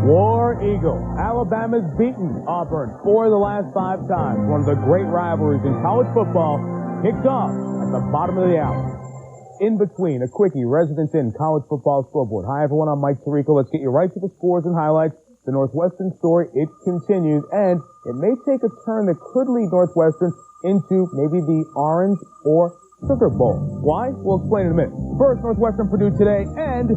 War Eagle. Alabama's beaten Auburn 4 of the last 5 times. One of the great rivalries in college football kicks off at the bottom of the hour. In between, a quickie, Residence Inn College Football Scoreboard. Hi, everyone. I'm Mike Tirico. Let's get you right to the scores and highlights. The Northwestern story, it continues, and it may take a turn that could lead Northwestern into maybe the Orange or Sugar Bowl. Why? We'll explain in a minute. First, Northwestern Purdue today, and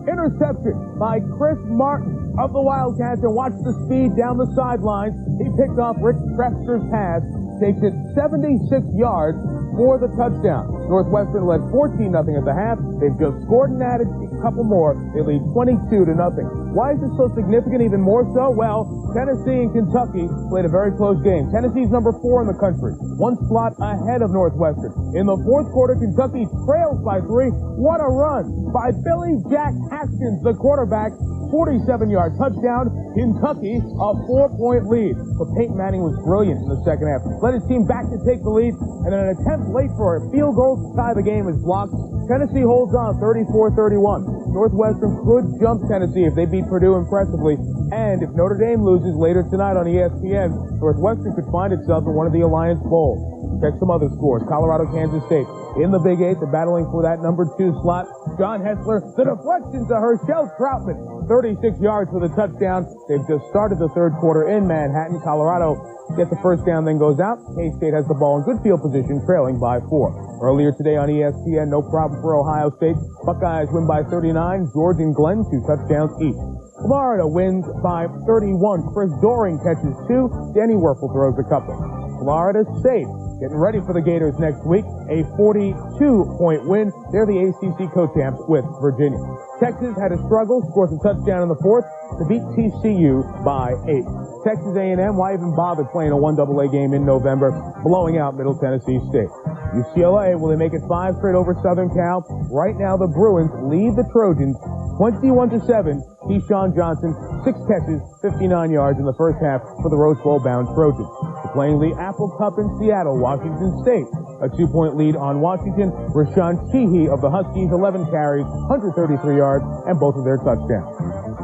interception by Chris Martin of the Wildcats, and watch the speed down the sidelines. He picked off Rick Stretzker's pass, takes it 76 yards for the touchdown. Northwestern led 14-0 at the half. They've just scored and added a couple more. They lead 22-0. Why is this so significant? Even more so? Well, Tennessee and Kentucky played a very close game. Tennessee's number 4 in the country, 1 slot ahead of Northwestern. In the fourth quarter, Kentucky trails by 3. What a run by Billy Jack Haskins, the quarterback. 47-yard touchdown. Kentucky, a 4-point lead. But Peyton Manning was brilliant in the second half. Led his team back to take the lead, and an attempt late for a field goal to tie the game is blocked. Tennessee holds on 34-31. Northwestern could jump Tennessee if they beat Purdue impressively. And if Notre Dame loses later tonight on ESPN, Northwestern could find itself in one of the Alliance Bowls. Check some other scores. Colorado, Kansas State. In the Big 8, they're battling for that number 2 slot. John Hessler, the deflection to Herschel Troutman. 36 yards for the touchdown. They've just started the third quarter in Manhattan. Colorado gets the first down, then goes out. K-State has the ball in good field position, trailing by 4. Earlier today on ESPN, no problem for Ohio State. Buckeyes win by 39. George and Glenn, 2 touchdowns each. Florida wins by 31. Chris Doring catches 2. Danny Werfel throws a couple. Florida State getting ready for the Gators next week. A 42-point win. They're the ACC co-champs with Virginia. Texas had a struggle, scores a touchdown in the fourth to beat TCU by 8. Texas A&M, why even bother playing a 1AA game in November, blowing out Middle Tennessee State. UCLA, will they make it 5 straight over Southern Cal? Right now, the Bruins lead the Trojans 21-7. Keyshawn Johnson, 6 catches, 59 yards in the first half for the Rose Bowl-bound Trojans. They're playing the Apple Cup in Seattle. Washington State, a 2-point lead on Washington. Rashawn Cheehee of the Huskies, 11 carries, 133 yards, and both of their touchdowns.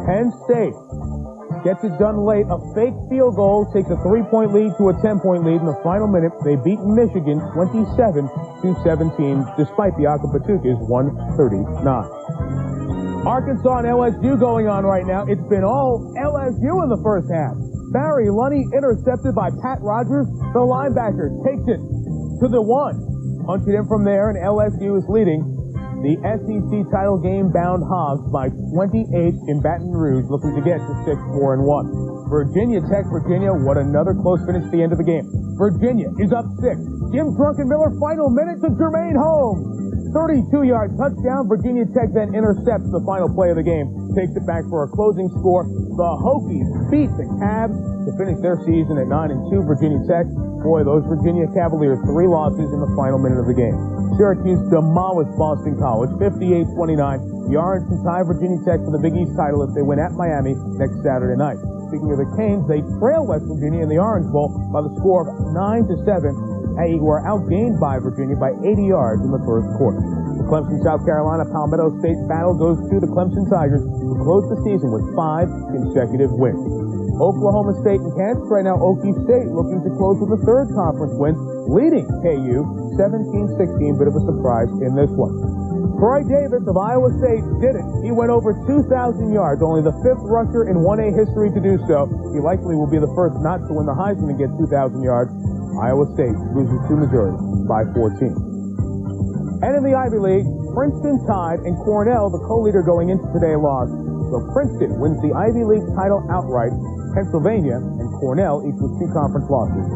Penn State gets it done late. A fake field goal takes a 3-point lead to a 10-point lead in the final minute. They beat Michigan 27-17, despite the Acapatucas 139. Arkansas and LSU going on right now. It's been all LSU in the first half. Barry Lunney intercepted by Pat Rogers. The linebacker takes it to the 1. Punch it in from there, and LSU is leading the SEC title game bound Hogs by 28 in Baton Rouge, looking to get to 6-4-1. Virginia Tech, Virginia, what another close finish at the end of the game. Virginia is up 6. Jim Drunkenmiller, final minute to Jermaine Holmes. 32-yard touchdown. Virginia Tech then intercepts the final play of the game, takes it back for a closing score. The Hokies beat the Cavs to finish their season at 9-2. Virginia Tech, boy, those Virginia Cavaliers, 3 losses in the final minute of the game. Syracuse demolished Boston College, 58-29. The Orange can tie Virginia Tech for the Big East title if they win at Miami next Saturday night. Speaking of the Canes, they trail West Virginia in the Orange Bowl by the score of 9-7. They were outgained by Virginia by 80 yards in the first quarter. The Clemson, South Carolina, Palmetto State battle goes to the Clemson Tigers, who closed the season with 5 consecutive wins. Oklahoma State and Kansas, right now Okie State looking to close with a 3rd conference win, leading KU 17-16, bit of a surprise in this one. Troy Davis of Iowa State did it. He went over 2,000 yards, only the 5th rusher in 1A history to do so. He likely will be the first not to win the Heisman and get 2,000 yards. Iowa State loses to Missouri by 14. And in the Ivy League, Princeton tied, and Cornell, the co-leader going into today, lost. So Princeton wins the Ivy League title outright. Pennsylvania and Cornell each with 2 conference losses,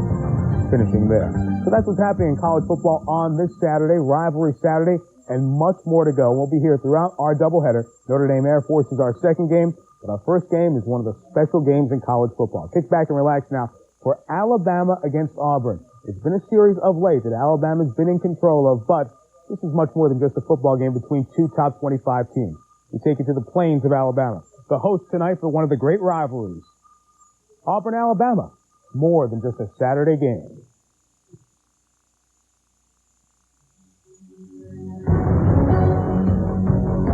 finishing there. So that's what's happening in college football on this Saturday, Rivalry Saturday, and much more to go. We'll be here throughout our doubleheader. Notre Dame Air Force is our second game, but our first game is one of the special games in college football. Kick back and relax now for Alabama against Auburn. It's been a series of late that Alabama's been in control of, but this is much more than just a football game between 2 top 25 teams. We take it to the plains of Alabama. The host tonight for one of the great rivalries. Auburn, Alabama, more than just a Saturday game.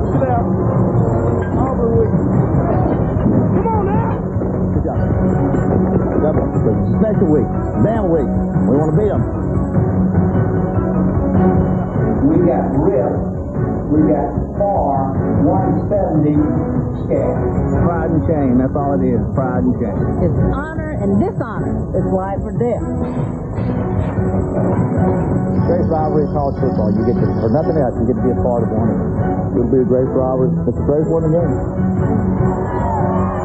Sit down. Auburn wins. Come on now. special week. Bama week. We want to beat them. We got ripped. We got far 170 scared. Pride and shame. That's all it is. Pride and shame. It's honor and dishonor. It's life or death. Great rivalry in college football. You get to, for nothing else, you get to be a part of one. It'll be a great rivalry. It's the greatest one in the game.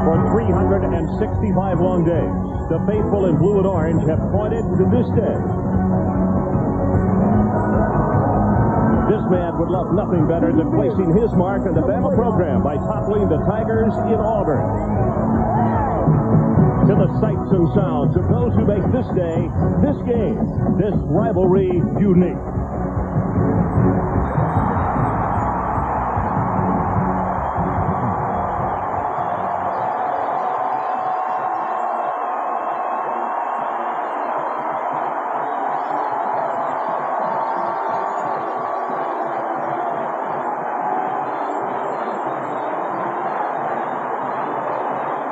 For 365 long days, the faithful in blue and orange have pointed to this day. This man would love nothing better than placing his mark on the Bama program by toppling the Tigers in Auburn. To the sights and sounds of those who make this day, this game, this rivalry unique.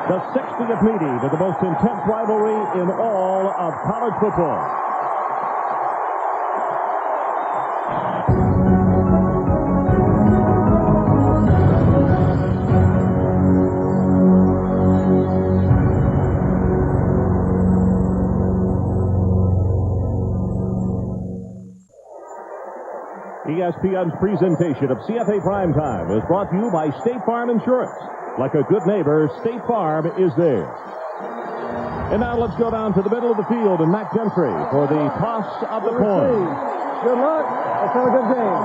The 60th meeting of the most intense rivalry in all of college football. ESPN's presentation of CFA Primetime is brought to you by State Farm Insurance. Like a good neighbor, State Farm is there. And now let's go down to the middle of the field and Matt Gentry for the toss of the coin. Good luck. Let's have a good game.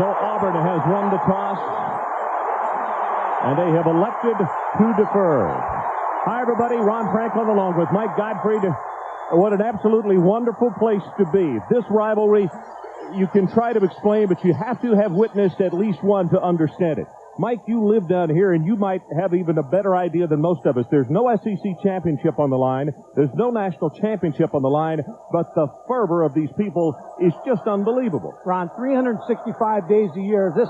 So Auburn has won the toss, and they have elected to defer. Hi, everybody. Ron Franklin along with Mike Gottfried. What an absolutely wonderful place to be. This rivalry, you can try to explain, but you have to have witnessed at least one to understand it. Mike, you live down here, and you might have even a better idea than most of us. There's no SEC championship on the line. There's no national championship on the line, but the fervor of these people is just unbelievable. Ron, 365 days a year, this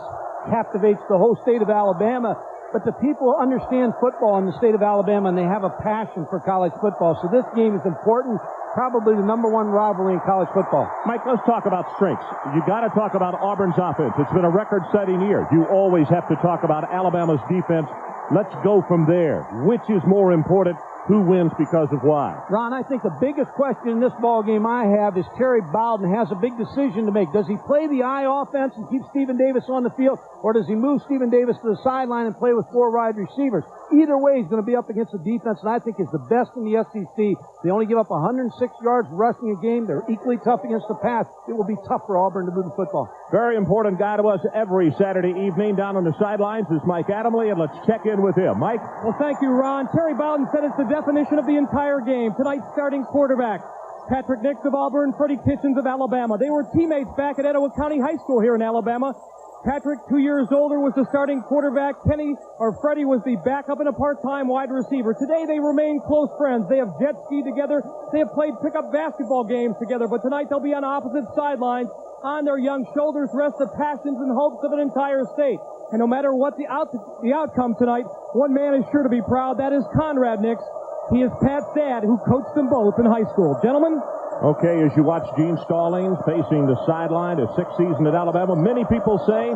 captivates the whole state of Alabama. But the people understand football in the state of Alabama, and they have a passion for college football. So this game is important, probably the number one rivalry in college football. Mike, let's talk about strengths. You got to talk about Auburn's offense. It's been a record-setting year. You always have to talk about Alabama's defense. Let's go from there. Which is more important? Who wins because of why? Ron, I think the biggest question in this ball game I have is Terry Bowden has a big decision to make. Does he play the I offense and keep Stephen Davis on the field, or does he move Stephen Davis to the sideline and play with 4 wide receivers? Either way, he's going to be up against a defense that I think is the best in the SEC. They only give up 106 yards rushing a game. They're equally tough against the pass. It will be tough for Auburn to move the football. Very important guy to us every Saturday evening down on the sidelines is Mike Adamle, and let's check in with him. Mike? Well, thank you, Ron. Terry Bowden said it's the definition of the entire game. Tonight's starting quarterback, Patrick Nix of Auburn, Freddie Kitchens of Alabama. They were teammates back at Etowah County High School here in Alabama. Patrick, 2 years older, was the starting quarterback. Freddie was the backup and a part-time wide receiver. Today, they remain close friends. They have jet skied together. They have played pickup basketball games together. But tonight, they'll be on opposite sidelines. On their young shoulders rest the passions and hopes of an entire state. And no matter what the outcome tonight, one man is sure to be proud. That is Conrad Nix. He is Pat's dad, who coached them both in high school. Gentlemen? Okay, as you watch Gene Stallings facing the sideline, his 6th season at Alabama, many people say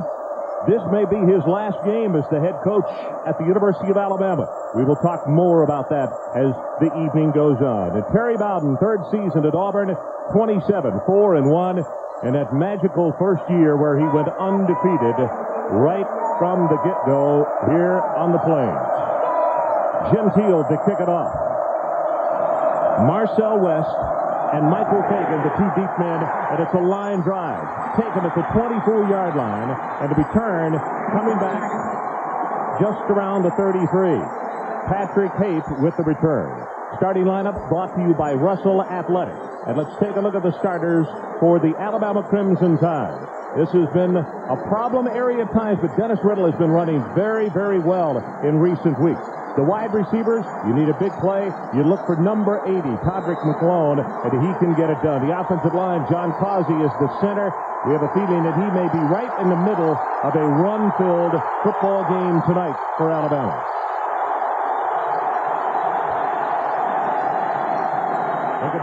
this may be his last game as the head coach at the University of Alabama. We will talk more about that as the evening goes on. And Terry Bowden, 3rd season at Auburn, 27, 4-1, and that magical first year where he went undefeated right from the get-go here on the Plains. Gentile to kick it off. Marcel West and Michael Fagan, the 2 deep men, and it's a line drive. Taken at the 24-yard line, and to return, coming back just around the 33. Patrick Hape with the return. Starting lineup brought to you by Russell Athletic. And let's take a look at the starters for the Alabama Crimson Tide. This has been a problem area at times, but Dennis Riddle has been running very, very well in recent weeks. The wide receivers, you need a big play. You look for number 80, Todrick McClone, and he can get it done. The offensive line, John Causey is the center. We have a feeling that he may be right in the middle of a run-filled football game tonight for Alabama.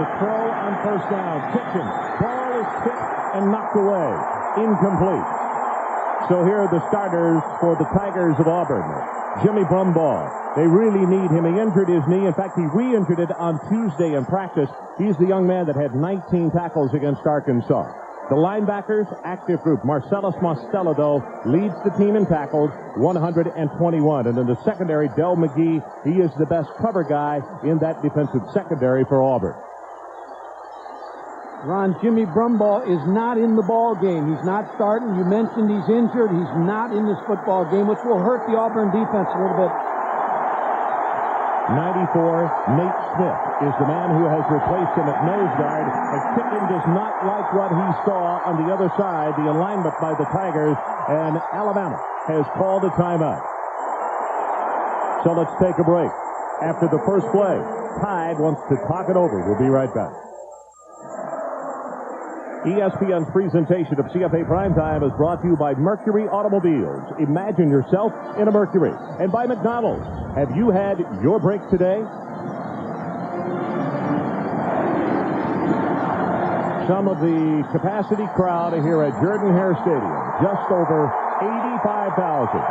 to throw on first down. Kitchens. Ball is tipped and knocked away. Incomplete. So here are the starters for the Tigers of Auburn. Jimmy Brumbaugh. They really need him. He injured his knee. In fact, he re-injured it on Tuesday in practice. He's the young man that had 19 tackles against Arkansas. The linebackers, active group. Marcellus Mostello, though, leads the team in tackles, 121. And in the secondary, Del McGee, he is the best cover guy in that defensive secondary for Auburn. Ron, Jimmy Brumbaugh is not in the ball game. He's not starting. You mentioned he's injured. He's not in this football game, which will hurt the Auburn defense a little bit. 94, Nate Smith is the man who has replaced him at nose guard. And Kitchen does not like what he saw on the other side, the alignment by the Tigers, and Alabama has called a timeout. So let's take a break. After the first play, Tide wants to talk it over. We'll be right back. ESPN's presentation of CFA Primetime is brought to you by Mercury Automobiles. Imagine yourself in a Mercury. And by McDonald's. Have you had your break today? Some of the capacity crowd here at Jordan-Hare Stadium. Just over 85,000.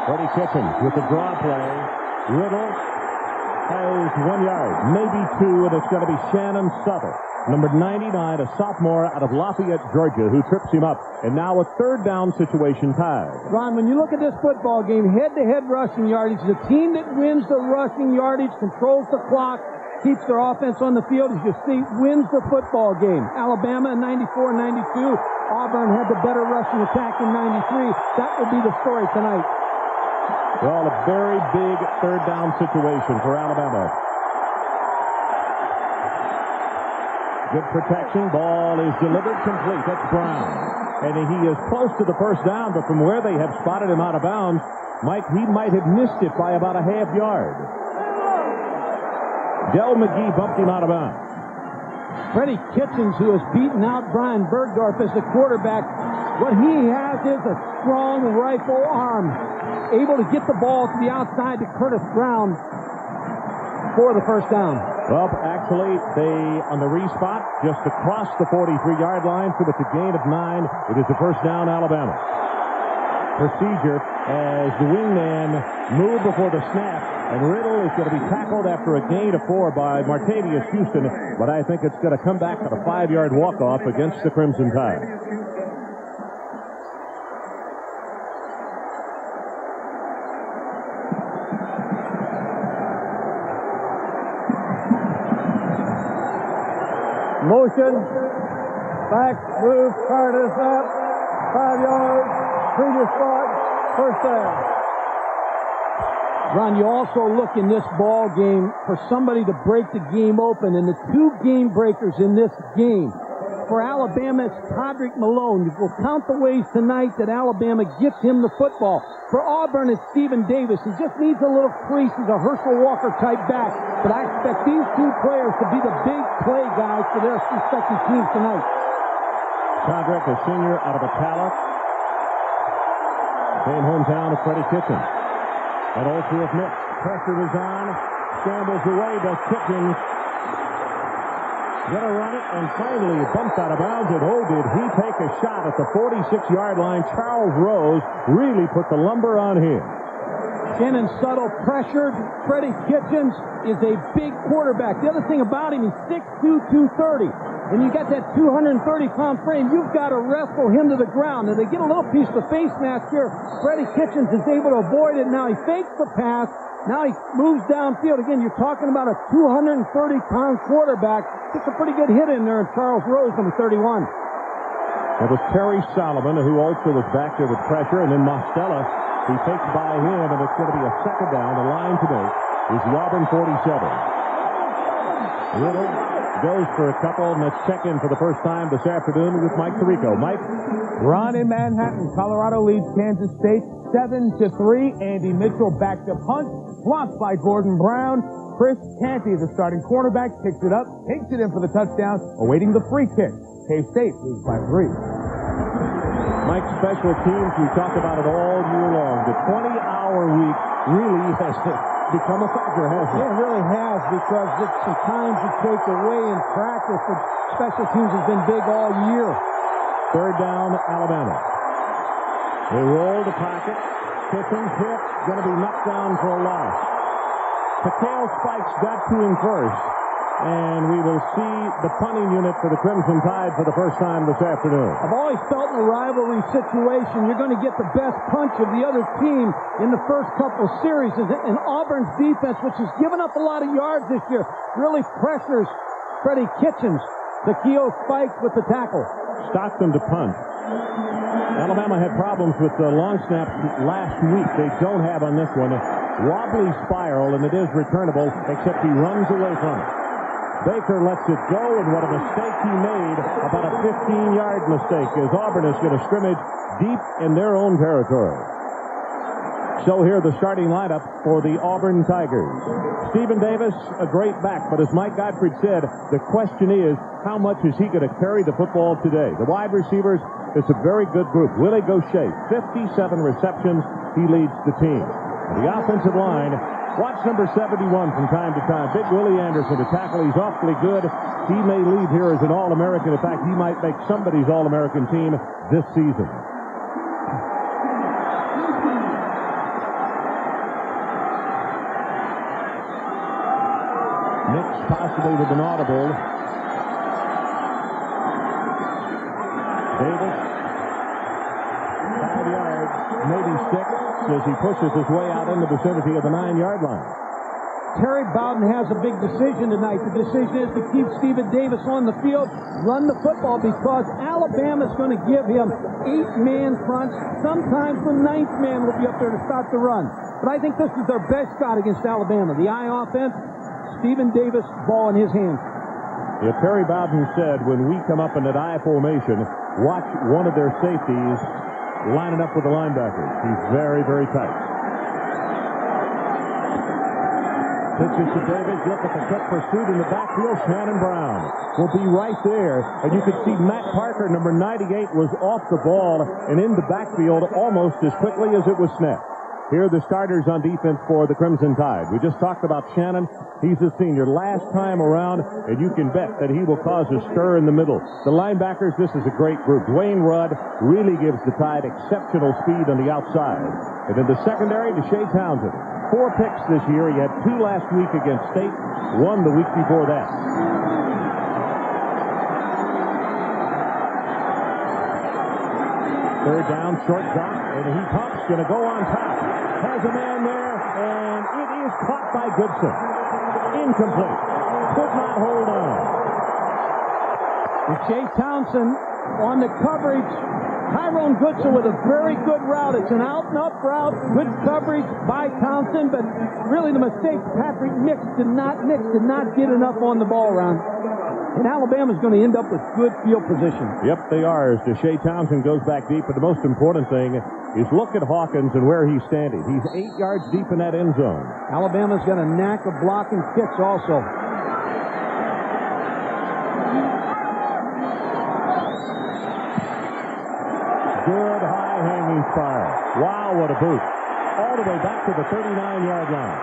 Freddie Kitchens with the draw play. Riddle has 1 yard, maybe 2, and it's going to be Shannon Sutter, number 99, a sophomore out of Lafayette, Georgia, who trips him up. And now a third down situation tied. Ron, when you look at this football game, head-to-head rushing yardage, the team that wins the rushing yardage, controls the clock, keeps their offense on the field, as you see, wins the football game. Alabama in 94-92. Auburn had the better rushing attack in 93. That will be the story tonight. Well, a very big third down situation for Alabama. Good protection. Ball is delivered complete. That's Brown. And he is close to the first down, but from where they have spotted him out of bounds, Mike, he might have missed it by about a half yard. Del McGee bumped him out of bounds. Freddie Kitchens, who has beaten out Brian Bergdorf as the quarterback, what he has is a strong rifle arm. Able to get the ball to the outside to Curtis Brown for the first down. Well, actually, they, on the respot, just across the 43-yard line, so it's a gain of 9. It is the first down, Alabama. Procedure as the wingman moved before the snap, and Riddle is going to be tackled after a gain of 4 by Martavius Houston, but I think it's going to come back on a 5-yard walk-off against the Crimson Tide. Motion, back, move, Curtis up, 5 yards, previous spot, first down. Ron, you also look in this ball game for somebody to break the game open, and the two game breakers in this game. For Alabama, it's Todrick Malone. We'll count the ways tonight that Alabama gets him the football. For Auburn, it's Stephen Davis. He just needs a little crease. He's a Herschel Walker type back. But I expect these two players to be the big play guys for their respective teams tonight. Todrick, a senior out of Attala. Same hometown of Freddie Kitchens. And also with Nick. Pressure is on. Scrambles away, does Kitchens. Gonna run it, and finally it bumps out of bounds. And oh, did he take a shot at the 46-yard line. Charles Rose really put the lumber on him. Shannon Suttle pressured. Freddie Kitchens is a big quarterback. The other thing about him, he's 6'2", 230. And you got that 230-pound frame. You've got to wrestle him to the ground. And they get a little piece of face mask here. Freddie Kitchens is able to avoid it. Now he fakes the pass. Now he moves downfield. Again, you're talking about a 230-pound quarterback. It's a pretty good hit in there. And Charles Rose, number 31. It was Terry Solomon, who also was back there with pressure. And then Mostella, he fakes by him, and it's going to be a second down. The line to make is the Auburn 47. Riddle goes for a couple, and let's check in for the first time this afternoon with Mike Tirico. Mike? Ron in Manhattan. Colorado leads Kansas State 7-3. Andy Mitchell back to punt. Blocked by Gordon Brown. Chris Canty, the starting cornerback, picks it up, takes it in for the touchdown, awaiting the free kick. K-State leads by 3. Mike, special teams, we talked about it all year long. The 20-hour week really has become a factor, hasn't it? It really has, because it's some times you take away in practice, but special teams has been big all year. Third down, Alabama. They roll the pocket. Kitchens hit, going to be knocked down for a loss. Takeo Spikes got to him first, and we will see the punting unit for the Crimson Tide for the first time this afternoon. I've always felt in a rivalry situation, you're going to get the best punch of the other team in the first couple series. And Auburn's defense, which has given up a lot of yards this year, really pressures Freddie Kitchens. Takeo Spikes with the tackle. Stockton to punt. Alabama had problems with the long snaps last week. They don't have on this one. Wobbly spiral, and it is returnable, except he runs away from it. Baker lets it go, and what a mistake he made, about a 15-yard mistake, as Auburn is going to scrimmage deep in their own territory. So here the starting lineup for the Auburn Tigers. Stephen Davis, a great back, but as Mike Gottfried said, the question is, how much is he going to carry the football today? The wide receivers, it's a very good group. Willie Gaucher, 57 receptions. He leads the team. And the offensive line, watch number 71 from time to time. Big Willie Anderson, the tackle. He's awfully good. He may leave here as an All-American. In fact, he might make somebody's All-American team this season. Nix possibly with an audible. Davis, 5 yards, maybe 6, as he pushes his way out in the vicinity of the 9-yard line. Terry Bowden has a big decision tonight. The decision is to keep Stephen Davis on the field, run the football, because Alabama's going to give him 8-man fronts. Sometimes the 9th man will be up there to start the run. But I think this is their best shot against Alabama. The I offense, Stephen Davis, ball in his hands. Yeah, Terry Bowden said, when we come up in that I formation, watch one of their safeties lining up with the linebackers. He's very, very tight. Pitches to Davis. Look at the quick pursuit in the backfield. Shannon Brown will be right there. And you can see Matt Parker, number 98, was off the ball and in the backfield almost as quickly as it was snapped. Here are the starters on defense for the Crimson Tide. We just talked about Shannon. He's a senior. Last time around, and you can bet that he will cause a stir in the middle. The linebackers, this is a great group. Dwayne Rudd really gives the Tide exceptional speed on the outside. And in the secondary, Deshae Townsend. 4 picks this year. He had 2 last week against State, 1 the week before that. Third down, short drop, and he pumps, going to go on top. Has a man there, and it is caught by Goodson. Incomplete. Could not hold on. Deshae Townsend on the coverage. Tyrone Goodson with a very good route. It's an out-and-up route. Good coverage by Townsend, but really the mistake, Patrick Nix did not get enough on the ball round. And Alabama's going to end up with good field position. Yep, they are, as Deshae Townsend goes back deep. But the most important thing is look at Hawkins and where he's standing. He's 8 yards deep in that end zone. Alabama's got a knack of blocking kicks also. Good high-hanging fire. Wow, what a boot. All the way back to the 39-yard line.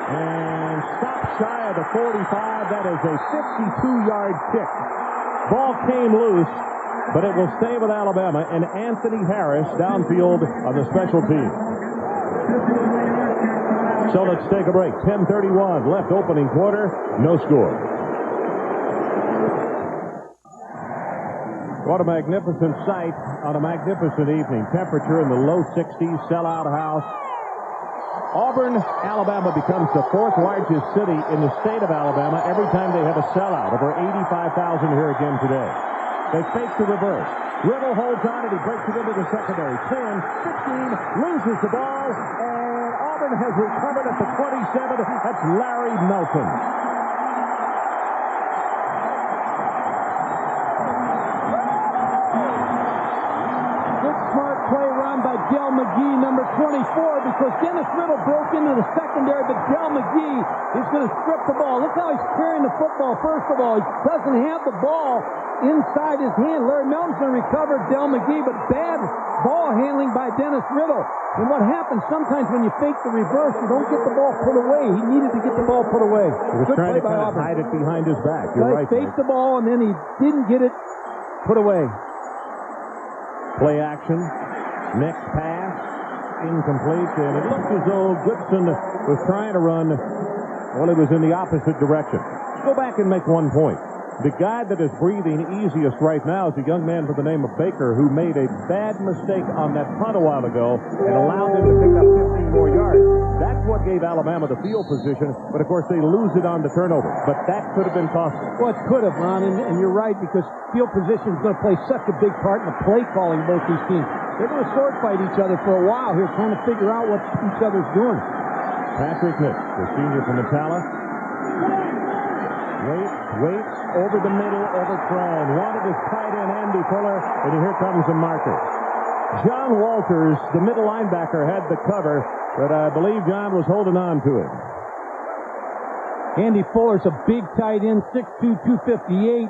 And stop shy of the 45. That is a 52-yard kick. Ball came loose, but it will stay with Alabama. And Anthony Harris downfield on the special team. So let's take a break. 10:31 left, opening quarter. No score. What a magnificent sight on a magnificent evening. Temperature in the low 60s, sellout house. Auburn, Alabama becomes the 4th largest city in the state of Alabama every time they have a sellout. Over 85,000 here again today. They fake the reverse. Riddle holds on and he breaks it into the secondary. 10, 15, loses the ball, and Auburn has recovered at the 27. That's Larry Melton. Good smart play run by Del McGee, number 24, because Dennis Riddle broke into the second secondary, but Del McGee is going to strip the ball. Look how he's carrying the football. First of all, he doesn't have the ball inside his hand. Larry Melton's going to recover Del McGee, but bad ball handling by Dennis Riddle. And what happens sometimes when you fake the reverse, you don't get the ball put away. He needed to get the ball put away. He was Good trying play to by kind of Auburn. hide it behind his back. You're right. He faked the ball, and then he didn't get it put away. Play action. Next pass. Incomplete. And it looked as though Goodson was trying to run. Well, it was in the opposite direction. Go back and make 1 point. The guy that is breathing easiest right now is a young man by the name of Baker, who made a bad mistake on that punt a while ago and allowed him to pick up 15 more yards. That's what gave Alabama the field position, but of course they lose it on the turnover. But that could have been costly. Well, it could have, Ron, and you're right, because field position is going to play such a big part in the play calling of both these teams. They're going to sword fight each other for a while here, trying to figure out what each other's doing. Patrick Nick, the senior from Metallica. Waits over the middle, overthrown. Wanted his tight end, Andy Fuller, and here comes a marker. John Walters, the middle linebacker, had the cover, but I believe John was holding on to it. Andy Fuller's a big tight end, 6'2", 258,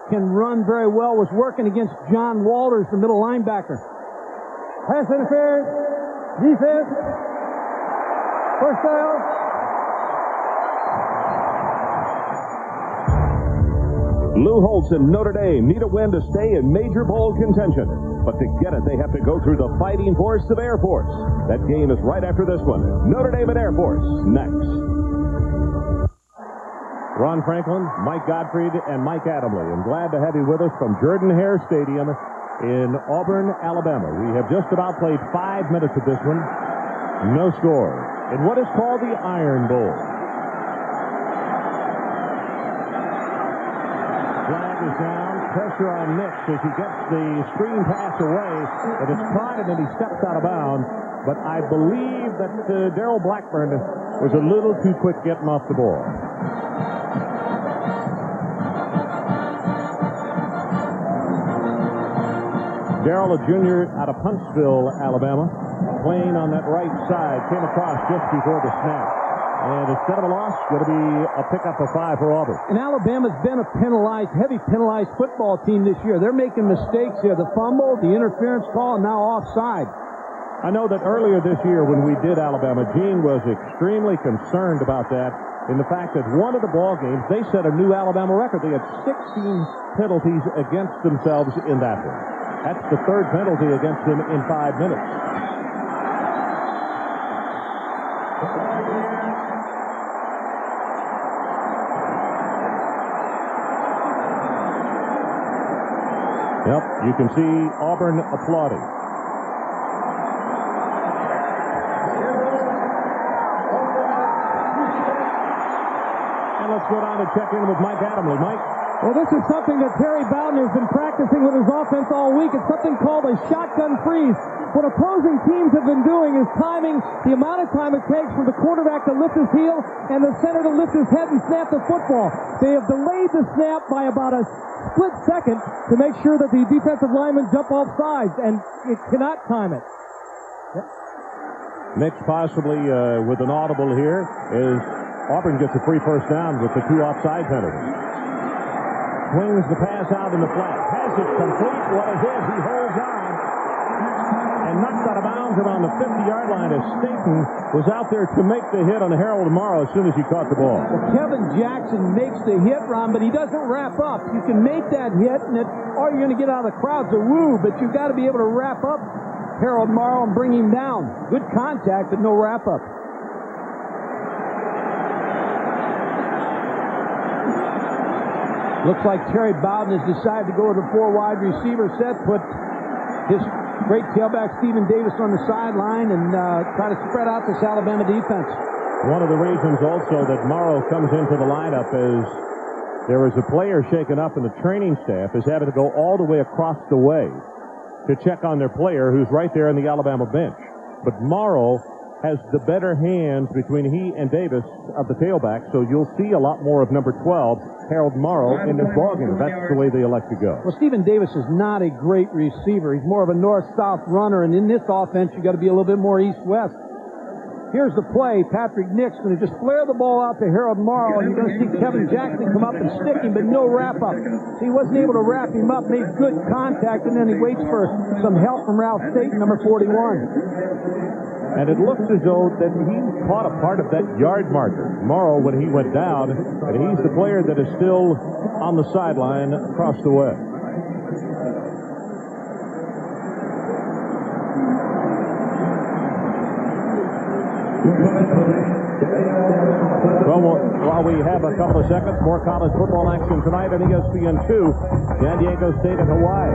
can run very well, was working against John Walters, the middle linebacker. Pass interference. Defense. First down. Lou Holtz and Notre Dame need a win to stay in major bowl contention. But to get it, they have to go through the Fighting Force of Air Force. That game is right after this one. Notre Dame and Air Force, next. Ron Franklin, Mike Gottfried, and Mike Adamley. I'm glad to have you with us from Jordan-Hare Stadium in Auburn, Alabama. We have just about played 5 minutes of this one. No score. In what is called the Iron Bowl. Flag is down. Pressure on Nix as he gets the screen pass away. And it's caught and then he steps out of bounds. But I believe that Darrell Blackburn was a little too quick getting off the ball. Darrell, a junior out of Huntsville, Alabama, playing on that right side, came across just before the snap. And instead of a loss, going to be a pickup of 5 for Auburn. And Alabama's been a heavy penalized football team this year. They're making mistakes here. The fumble, the interference call, and now offside. I know that earlier this year when we did Alabama, Gene was extremely concerned about that in the fact that one of the ball games, they set a new Alabama record. They had 16 penalties against themselves in that one. That's the 3rd penalty against them in 5 minutes. Yep, you can see Auburn applauding. And let's go down and check in with Mike Adamley. Mike? Well, this is something that Terry Bowden has been practicing with his offense all week. It's something called a shotgun freeze. What opposing teams have been doing is timing the amount of time it takes for the quarterback to lift his heel and the center to lift his head and snap the football. They have delayed the snap by about a split second to make sure that the defensive linemen jump off sides, and it cannot time it. Next, possibly with an audible here, is Auburn gets a free first down with the 2 offside penalties. Swings the pass out in the flat. Has it complete. What is it? He holds on and knocks out of bounds around the 50-yard line as Staten was out there to make the hit on Harold Morrow as soon as he caught the ball. Well, Kevin Jackson makes the hit, Ron, but he doesn't wrap up. You can make that hit, and all you're going to get out of the crowd's a woo, but you've got to be able to wrap up Harold Morrow and bring him down. Good contact, but no wrap-up. Looks like Terry Bowden has decided to go with a 4 wide receiver set, put his great tailback Stephen Davis on the sideline, and try to spread out this Alabama defense. One of the reasons also that Morrow comes into the lineup is there was a player shaken up, and the training staff is having to go all the way across the way to check on their player who's right there on the Alabama bench. But Morrow has the better hands between he and Davis of the tailback, so you'll see a lot more of number 12, Harold Morrow, in this ballgame. That's the way they elect to go. Well, Stephen Davis is not a great receiver. He's more of a north-south runner, and in this offense, you got to be a little bit more east-west. Here's the play. Patrick Nick's going to just flare the ball out to Harold Morrow, and you're going to see Kevin Jackson come up and stick him, but no wrap-up. He wasn't able to wrap him up, made good contact, and then he waits for some help from Ralph Staten, number 41. And it looks as though that he caught a part of that yard marker, Morrow, when he went down, and he's the player that is still on the sideline across the way. Well, while we have a couple of seconds, more college football action tonight on ESPN2. San Diego State and Hawaii.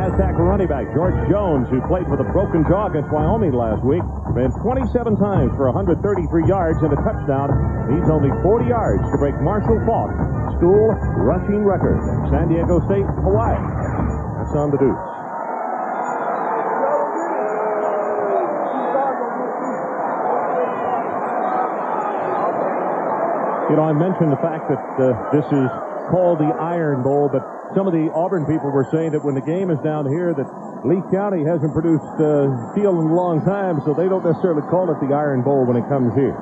Aztec running back George Jones, who played with a broken jaw against Wyoming last week, ran 27 times for 133 yards and a touchdown. He's only 40 yards to break Marshall Faulk's school rushing record. San Diego State, Hawaii. That's on the deuce. You know, I mentioned the fact that this is called the Iron Bowl, but some of the Auburn people were saying that when the game is down here that Lee County hasn't produced steel in a long time, so they don't necessarily call it the Iron Bowl when it comes here.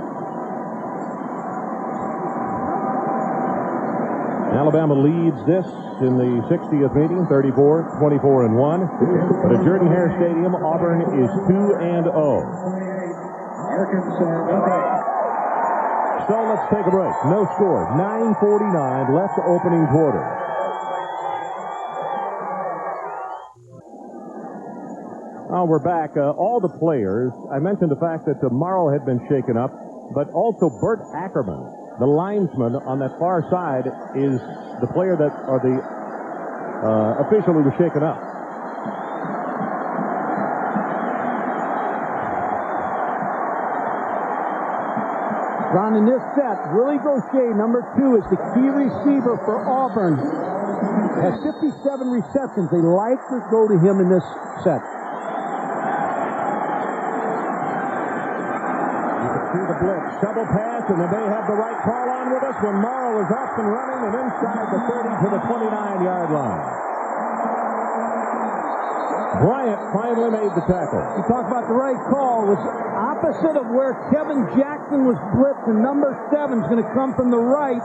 Alabama leads this in the 60th meeting, 34-24-1. But at Jordan-Hare Stadium, Auburn is 2-0. So let's take a break. No score. 9:49 left opening quarter. Oh, we're back. All the players. I mentioned the fact that Morrow had been shaken up, but also Bert Ackerman, the linesman on that far side, is the player that, or the official who was shaken up. Ron, in this set, Willie Gaucher, number 2, is the key receiver for Auburn. Has 57 receptions. They like to go to him in this set. You can see the blitz. Double pass, and they may have the right call on with us when Morrow is off and running and inside the 30 to the 29-yard line. Bryant finally made the tackle. You talk about the right call. It was opposite of where Kevin Jackson was blitzed, and number 7 is going to come from the right.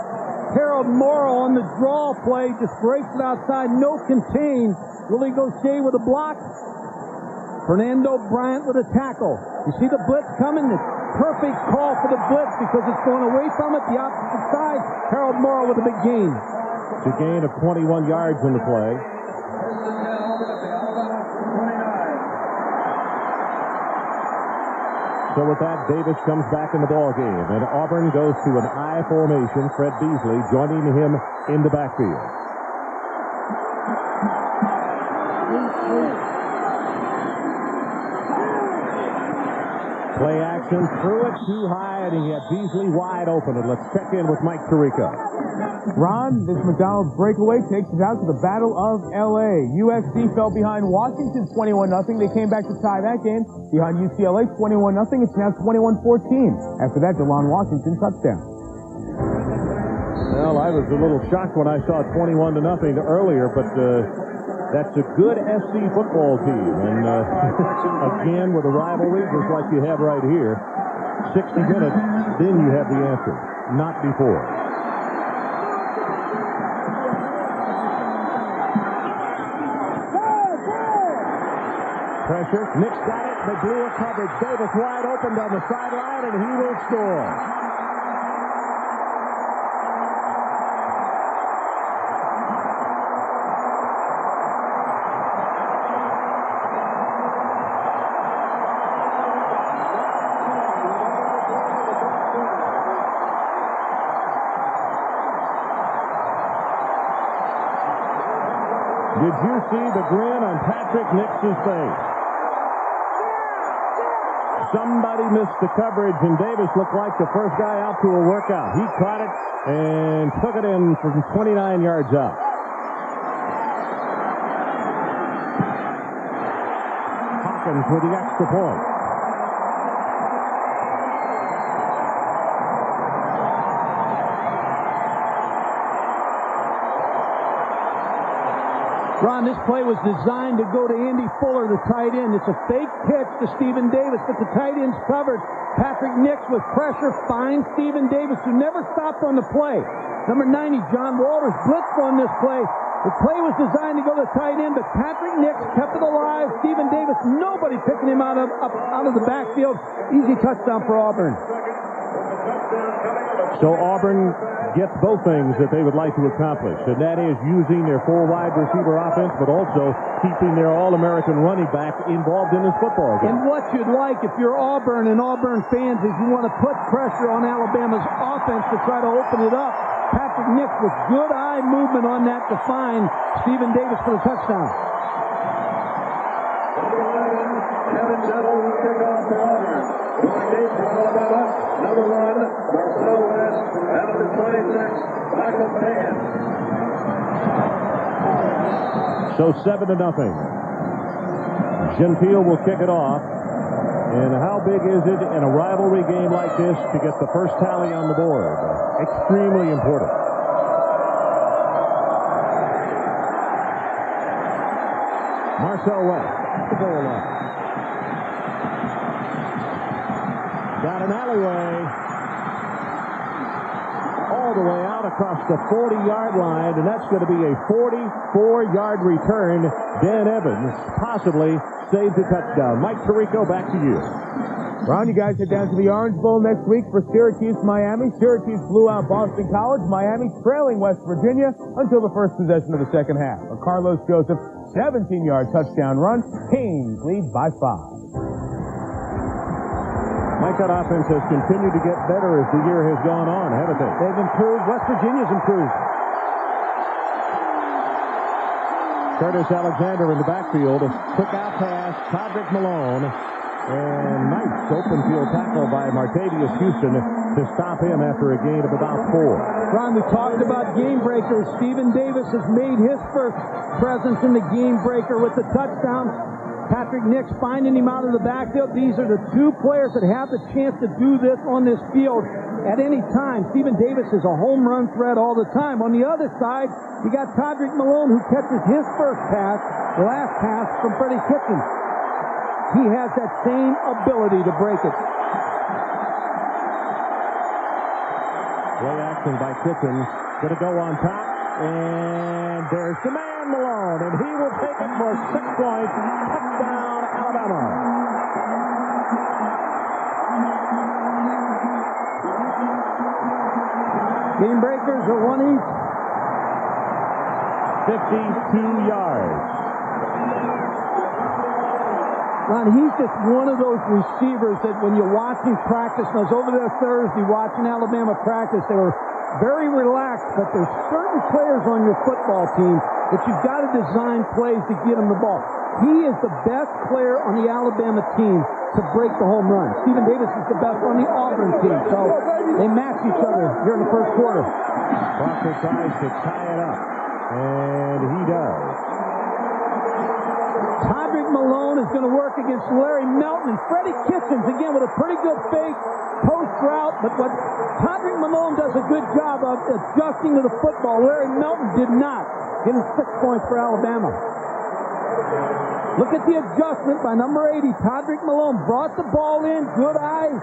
Harold Morrow on the draw play just breaks it outside. No contain. Willie Gaucher with a block. Fernando Bryant with a tackle. You see the blitz coming? It's perfect call for the blitz because it's going away from it. The opposite side. Harold Morrow with a big gain. It's a gain of 21 yards in the play. So with that, Davis comes back in the ball game, and Auburn goes to an I formation. Fred Beasley joining him in the backfield. Play action, threw it too high, and he had Beasley wide open. And let's check in with Mike Tirico. Ron, this McDonald's breakaway takes us out to the Battle of L.A. USC fell behind Washington 21-0. They came back to tie that game behind UCLA 21-0. It's now 21-14. After that, DeLon Washington touchdown. Well, I was a little shocked when I saw 21-0 earlier, but that's a good SC football team. And again, with a rivalry, just like you have right here, 60 minutes, then you have the answer, not before. Pressure. Nick's got it. They blew a coverage. Davis wide open down the sideline, and he will score. Did you see the grin on Patrick Nick's face? Somebody missed the coverage, and Davis looked like the first guy out to a workout. He caught it and took it in from 29 yards out. Hawkins with the extra point. Ron, this play was designed to go to Andy Fuller, the tight end. It's a fake pitch to Stephen Davis, but the tight end's covered. Patrick Nix with pressure finds Stephen Davis, who never stopped on the play. Number 90, John Walters, blitzed on this play. The play was designed to go to the tight end, but Patrick Nix kept it alive. Stephen Davis, nobody picking him out of the backfield. Easy touchdown for Auburn. So Auburn gets both things that they would like to accomplish, and that is using their 4 wide receiver offense, but also keeping their All-American running back involved in this football game. And what you'd like, if you're Auburn and Auburn fans, is you want to put pressure on Alabama's offense to try to open it up. Patrick Nix with good eye movement on that to find Stephen Davis for the touchdown. Kevin Settle will kick off for Auburn. Going deep for Alabama, number 1, Marcel West, and number 26, Michael Pagan. So 7-0. Gentile will kick it off. And how big is it in a rivalry game like this to get the first tally on the board? Extremely important. Marcel West, the goal line. Got an alleyway. All the way out across the 40-yard line, and that's going to be a 44-yard return. Dan Evans possibly saved the touchdown. Mike Tirico, back to you. Ron, you guys head down to the Orange Bowl next week for Syracuse-Miami. Syracuse blew out Boston College. Miami trailing West Virginia until the first possession of the second half. A Carlos Joseph 17-yard touchdown run. Canes lead by 5. Mike, that offense has continued to get better as the year has gone on, haven't they? They've improved. West Virginia's improved. Curtis Alexander in the backfield. A quick out pass. Todrick Malone. And nice open field tackle by Martavius Houston to stop him after a gain of about 4. Ron, we talked about game breakers. Stephen Davis has made his first presence in the game breaker with the touchdown. Patrick Nix finding him out of the backfield. These are the 2 players that have the chance to do this on this field at any time. Stephen Davis is a home run threat all the time. On the other side, you got Todrick Malone, who catches his first pass, the last pass from Freddie Kitchens. He has that same ability to break it. Play action by Kitchens. Going to go on top. And there's the man, Malone. And he will take it for 6 points. Touchdown, Alabama. Game breakers are 1 each. 52 yards. Ron, he's just one of those receivers that when you're watching practice, and I was over there Thursday watching Alabama practice, they were very relaxed, but there's certain players on your football team that you've got to design plays to get them the ball. He is the best player on the Alabama team to break the home run. Stephen Davis is the best on the Auburn team, so they match each other here in the first quarter. Proctor tries to tie it up, and he does. Todrick Malone is going to work against Larry Melton, and Freddie Kitchens, again, with a pretty good fake post route, but what Todrick Malone does a good job of adjusting to the football. Larry Melton did not. Getting 6 points for Alabama. Look at the adjustment by number 80, Todrick Malone. Brought the ball in, good eyes,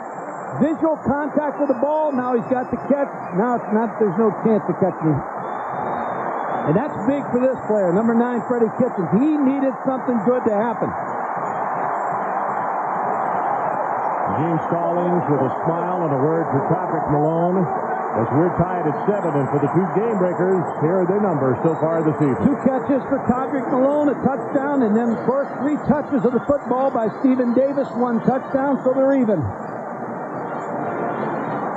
visual contact with the ball. Now he's got the catch. Now it's not, there's no chance to catch me. And that's big for this player, number 9, Freddie Kitchens. He needed something good to happen. Gene Stallings with a smile and a word for Todrick Malone as we're tied at 7. And for the 2 game breakers, here are their numbers so far this evening. 2 catches for Todrick Malone, a touchdown, and then, of course, 3 touches of the football by Stephen Davis, 1 touchdown, so they're even.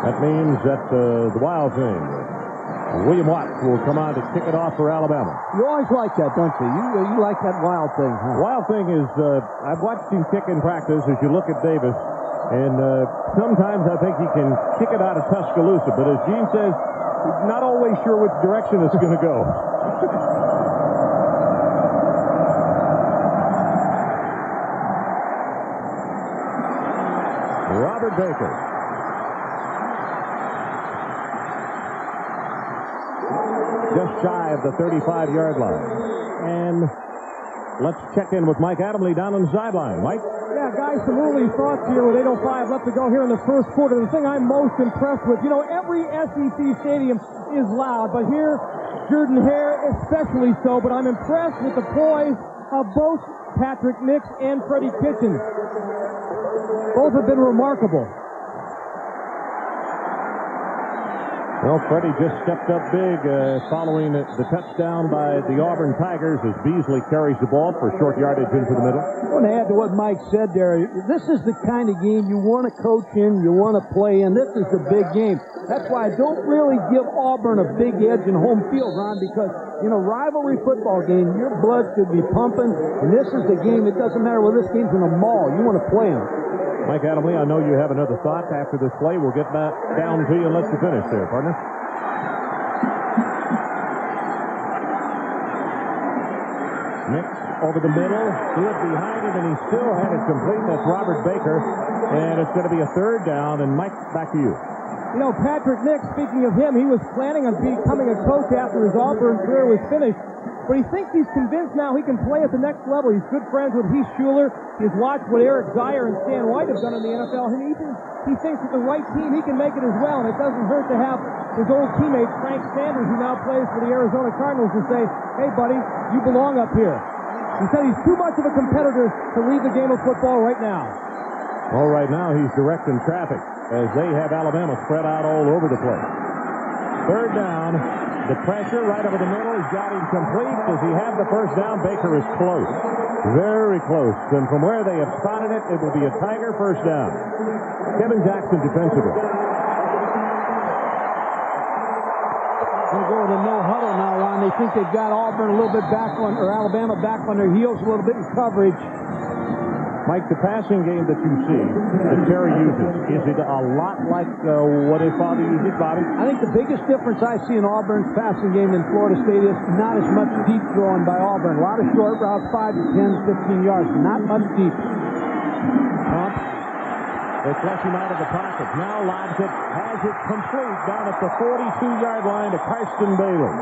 That means that the Wild thing, William Watts will come on to kick it off for Alabama. You always like that, don't you? You like that Wild thing, huh? Wild thing is, I've watched him kick in practice as you look at Davis, and sometimes I think he can kick it out of Tuscaloosa, but as Gene says, he's not always sure which direction it's going to go. Robert Baker. Just shy of the 35-yard line. And Let's check in with Mike Adamle down on the sideline. Mike? Yeah, guys, some early thoughts here with 8:05 left to go here in the first quarter. The thing I'm most impressed with, every SEC stadium is loud, but here, Jordan Hare especially so, but I'm impressed with the poise of both Patrick Nix and Freddie Kitchens. Both have been remarkable. Well, Freddie just stepped up big following the touchdown by the Auburn Tigers as Beasley carries the ball for short yardage into the middle. I want to add to what Mike said there. This is the kind of game you want to coach in, you want to play in. This is the big game. That's why I don't really give Auburn a big edge in home field, Ron, because in a rivalry football game, your blood should be pumping, and this is the game. It doesn't matter whether this game's in a mall. You want to play in. Mike Adamle, I know you have another thought after this play. We'll get back down to you and let you finish there, partner. Nix over the middle, threw it behind him, and he still had it complete. That's Robert Baker, and it's going to be a third down. And Mike, back to you. Patrick Nix, speaking of him, he was planning on becoming a coach after his Auburn career was finished. But he thinks he's convinced now he can play at the next level. He's good friends with Heath Schuler. He's watched what Eric Dyer and Stan White have done in the NFL. And he thinks with the right team he can make it as well. And it doesn't hurt to have his old teammate Frank Sanders, who now plays for the Arizona Cardinals, to say, hey, buddy, you belong up here. He said he's too much of a competitor to leave the game of football right now. Well, right now he's directing traffic as they have Alabama spread out all over the place. Third down. The pressure right over the middle. He's got him complete. Does he have the first down? Baker is close. Very close. And from where they have spotted it, it will be a Tiger first down. Kevin Jackson defensively. They're going to no huddle now, Ron. They think they've got Auburn a little bit back on, or Alabama back on their heels a little bit in coverage. Mike, the passing game that you see that Terry uses, is it a lot like what his father uses, Bobby? I think the biggest difference I see in Auburn's passing game than Florida State is not as much deep throwing by Auburn. A lot of short routes, 5 to 10, 15 yards, not much deep. Pump. They flush him out of the pocket. Now lobs it, has it complete down at the 42-yard line to Karsten Bailey.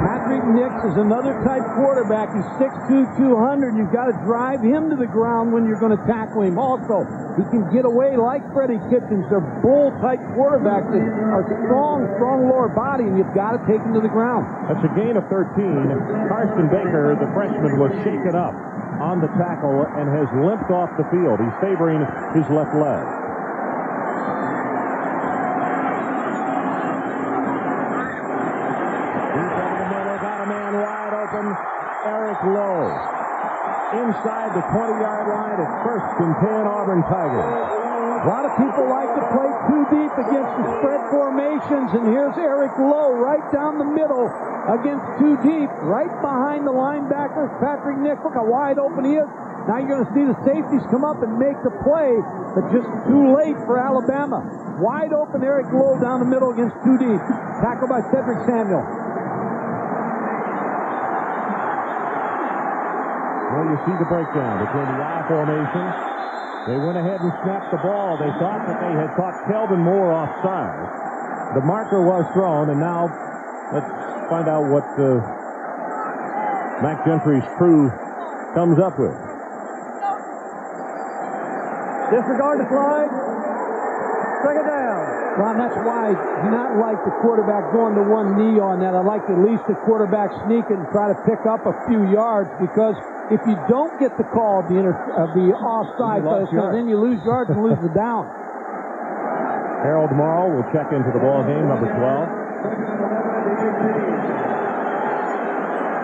Patrick Nix is another type quarterback. He's 6'2", 200. You've got to drive him to the ground when you're going to tackle him. Also, he can get away like Freddie Kitchens. They're bull-type quarterbacks that are strong lower body, and you've got to take him to the ground. That's a gain of 13. Karsten Baker, the freshman, was shaken up on the tackle and has limped off the field. He's favoring his left leg. Eric Lowe inside the 20-yard line at 1st and 10 Auburn Tigers. A lot of people like to play too deep against the spread formations, and here's Eric Lowe right down the middle against too deep, right behind the linebackers, Patrick Nix. Look how wide open he is. Now you're going to see the safeties come up and make the play, but just too late for Alabama. Wide open Eric Lowe down the middle against too deep. Tackled by Cedric Samuel. Well, you see the breakdown between the I formation. They went ahead and snapped the ball. They thought that they had caught Kelvin Moore offside. The marker was thrown, and now let's find out what Mac Gentry's crew comes up with. Disregard the flag. Second down. Ron, that's why I not like the quarterback going to one knee on that. I like at least the quarterback sneak and try to pick up a few yards, because if you don't get the call of the offside, then you lose yards and lose the down. Harold Morrow will check into the ball game, number 12.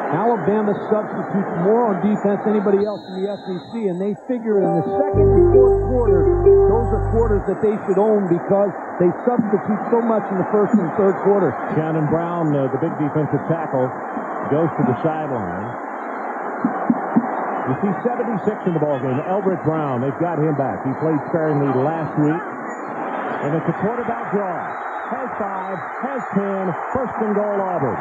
Alabama substitutes more on defense than anybody else in the SEC, and they figure in the second and fourth quarter, those are quarters that they should own because they substitute so much in the first and third quarter. Shannon Brown, the big defensive tackle, goes to the sideline. You see 76 in the ballgame. Elbert Brown, they've got him back. He played sparingly last week. And it's a quarterback draw. Has 5, has 10, first and goal Auburn.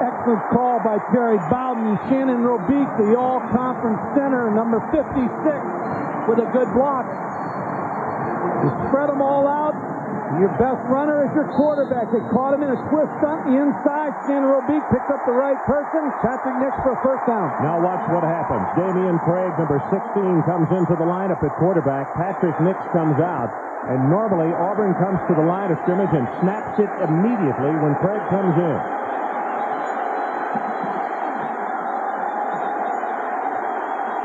Excellent call by Terry Bowden. Shannon Robique, the all-conference center, number 56, with a good block. You spread them all out. Your best runner is your quarterback. They caught him in a twist stunt, the inside. Shannon Robique picked up the right person. Patrick Nix for a first down. Now watch what happens. Damian Craig, number 16, comes into the lineup at quarterback. Patrick Nix comes out. And normally Auburn comes to the line of scrimmage and snaps it immediately when Craig comes in.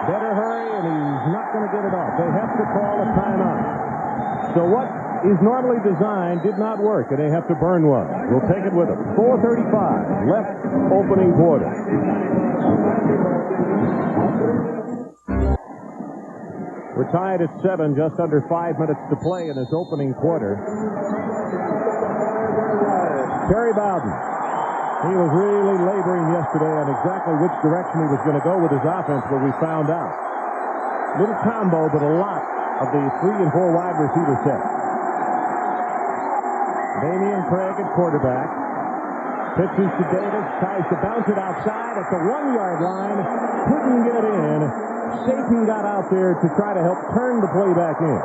Better hurry, and he's not going to get it off. They have to call a timeout. So what is normally designed did not work, and they have to burn one. We'll take it with them. 4:35 left, opening quarter. We're tied at 7, just under 5 minutes to play in this opening quarter. Terry Bowden. He was really laboring yesterday on exactly which direction he was going to go with his offense, but we found out. Little combo, but a lot of the 3 and 4 wide receiver set. Damian Craig at quarterback. Pitches to Davis, tries to bounce it outside at the 1-yard line. Couldn't get in. Satan got out there to try to help turn the play back in.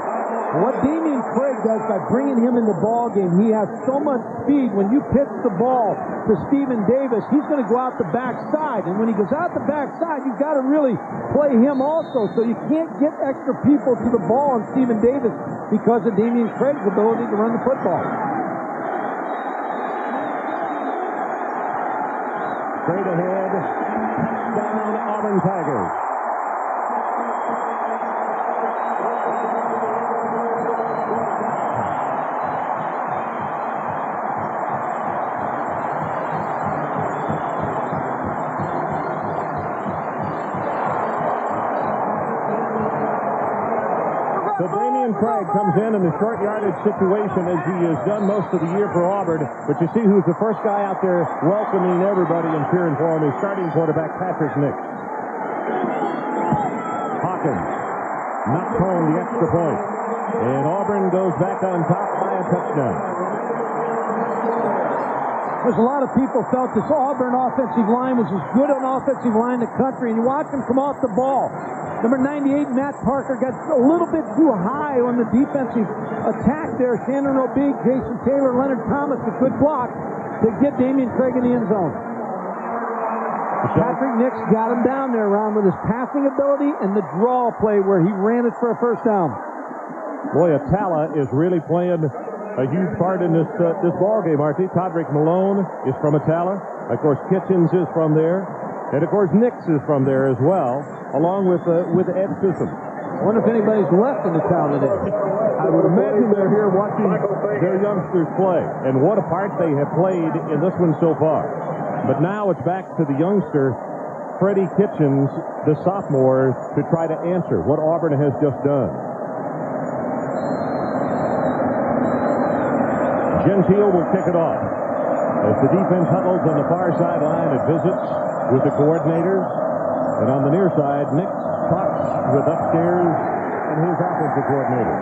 What Damian Craig does by bringing him in the ball game, he has so much speed. When you pitch the ball to Stephen Davis, he's going to go out the backside. And when he goes out the backside, you've got to really play him also. So you can't get extra people to the ball on Stephen Davis because of Damian Craig's ability to run the football. Straight ahead, down Auburn Tigers. So Damian Craig comes in a short yardage situation as he has done most of the year for Auburn. But you see who's the first guy out there welcoming everybody and cheering for him is starting quarterback Patrick Nix. Hawkins knocks home the extra point. And Auburn goes back on top by a touchdown. There's a lot of people felt this Auburn offensive line was as good an offensive line in the country, and you watch them come off the ball. Number 98, Matt Parker, got a little bit too high on the defensive attack there. Shannon Robique, Jason Taylor, Leonard Thomas, a good block to get Damian Craig in the end zone. Patrick Nix got him down there, Ron, with his passing ability and the draw play where he ran it for a first down. Boy, Atala is really playing a huge part in this ball game, aren't he? Todrick Malone is from Atala. Of course, Kitchens is from there. And, of course, Nix is from there as well, along with Ed Sissom. I wonder if anybody's left in the town today. I would imagine they're here watching their youngsters play. And what a part they have played in this one so far. But now it's back to the youngster, Freddie Kitchens, the sophomore, to try to answer what Auburn has just done. Gentile will kick it off. As the defense huddles on the far sideline, it visits with the coordinators. And on the near side, Nick talks with upstairs and his offensive coordinator.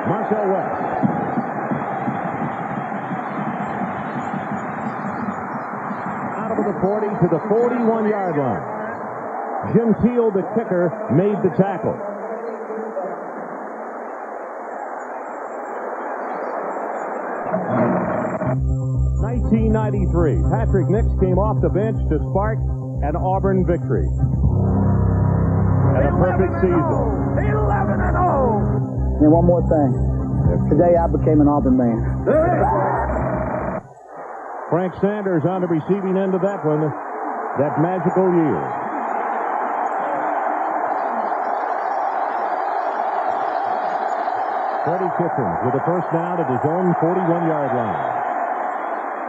Marcel West. Out of the 40 to the 41-yard line. Gentile, the kicker, made the tackle. (1993). Patrick Nix came off the bench to spark an Auburn victory. And a perfect season. 11-0. And one more thing. Today I became an Auburn man. Frank Sanders on the receiving end of that one. That magical year. Freddie Kitchens with a first down at his own 41-yard line.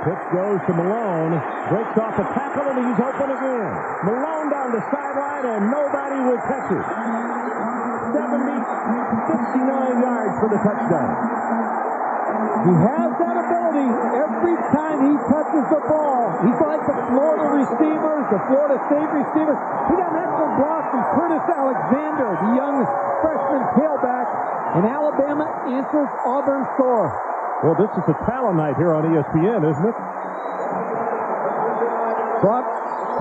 Pitch goes to Malone, breaks off a tackle, and he's open again. Malone down the sideline, and nobody will catch it. 69 yards for the touchdown. He has that ability. Every time he touches the ball, he's like the Florida receivers, the Florida State receivers. He got an excellent block from Curtis Alexander, the young freshman tailback, and Alabama answers Auburn's score. Well, this is a talent night here on ESPN, isn't it? Brought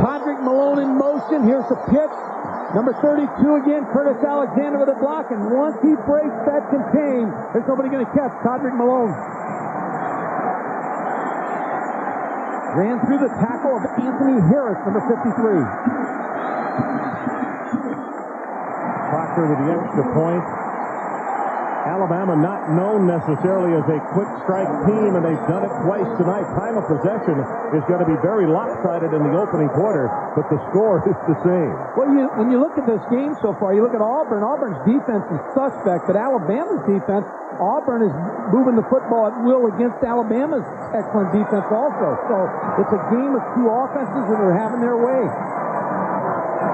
Todrick Malone in motion. Here's the pitch. Number 32 again, Curtis Alexander with a block, and once he breaks that contain, there's nobody going to catch Todrick Malone. Ran through the tackle of Anthony Harris, number 53. Proctor with the extra point. Alabama not known necessarily as a quick strike team, and they've done it twice tonight. Time of possession is going to be very lopsided in the opening quarter, but the score is the same. Well, when you look at this game so far, you look at Auburn. Auburn's defense is suspect, but Alabama's defense, Auburn is moving the football at will against Alabama's excellent defense also. So it's a game of two offenses that are having their way.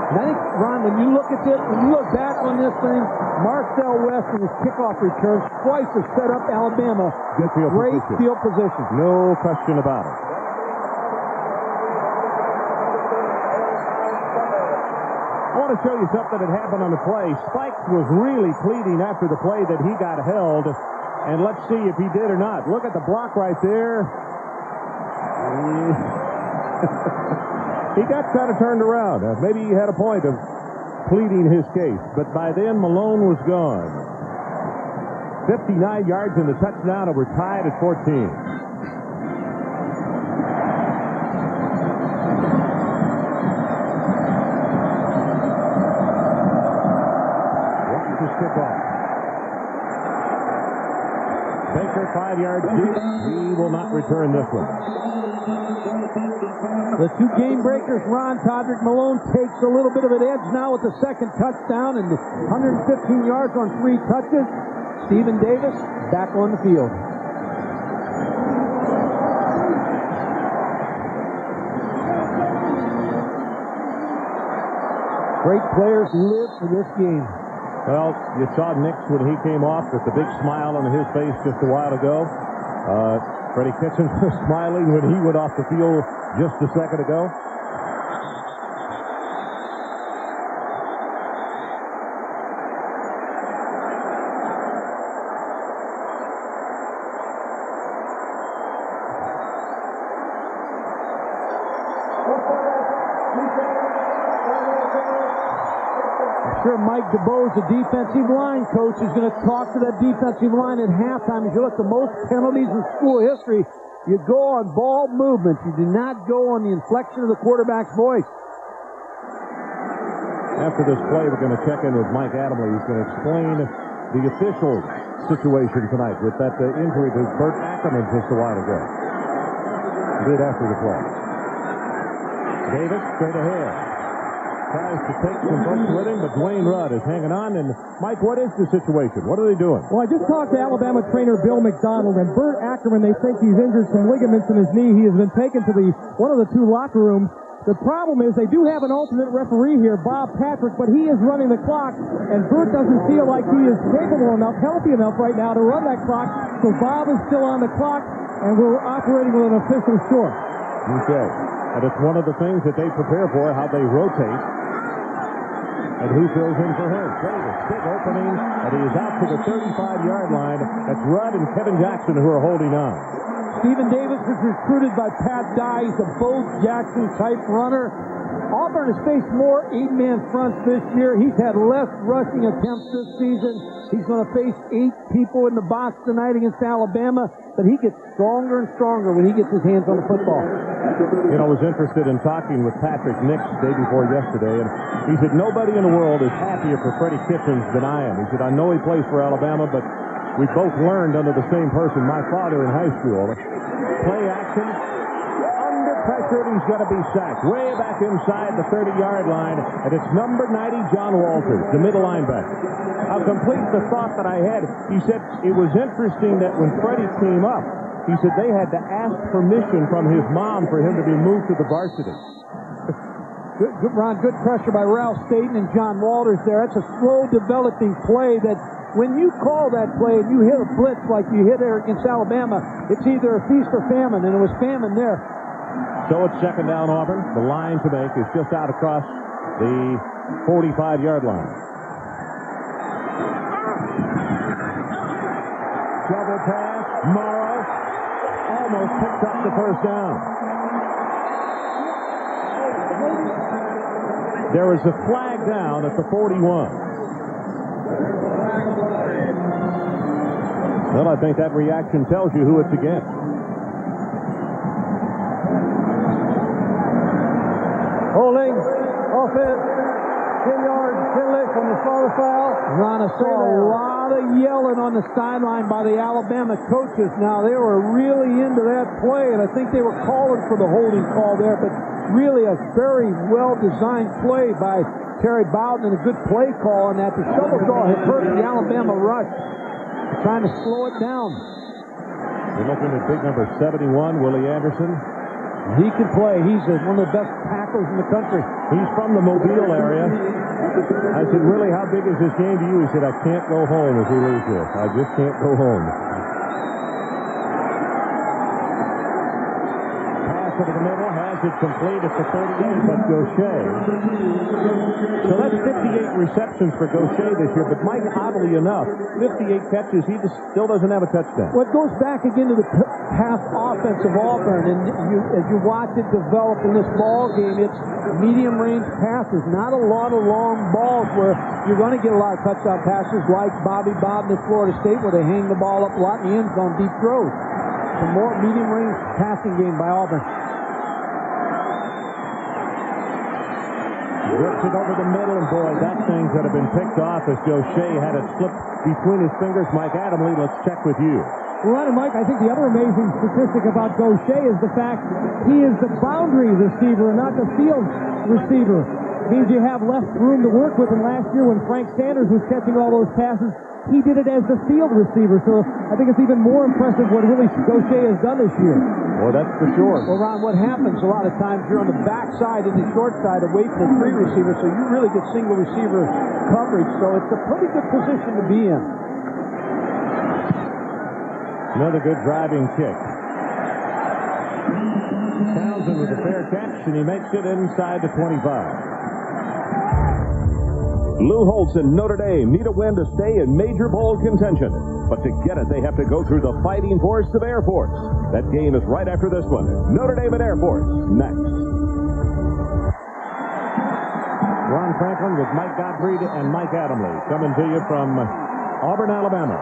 And I think, Ron, when you look back on this thing, Marcel West and his kickoff returns twice have set up Alabama. Good field position. No question about it. I want to show you something that happened on the play. Spikes was really pleading after the play that he got held, and let's see if he did or not. Look at the block right there. He got kind of turned around. Maybe he had a point of pleading his case, but by then Malone was gone. 59 yards in the touchdown, and we're tied at 14. Washington's kickoff. Baker 5 yards deep. He will not return this one. The two game breakers, Ron. Todrick Malone takes a little bit of an edge now with the second touchdown and 115 yards on 3 touches. Stephen Davis back on the field. Great players live for this game. Well, you saw Nix when he came off with the big smile on his face just a while ago. Freddie Kitchens was smiling when he went off the field just a second ago. Sure, Mike DeBose, the defensive line coach, is going to talk to that defensive line at halftime. If you look, the most penalties in school history, you go on ball movement. You do not go on the inflection of the quarterback's voice. After this play, we're going to check in with Mike Adamle. He's going to explain the official situation tonight with that injury to Bert Ackerman just a while ago. He did after the play. Davis straight ahead. Tries to take some folks with him, but Dwayne Rudd is hanging on. And, Mike, what is the situation? What are they doing? Well, I just talked to Alabama trainer Bill McDonald, and Bert Ackerman, they think he's injured some ligaments in his knee. He has been taken to one of the 2 locker rooms. The problem is they do have an alternate referee here, Bob Patrick, but he is running the clock, and Bert doesn't feel like he is capable enough, healthy enough right now to run that clock, so Bob is still on the clock, and we're operating with an official short. Okay. And it's one of the things that they prepare for, how they rotate. And who fills in for him? Davis, big opening, and he is out to the 35-yard line. That's Rudd and Kevin Jackson who are holding on. Stephen Davis was recruited by Pat Dye. He's a Bo Jackson-type runner. Auburn has faced more 8-man fronts this year. He's had less rushing attempts this season. He's going to face 8 people in the box tonight against Alabama, but he gets stronger and stronger when he gets his hands on the football. You know, I was interested in talking with Patrick Nix the day before yesterday, and he said nobody in the world is happier for Freddie Kitchens than I am. He said, I know he plays for Alabama, but we both learned under the same person, my father in high school. Play action. Pressure, he's going to be sacked way back inside the 30-yard line, and it's number 90, John Walters, the middle linebacker. I'll complete the thought that I had. He said it was interesting that when Freddie came up, he said they had to ask permission from his mom for him to be moved to the varsity. Good, Ron, good pressure by Ralph Staten and John Walters there. That's a slow developing play that when you call that play and you hit a blitz like you hit there against Alabama, it's either a feast or famine, and it was famine there. So it's second down, Auburn. The line to make is just out across the 45-yard line. Shovel pass. Morrow almost picks up the first down. There is a flag down at the 41. Well, I think that reaction tells you who it's against. Holding, offense, 10 yards, penalty from the Florida foul. Ron, I saw a lot of yelling on the sideline by the Alabama coaches. Now, they were really into that play, and I think they were calling for the holding call there, but really a very well-designed play by Terry Bowden and a good play call on that. The shovel call had hurt the Alabama rush, trying to slow it down. We're looking at big number 71, Willie Anderson. He can play. He's one of the best tackles in the country. He's from the Mobile area. I said, really, how big is this game to you? He said, I can't go home if we lose this. I just can't go home. Pass over the middle, has it complete. It's a 38, but Gaucher. So that's 58 receptions for Gaucher this year, but Mike, oddly enough, 58 catches, he just still doesn't have a touchdown. Well, it goes back again to the pass offense of Auburn, and as you watch it develop in this ball game, it's medium-range passes, not a lot of long balls where you're going to get a lot of touchdown passes like Bobby Bowden at Florida State, where they hang the ball up a lot in the end zone, deep throws. A more medium-range passing game by Auburn. Rips it over the middle, and boy, that thing could have been picked off as Gaucher had it slip between his fingers. Mike Adamle, let's check with you. Well, Ron and Mike, I think the other amazing statistic about Gaucher is the fact he is the boundary receiver and not the field receiver. It means you have less room to work with. And last year when Frank Sanders was catching all those passes, he did it as the field receiver. So I think it's even more impressive what really Gaucher has done this year. Well, that's for sure. Well, Ron, what happens a lot of times, you're on the backside and the short side away from the three receiver, so you really get single receiver coverage. So it's a pretty good position to be in. Another good driving kick. Townsend with a fair catch, and he makes it inside the 25. Lou Holtz and Notre Dame need a win to stay in major bowl contention. But to get it, they have to go through the fighting force of Air Force. That game is right after this one. Notre Dame and Air Force, next. Ron Franklin with Mike Gottfried and Mike Adamle coming to you from Auburn, Alabama.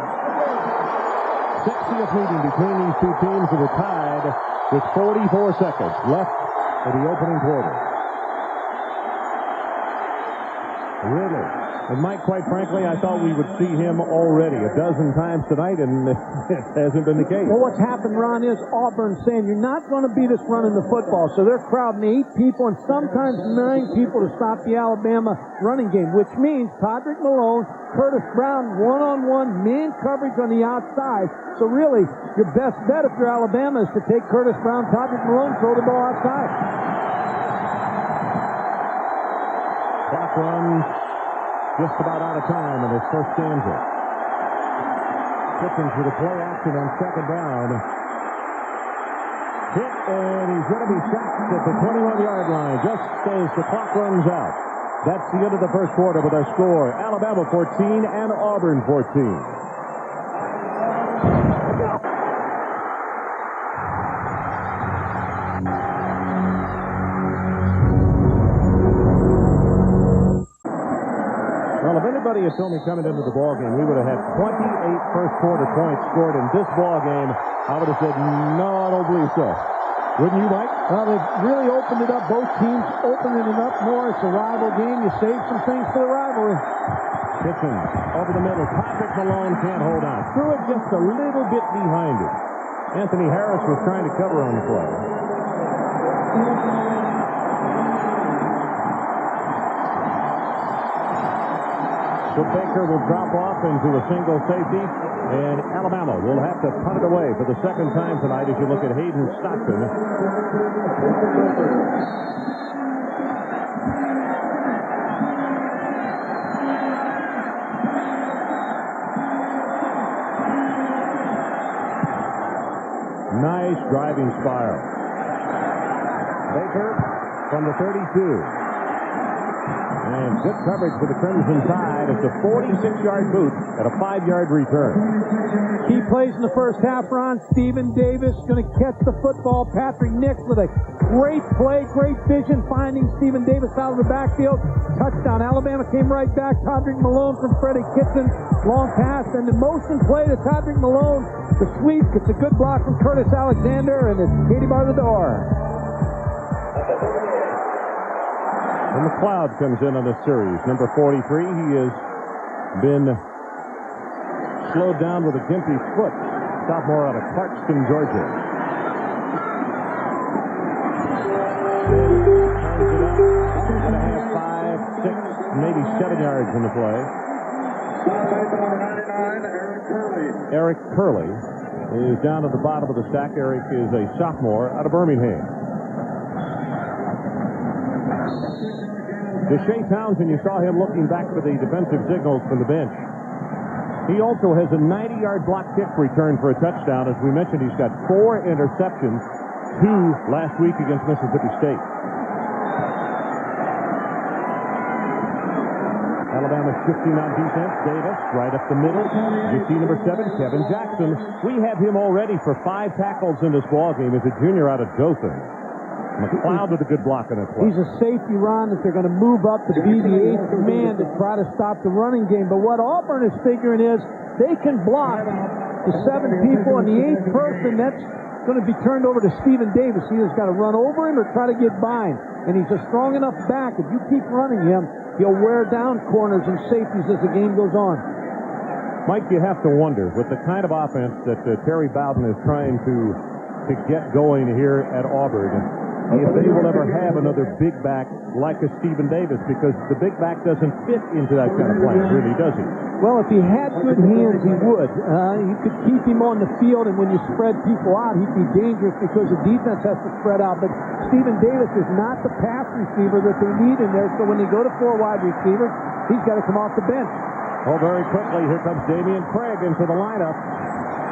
60th meeting between these two teams that are tied with 44 seconds left for the opening quarter. Really? And Mike, quite frankly, I thought we would see him already a dozen times tonight, and it hasn't been the case. Well, what's happened, Ron, is Auburn saying you're not going to beat us running the football. So they're crowding 8 people and sometimes 9 people to stop the Alabama running game, which means Todrick Malone, Curtis Brown, one-on-one, man coverage on the outside. So really, your best bet if you're Alabama is to take Curtis Brown, Todrick Malone, throw the ball outside. Clock runs just about out of time in his first stanza. Kitchens with a play action on second down. Hit, and he's going to be sacked at the 21-yard line just as the clock runs out. That's the end of the first quarter with our score. Alabama 14 and Auburn 14. Well, if anybody had told me coming into the ballgame we would have had 28 first-quarter points scored in this ballgame, I would have said, no, I don't believe so. Wouldn't you, Mike? Well, they've really opened it up. Both teams opening it up more. It's a rival game. You save some things for the rivalry. Kitchens over the middle. Patrick Malone can't hold on. Threw it just a little bit behind it. Anthony Harris was trying to cover on the play. So Baker will drop off into a single safety, and Alabama will have to punt it away for the second time tonight as you look at Hayden Stockton. Nice driving spiral. Baker from the 32. And good coverage for the Crimson Tide. It's a 46-yard boot at a 5-yard return. Key plays in the first half, Ron. Stephen Davis going to catch the football. Patrick Nix with a great play, great vision, finding Stephen Davis out of the backfield. Touchdown. Alabama came right back. Todrick Malone from Freddie Kitson. Long pass, and the motion play to Todrick Malone. The sweep. It's a good block from Curtis Alexander, and it's Katie bar the door. And McLeod comes in on this series. Number 43. He has been slowed down with a gimpy foot. Sophomore out of Clarkston, Georgia. Turns it up. 5, 6, maybe 7 yards in the play. Eric Curley is down at the bottom of the stack. Eric is a sophomore out of Birmingham. Deshae Townsend, you saw him looking back for the defensive signals from the bench. He also has a 90-yard block kick return for a touchdown. As we mentioned, he's got 4 interceptions, 2 last week against Mississippi State. Alabama shifting on defense. Davis right up the middle. You see number 7, Kevin Jackson. We have him already for 5 tackles in this ballgame as a junior out of Dothan. McLeod with a good block on it. He's a safety, Ron, that they're going to move up to be the 8th man to try to stop the running game. But what Auburn is figuring is they can block the 7 people, and the 8th person, that's going to be turned over to Stephen Davis. He has got to run over him or try to get by him. And he's a strong enough back. If you keep running him, he'll wear down corners and safeties as the game goes on. Mike, you have to wonder, with the kind of offense that Terry Bowden is trying to get going here at Auburn, if they will ever have another big back like a Stephen Davis, because the big back doesn't fit into that kind of play, really, does he? Well, if he had good hands, he would. You could keep him on the field, and when you spread people out, he'd be dangerous because the defense has to spread out. But Stephen Davis is not the pass receiver that they need in there, so when they go to 4 wide receivers, he's got to come off the bench. Oh, very quickly, here comes Damian Craig into the lineup.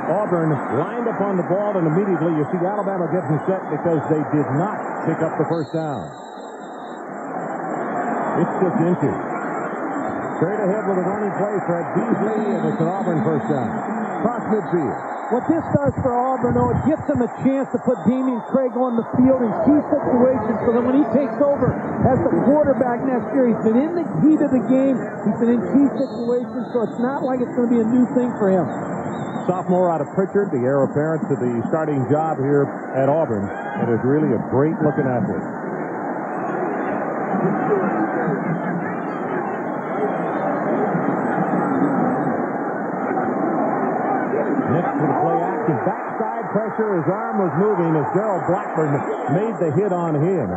Auburn lined up on the ball, and immediately you see Alabama getting set because they did not pick up the first down. It's just inches. Straight ahead with a running play, Fred Beasley, and it's an Auburn first down. Cross midfield. What this does for Auburn, though, it gives them a chance to put Damian Craig on the field in key situations so that when he takes over as the quarterback next year, he's been in the heat of the game, he's been in key situations, so it's not like it's going to be a new thing for him. Sophomore out of Pritchard, the heir apparent to the starting job here at Auburn, and is really a great-looking athlete. Next to the play action, backside pressure. His arm was moving as Darrell Blackburn made the hit on him.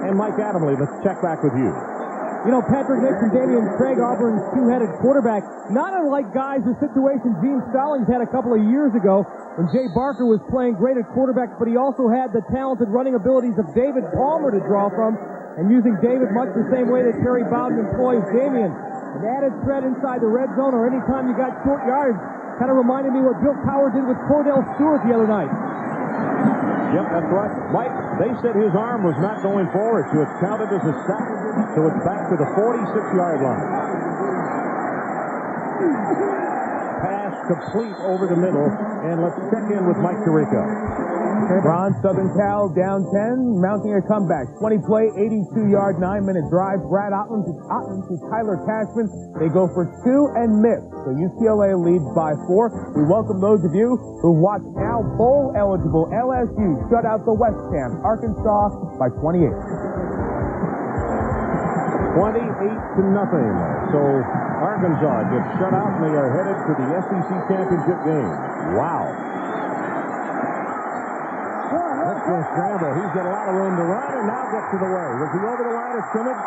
And Mike Adamle, let's check back with you. You know, Patrick Nix and Damian Craig, Auburn's two-headed quarterback, not unlike guys in situations Gene Stallings had a couple of years ago when Jay Barker was playing great at quarterback, but he also had the talented running abilities of David Palmer to draw from, and using David much the same way that Terry Bowden employs Damian. An added threat inside the red zone or anytime you got short yards kind of reminded me what Bill Cowher did with Cordell Stewart the other night. Yep, that's right. Mike, they said his arm was not going forward, so it's counted as a sack. So it's back to the 46-yard line. Pass complete over the middle, and let's check in with Mike Tirico. Ron, Southern Cal down 10, mounting a comeback. 20-play, 82-yard, 9-minute drive. Brad Ottman to Tyler Cashman. They go for 2 and miss. So UCLA leads by 4. We welcome those of you who watched now bowl-eligible LSU shut out the West Ham, Arkansas by 28. 28-0. So Arkansas gets shut out, and they are headed to the SEC championship game. Wow. Let's go scramble. He's got a lot of room to run, and now gets to the way. Was he over the line of scrimmage?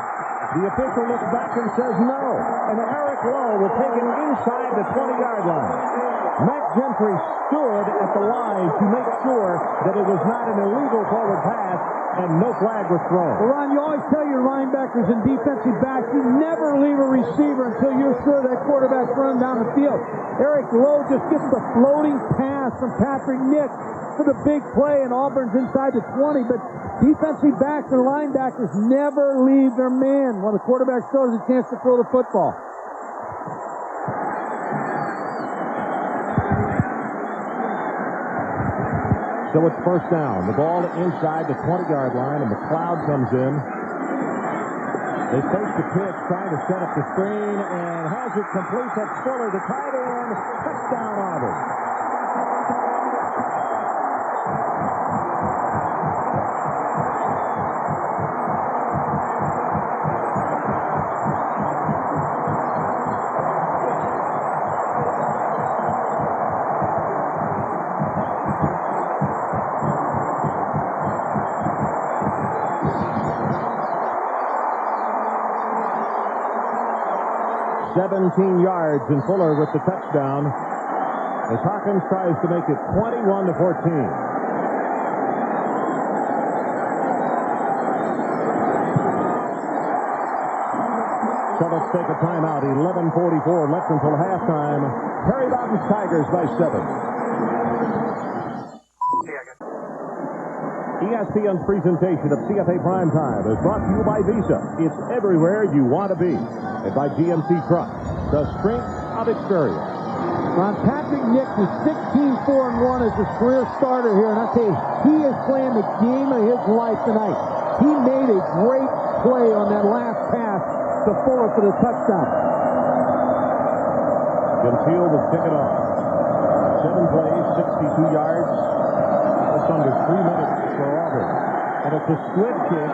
The official looks back and says no. And Eric Lowe will take it inside the 20-yard line. Matt Gentry stood at the line to make sure that it was not an illegal forward pass, and no flag was thrown. Well, Ron, you always tell your linebackers and defensive backs, you never leave a receiver until you're sure that quarterback's running down the field. Eric Lowe just gets the floating pass from Patrick Nix for the big play, and Auburn's inside the 20, but defensive backs and linebackers never leave their man when the quarterback still has a chance to throw the football. So it's first down. The ball inside the 20-yard line, and McLeod comes in. They face the pitch, trying to set up the screen, and has it complete. That's Fuller, the tight end. Touchdown, Auburn. Yards, and Fuller with the touchdown as Hawkins tries to make it 21-14. So let's take a timeout. 11:44 left until halftime. Terry Bowden's Tigers by 7. ESPN's presentation of CFA Primetime is brought to you by Visa. It's everywhere you want to be. And by GMC Trucks, the strength of experience. Ron, Patrick Nix is 16-4-1 as his career starter here, and I tell you, he is playing the game of his life tonight. He made a great play on that last pass to Fuller for the touchdown. Gentile was picking up 7 plays, 62 yards, just under 3 minutes for Auburn. And it's a squib kick.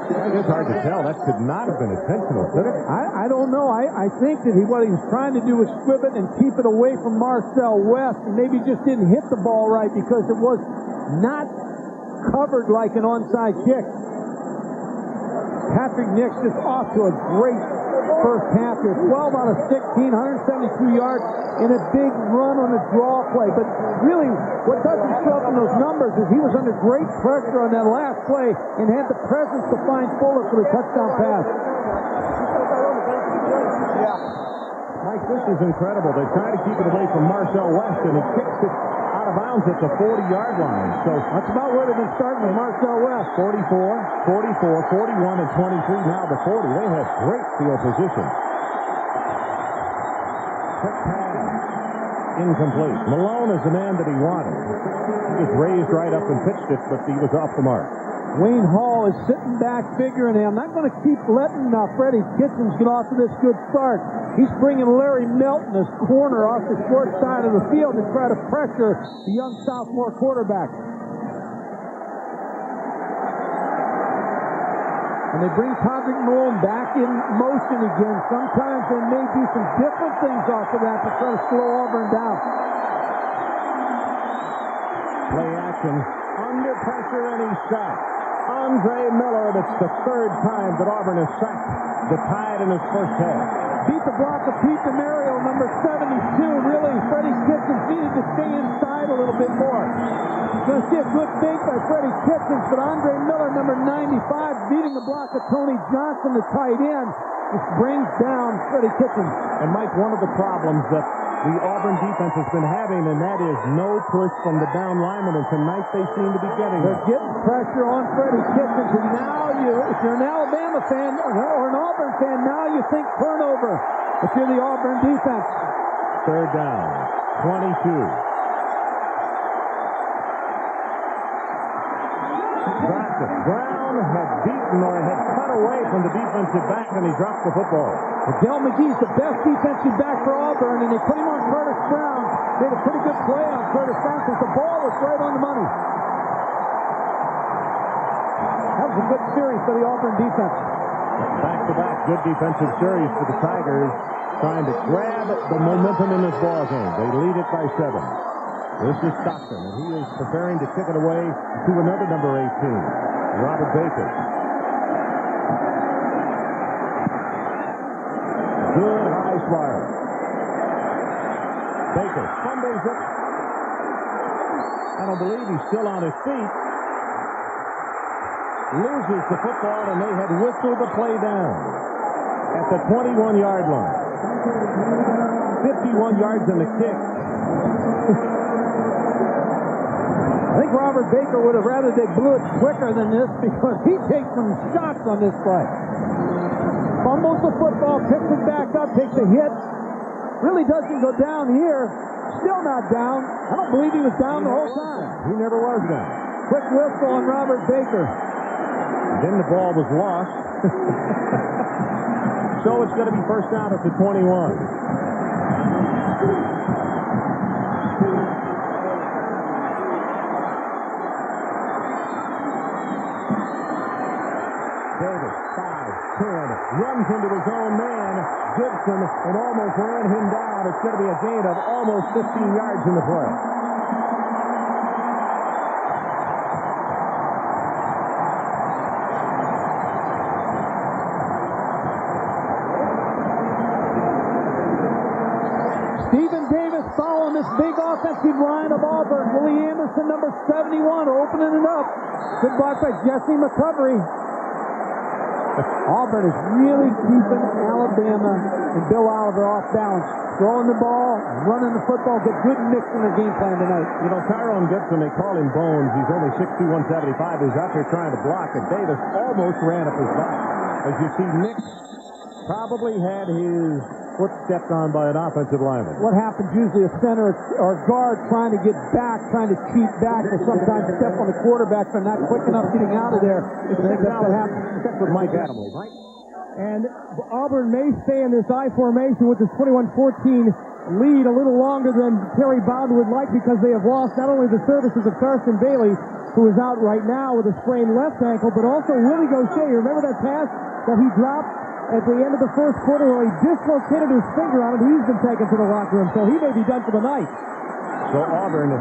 It's hard to tell. That could not have been intentional, could it? I don't know. I think that what he was trying to do was squib it and keep it away from Marcel West, and maybe just didn't hit the ball right because it was not covered like an onside kick. Patrick Nix just off to a great first half here. 12 out of 16, 172 yards, and a big run on the draw play. But really, what doesn't show up in those numbers is he was under great pressure on that last play and had the presence to find Fuller for the touchdown pass. Mike, this is incredible. They try to keep it away from Marcel West, and he kicks it out of bounds at the 40-yard line. So that's about where they've been starting with Marcel West. 44, 41, and 23. Now the 40. They have great field position. Quick pass. Incomplete. Malone is the man that he wanted. He just raised right up and pitched it, but he was off the mark. Wayne Hall is sitting back figuring, I'm not going to keep letting Freddie Kitchens get off to this good start. He's bringing Larry Melton, his corner, off the short side of the field to try to pressure the young sophomore quarterback. And they bring Todrick Malone back in motion again. Sometimes they may do some different things off of that to try to slow Auburn down. Play action. Under pressure, and he's sacked. Andre Miller, that's the third time that Auburn has sacked the Tide in his first half. Beat the block of Pete DeMario, number 72. Really, Freddie Kitchens needed to stay inside a little bit more. Going to see a good fake by Freddie Kitchens, but Andre Miller, number 95, beating the block of Tony Johnson, the tight end, just brings down Freddie Kitchens. And Mike, one of the problems that the Auburn defense has been having, and that is no push from the down linemen, and tonight they seem to be getting it. They're getting pressure on Freddie Kitchens, and now if you're an Alabama fan or an Auburn fan, now you think turnover if you're the Auburn defense. Third down, 22. Brown had beaten or had cut away from the defensive back, and he dropped the football. Dell McGee's the best defensive back for Auburn, and they put him on Curtis Brown. Made a pretty good play on Curtis Brown because the ball was right on the money. That was a good series for the Auburn defense. Back-to-back good defensive series for the Tigers, trying to grab the momentum in this ball game. They lead it by 7. This is Stockton, and he is preparing to kick it away to another number 18, Robert Baker. Good high flyer. Baker fumbles it. I don't believe he's still on his feet. Loses the football, and they had whistled the play down at the 21-yard line. 51 yards in the kick. I think Robert Baker would have rather they blew it quicker than this because he takes some shots on this play. Fumbles the football, picks it back up, takes a hit. Really doesn't go down here. Still not down. I don't believe he was down the whole time. He never was down. Quick whistle on Robert Baker. Then the ball was lost. So it's going to be first down at the 21. Davis, 5, 10, runs into his own man, Gibson, and almost ran him down. It's going to be a gain of almost 15 yards in the play. Stephen Davis following this big offensive line of Auburn. Willie Anderson, number 71, opening it up. Good block by Jesse McCovery. Auburn is really keeping Alabama and Bill Oliver off balance. Throwing the ball, running the football, get good mix in their game plan tonight. You know, Tyrone Gibson, they call him Bones. He's only 6'2", 175. He's out there trying to block, and Davis almost ran up his back. As you see, Nick probably had his foot stepped on by an offensive lineman. What happens usually, a center or guard trying to get back, trying to cheat back, or sometimes step on the quarterback for not quick enough getting out of there. That's what happens. Check with Mike Adamley, Mike. And Auburn may stay in this I formation with this 21-14 lead a little longer than Terry Bowden would like because they have lost not only the services of Carson Bailey, who is out right now with a sprained left ankle, but also Willie Gaucher. You remember that pass that he dropped at the end of the first quarter where he dislocated his finger on it? He's been taken to the locker room, so he may be done for the night. So Auburn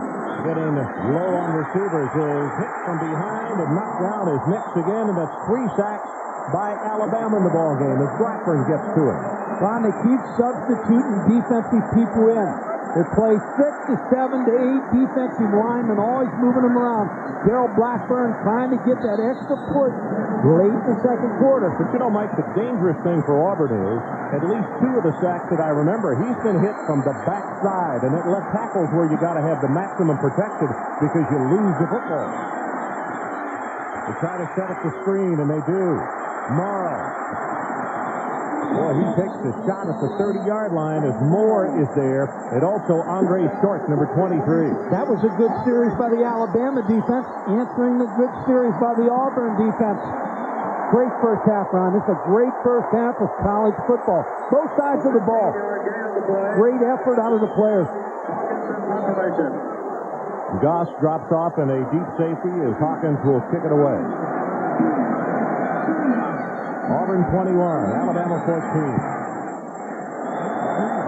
getting low on receivers is hit from behind and knocked down is mixed again, and that's 3 sacks by Alabama in the ball game as Blackburn gets to it. Trying to keep substituting defensive people in. They play 6 to 7 to 8 defensive linemen, always moving them around. Darrell Blackburn trying to get that extra push late in the second quarter. But you know, Mike, the dangerous thing for Auburn is, at least 2 of the sacks that I remember, he's been hit from the backside, and at left tackles where you got to have the maximum protection because you lose the football. They try to set up the screen, and they do. Morrow. Boy, he takes the shot at the 30-yard line as Moore is there, and also Andre Short, number 23. That was a good series by the Alabama defense, answering the good series by the Auburn defense. Great first half, Ron. It's a great first half of college football. Both sides of the ball. Great effort out of the players. Goss drops off in a deep safety as Hawkins will kick it away. Auburn 21, Alabama 14.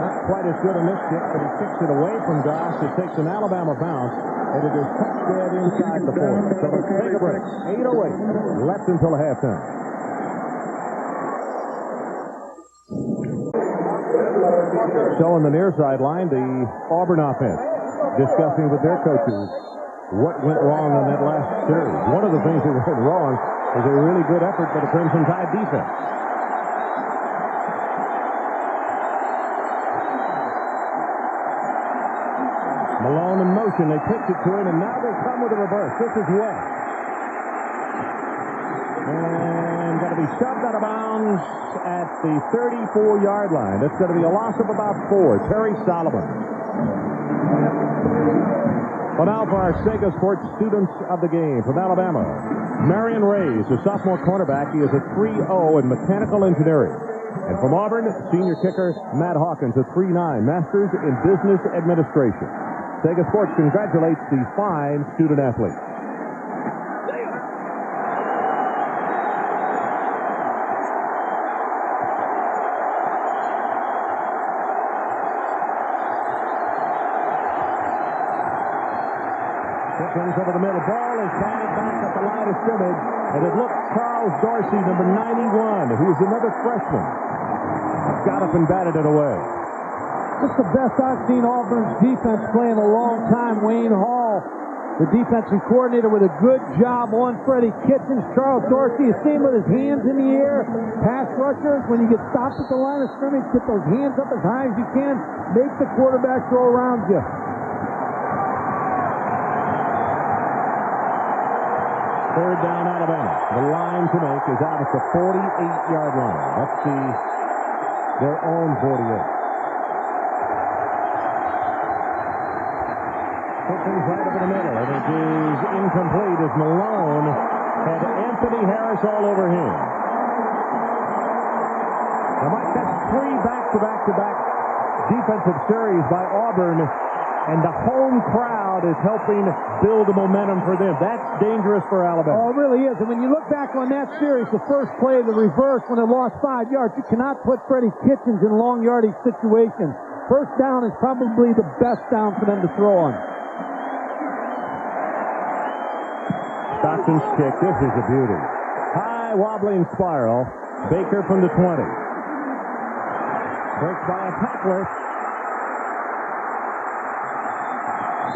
Not quite as good in this kick, but he kicks it away from Goss. It takes an Alabama bounce, and it is tucked dead inside the 40. So let's take a break. 8:08 left until halftime. So on the near sideline, the Auburn offense discussing with their coaches what went wrong in that last series. One of the things that went wrong was a really good effort by the Crimson Tide defense. Malone in motion. They pitch it to him, and now they come with a reverse. This is West. And going to be shoved out of bounds at the 34-yard line. That's going to be a loss of about 4. Terry Solomon. Well, now for our Sega Sports students of the game from Alabama. Marion Reyes, a sophomore cornerback. He is a 3.0 in mechanical engineering. And from Auburn, senior kicker Matt Hawkins, a 3.9, Masters in Business Administration. Sega Sports congratulates these fine student athletes. Comes over the middle. Ball is batted back at the line of scrimmage, and it looks Charles Dorsey, number 91, who is another freshman. Got up and batted it away. This is the best I've seen Auburn's defense play in a long time. Wayne Hall, the defensive coordinator, with a good job on Freddie Kitchens. Charles Dorsey, you see him with his hands in the air. Pass rushers, when you get stopped at the line of scrimmage, get those hands up as high as you can. Make the quarterback throw around you. Third down, Alabama. The line to make is out at the 48-yard line. Let's see their own 48. Kitchens right over the middle, and it is incomplete as Malone had Anthony Harris all over him. Now, Mike, that's 3 back-to-back-to-back defensive series by Auburn, and the home crowd is helping build the momentum for them. That's dangerous for Alabama. Oh, it really is. And when you look back on that series, the first play of the reverse when it lost 5 yards, you cannot put Freddie Kitchens in long yardage situations. First down is probably the best down for them to throw on. Stockton's kick. This is a beauty. High wobbling spiral. Baker from the 20. Breaks by a tackler.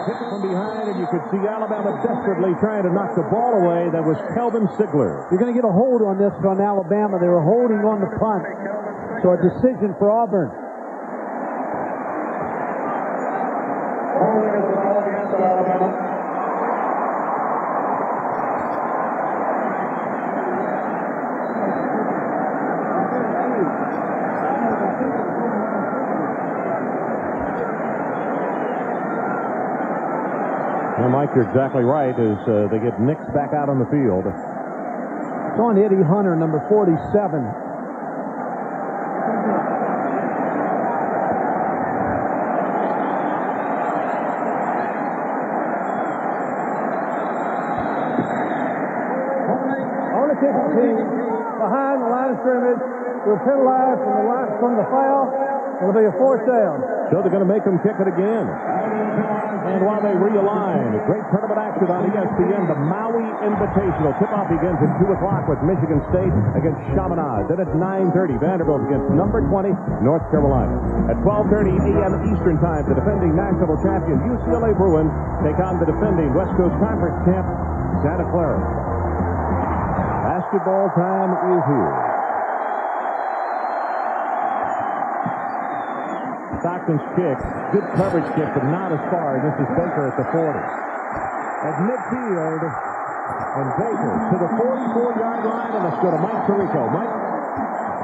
Hit from behind, and you could see Alabama desperately trying to knock the ball away. That was Kelvin Sigler. You're going to get a hold on this on Alabama. They were holding on the punt. So a decision for Auburn. Well, Mike, you're exactly right as they get Nix back out on the field. It's on Eddie Hunter, number 47. On the kicking team, behind the line of scrimmage, will penalize from the foul. It'll be a 4th down. So they're going to make them kick it again. And while they realign, great tournament action on ESPN, the Maui Invitational. Tip-off begins at 2 o'clock with Michigan State against Chaminade. Then at 9:30, Vanderbilt against number 20, North Carolina. At 12:30 a.m. Eastern Time, the defending national champion UCLA Bruins take on the defending West Coast Conference champ, Santa Clara. Basketball time is here. Stockton's kick, good coverage kick, but not as far. This is Baker at the 40. At midfield, and Baker to the 44-yard line, and let's go to Mike Tirico. Mike?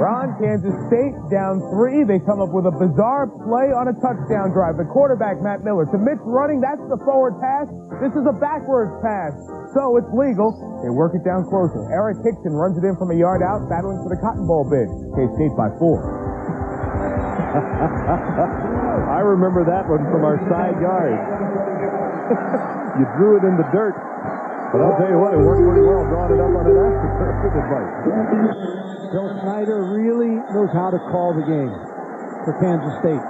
Ron, Kansas State down 3. They come up with a bizarre play on a touchdown drive. The quarterback, Matt Miller, to Mitch running. That's the forward pass. This is a backwards pass. So it's legal. They work it down closer. Eric Hickson runs it in from a yard out, battling for the Cotton Bowl bid. K-State by 4. I remember that one from our side yard. You drew it in the dirt. But I'll tell you what, it worked pretty well drawing it up on an after advice. Bill Snyder really knows how to call the game for Kansas State.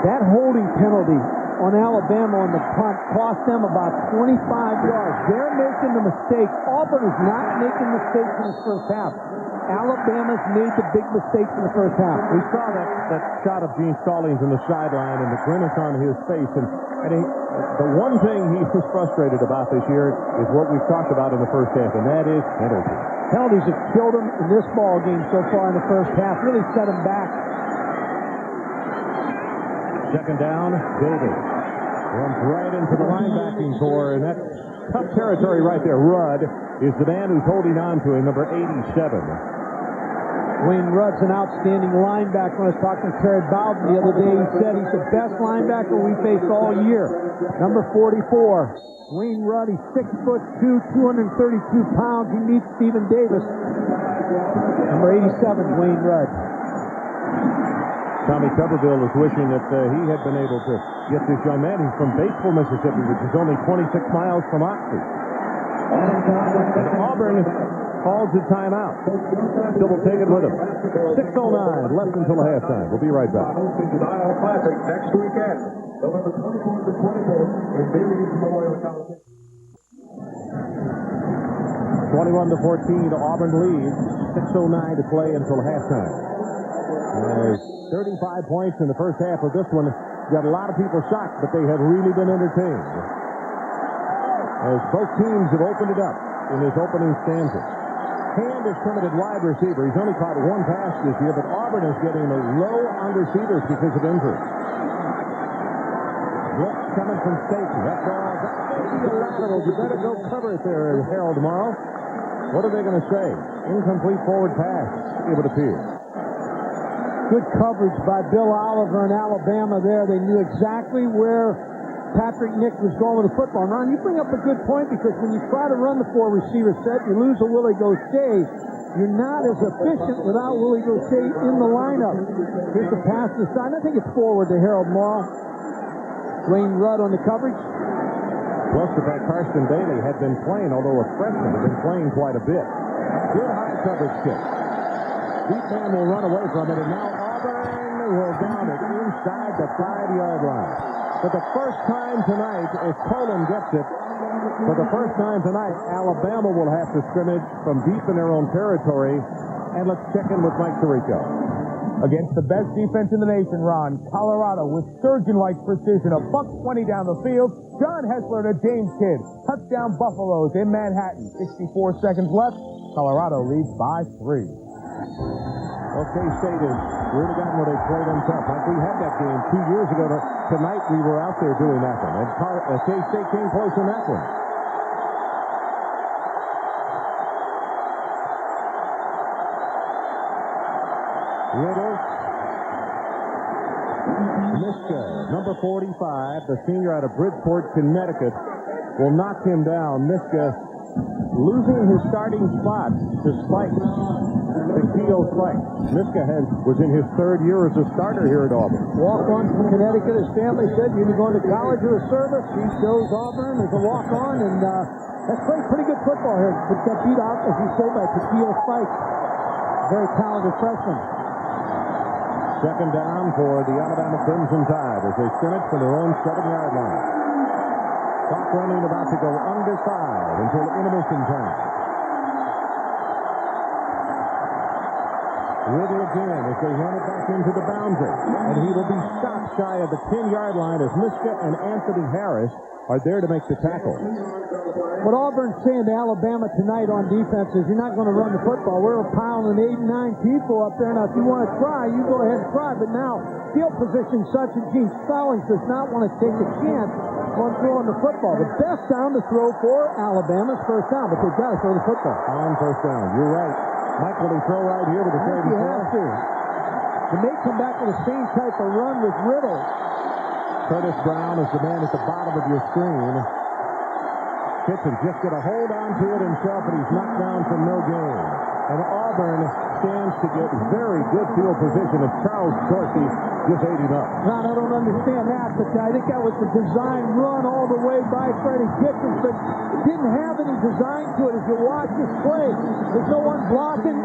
That holding penalty on Alabama on the punt cost them about 25 yards. They're making the mistake. Auburn is not making mistakes in the first half. Alabama's made the big mistakes in the first half. We saw that shot of Gene Stallings in the sideline and the grimace on his face. And the one thing he was frustrated about this year is what we've talked about in the first half, and that is penalties. Penalties have killed him in this ball game so far in the first half. Really set him back. Second down, Davis runs right into the linebacking core, and that's tough territory right there. Rudd is the man who's holding on to him, number 87. Wayne Rudd's an outstanding linebacker. When I was talking to Terry Bowden the other day, he said he's the best linebacker we faced all year. Number 44, Wayne Rudd. He's 6'2", 232 pounds. He meets Stephen Davis. Number 87, Wayne Rudd. Tommy Tuberville is wishing that he had been able to get this young man. He's from Batesville, Mississippi, which is only 26 miles from Oxford. And Auburn calls a timeout. Still will take it with him. 6:09, less until halftime. We'll be right back. Classic next weekend, November 24th to 25th in Bailey's Memorial Coliseum. 21-14, Auburn leads. 6:09 to play until halftime. As 35 points in the first half of this one. Got a lot of people shocked, but they have really been entertained. As both teams have opened it up in this opening stanza. Hand is coming at wide receiver. He's only caught one pass this year, but Auburn is getting a low on receivers because of injury. Blitz coming from safety. That's all. That's a lateral. You better go cover it there, Harold, tomorrow. What are they going to say? Incomplete forward pass, it would appear. Good coverage by Bill Oliver in Alabama there. They knew exactly where Patrick Nick was going with the football. Ron, you bring up a good point because when you try to run the four-receiver set, you lose a Willie Gauthier. You're not as efficient without Willie Gauthier in the lineup. Here's the pass to the side. I think it's forward to Harold Morrow. Dwayne Rudd on the coverage. Plus the fact Karsten Bailey had been playing, although a freshman, had been playing quite a bit. Good high coverage kick. Deep man will run away from it, and now Auburn will down it inside the 5-yard line. For the first time tonight, if Poland gets it, for the first time tonight, Alabama will have to scrimmage from deep in their own territory. And let's check in with Mike Tirico. Against the best defense in the nation, Ron, Colorado with surgeon-like precision, a $120 down the field. John Hessler to James Kidd. Touchdown Buffaloes in Manhattan. 64 seconds left. Colorado leads by 3. Okay, State is really gotten where they played them tough. Like we had that game 2 years ago. Tonight we were out there doing that one. And K-State came close in that one. Riddle. Miska, number 45, the senior out of Bridgeport, Connecticut, will knock him down. Miska losing his starting spot to Spike. Keo Spike. Miska was in his 3rd year as a starter here at Auburn. Walk-on from Connecticut. His family said, you're going to college or a service. He chose Auburn as a walk-on, and has played pretty good football here. But got beat out, as you say, by Keo Spike. Very talented freshman. Second down for the Alabama Crimson Tide as they scrimmage from their own 7-yard line. Clock running about to go under 5 until intermission time. Riddle again as they run it back into the boundary. And he will be stopped shy of the 10-yard line as Miska and Anthony Harris are there to make the tackle. What Auburn's saying to Alabama tonight on defense is you're not going to run the football. We're piling 8 and 9 people up there. Now, if you want to try, you go ahead and try. But now, field position such as Gene Stallings does not want to take a chance on throwing the football. The best down to throw for Alabama is first down, but they've got to throw the football. On first down. You're right. Mike, will he throw right here with the third and 4? Have to. They may come back with the same type of run with Riddle. Curtis Brown is the man at the bottom of your screen. Kitchen just going to hold on to it himself, and he's knocked down for no gain. And Auburn stands to get very good field position as Charles Dorsey just ate him up. Ron, I don't understand that, but I think that was the design run all the way by Freddie Kitchens, but it didn't have any design to it. As you watch this play, there's no one blocking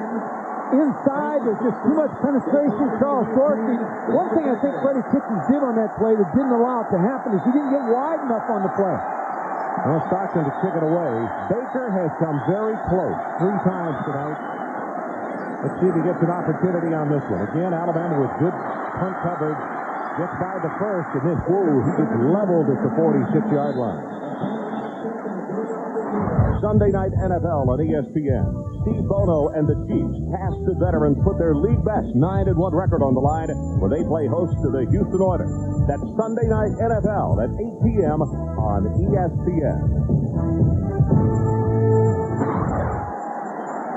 inside. There's just too much penetration. Charles Dorsey. One thing I think Freddie Kitchens did on that play that didn't allow it to happen is he didn't get wide enough on the play. Well, Stockton to kick it away. Baker has come very close 3 times tonight. Let's see if he gets an opportunity on this one. Again, Alabama with good punt coverage. Gets by the first, and then, he gets leveled at the 46-yard line. Sunday night NFL on ESPN. Steve Bono and the Chiefs, past the veterans, put their league best 9-1 record on the line where they play host to the Houston Oilers. That's Sunday night NFL at 8 p.m. on ESPN.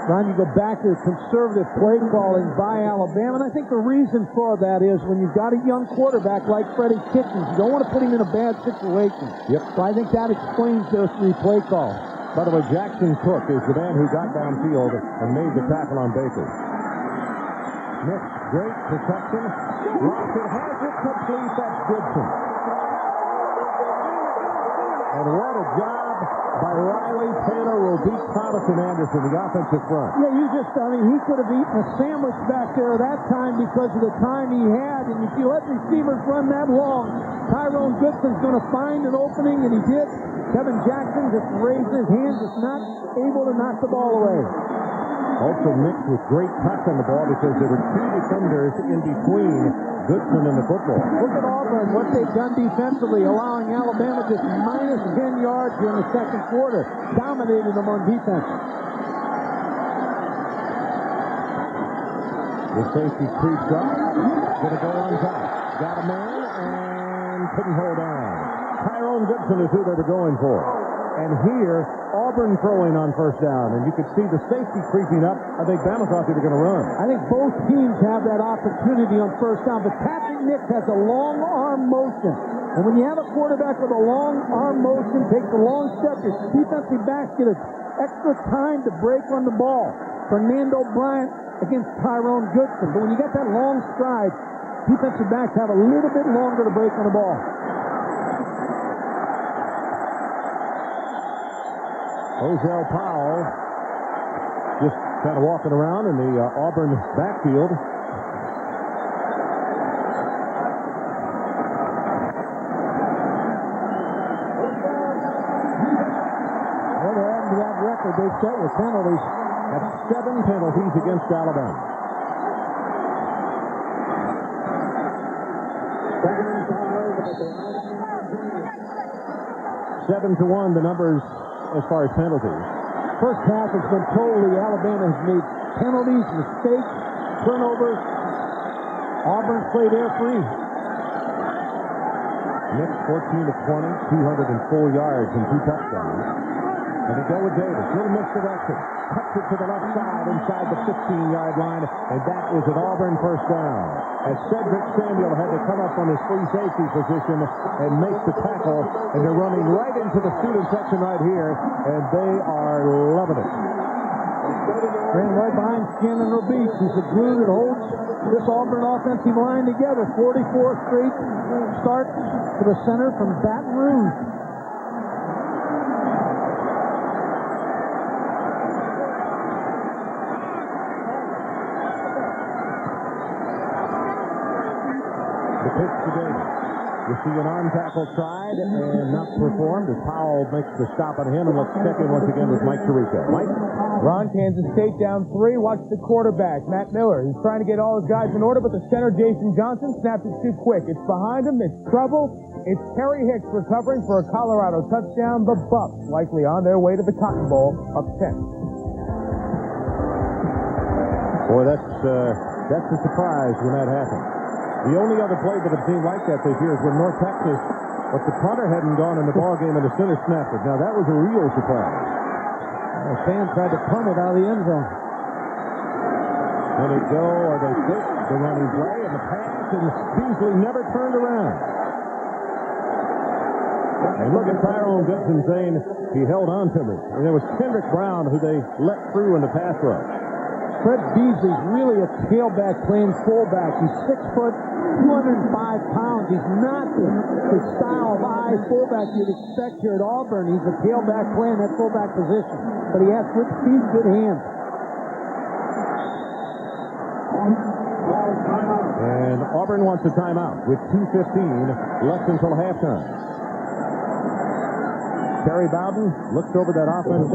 Ron, you go back to conservative play calling by Alabama, and I think the reason for that is when you've got a young quarterback like Freddie Kitchens, you don't want to put him in a bad situation. Yep. So I think that explains those 3 play calls. By the way, Jackson Cook is the man who got downfield and made the tackle on Baker. Smith, great protection. Lost it, has it complete. That's Gibson. And what a job by Riley Taylor will beat Thomas and Anderson, the offensive front. Yeah, he could have eaten a sandwich back there that time because of the time he had. And if you let receivers run that long, Tyrone Goodson's going to find an opening, and he did. Kevin Jackson just raised his hand, just not able to knock the ball away. Also mixed with great touch on the ball because there were two defenders in between Goodson and the football. Look at Auburn, what they've done defensively, allowing Alabama just minus 10 yards here in the second quarter. Dominated them on defense. The safety creeps up. Going to go on top. Got a man and couldn't hold on. Tyrone Goodson is who they were going for. And here, Auburn throwing on first down. And you could see the safety creeping up. I think Bama thought they were going to run. I think both teams have that opportunity on first down. But Patrick Nix has a long arm motion. And when you have a quarterback with a long arm motion, takes a long step, your defensive backs get extra time to break on the ball. Fernando Bryant against Tyrone Goodson. But when you get that long stride, defensive backs have a little bit longer to break on the ball. Ozell Powell just kind of walking around in the Auburn backfield. Well, they're adding to that record they set with penalties. That's 7 penalties against Alabama. 7-1 the numbers as far as penalties. First half has been totally Alabama has made penalties, mistakes, turnovers. Auburn's played air free. Nick 14 of 20, 204 yards and 2 touchdowns. And they go with Davis. Little misdirection. Cuts it to the left side inside the 15-yard line. And that is an Auburn first down. As Cedric Samuel had to come up on his free safety position and make the tackle. And they're running right into the student section right here. And they are loving it. Ran right behind Shannon Robeach. He's the glue that holds this Auburn offensive line together. 44 straight starts to the center from Baton Rouge. The pitch today. You see an arm tackle tried and not performed as Powell makes the stop on him. And let's check in once again with Mike Tirico. Mike? Ron, Kansas State down 3. Watch the quarterback, Matt Miller. He's trying to get all his guys in order, but the center, Jason Johnson, snapped it too quick. It's behind him. It's trouble. It's Terry Hicks recovering for a Colorado touchdown. The Bucks likely on their way to the Cotton Bowl up 10. Boy, that's a surprise when that happened. The only other play that I've seen like that this year is when North Texas, but the punter hadn't gone in the ballgame and the center snapped it. Now, that was a real surprise. The fan tried to punt it out of the end zone. Let it go, or they fit the running play, and the pass, and Beasley never turned around. And look at Tyrone Goodson saying he held on to me. And there was Kendrick Brown who they let through in the pass rush. Fred Beasley's really a tailback playing fullback. He's 6 foot, 205 pounds. He's not the style of fullback you'd expect here at Auburn. He's a tailback playing that fullback position. But he has good speed, good hands. And Auburn wants a timeout with 2:15 left until halftime. Terry Bowden looks over that offensive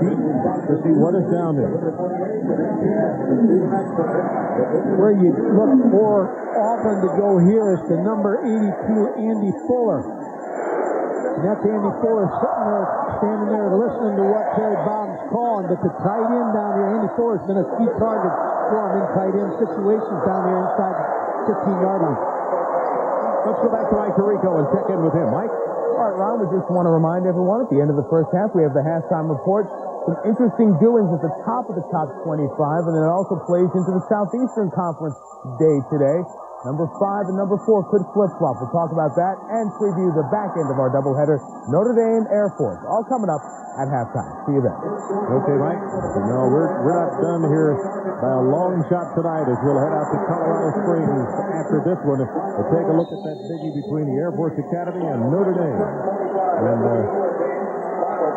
sheet to see what is down there. Where you look for Auburn to go here is the number 82, Andy Fuller. And that's Andy Fuller standing there listening to what Terry Bowden's calling. But the tight end down here, Andy Fuller's been a key target for him in tight end situations down here inside the 15-yard line. Let's go back to Mike Tirico and check in with him. Mike? All right, Ron, we just want to remind everyone at the end of the first half, we have the halftime report. Some interesting doings at the top of the top 25, and then it also plays into the Southeastern Conference day today. Number 5 and number 4 could flip-flop. We'll talk about that and preview the back end of our doubleheader, Notre Dame Air Force. All coming up at halftime. See you then. Okay, Mike. No, we're not done here by a long shot tonight as we'll head out to Colorado Springs after this one. We'll take a look at that biggie between the Air Force Academy and Notre Dame. And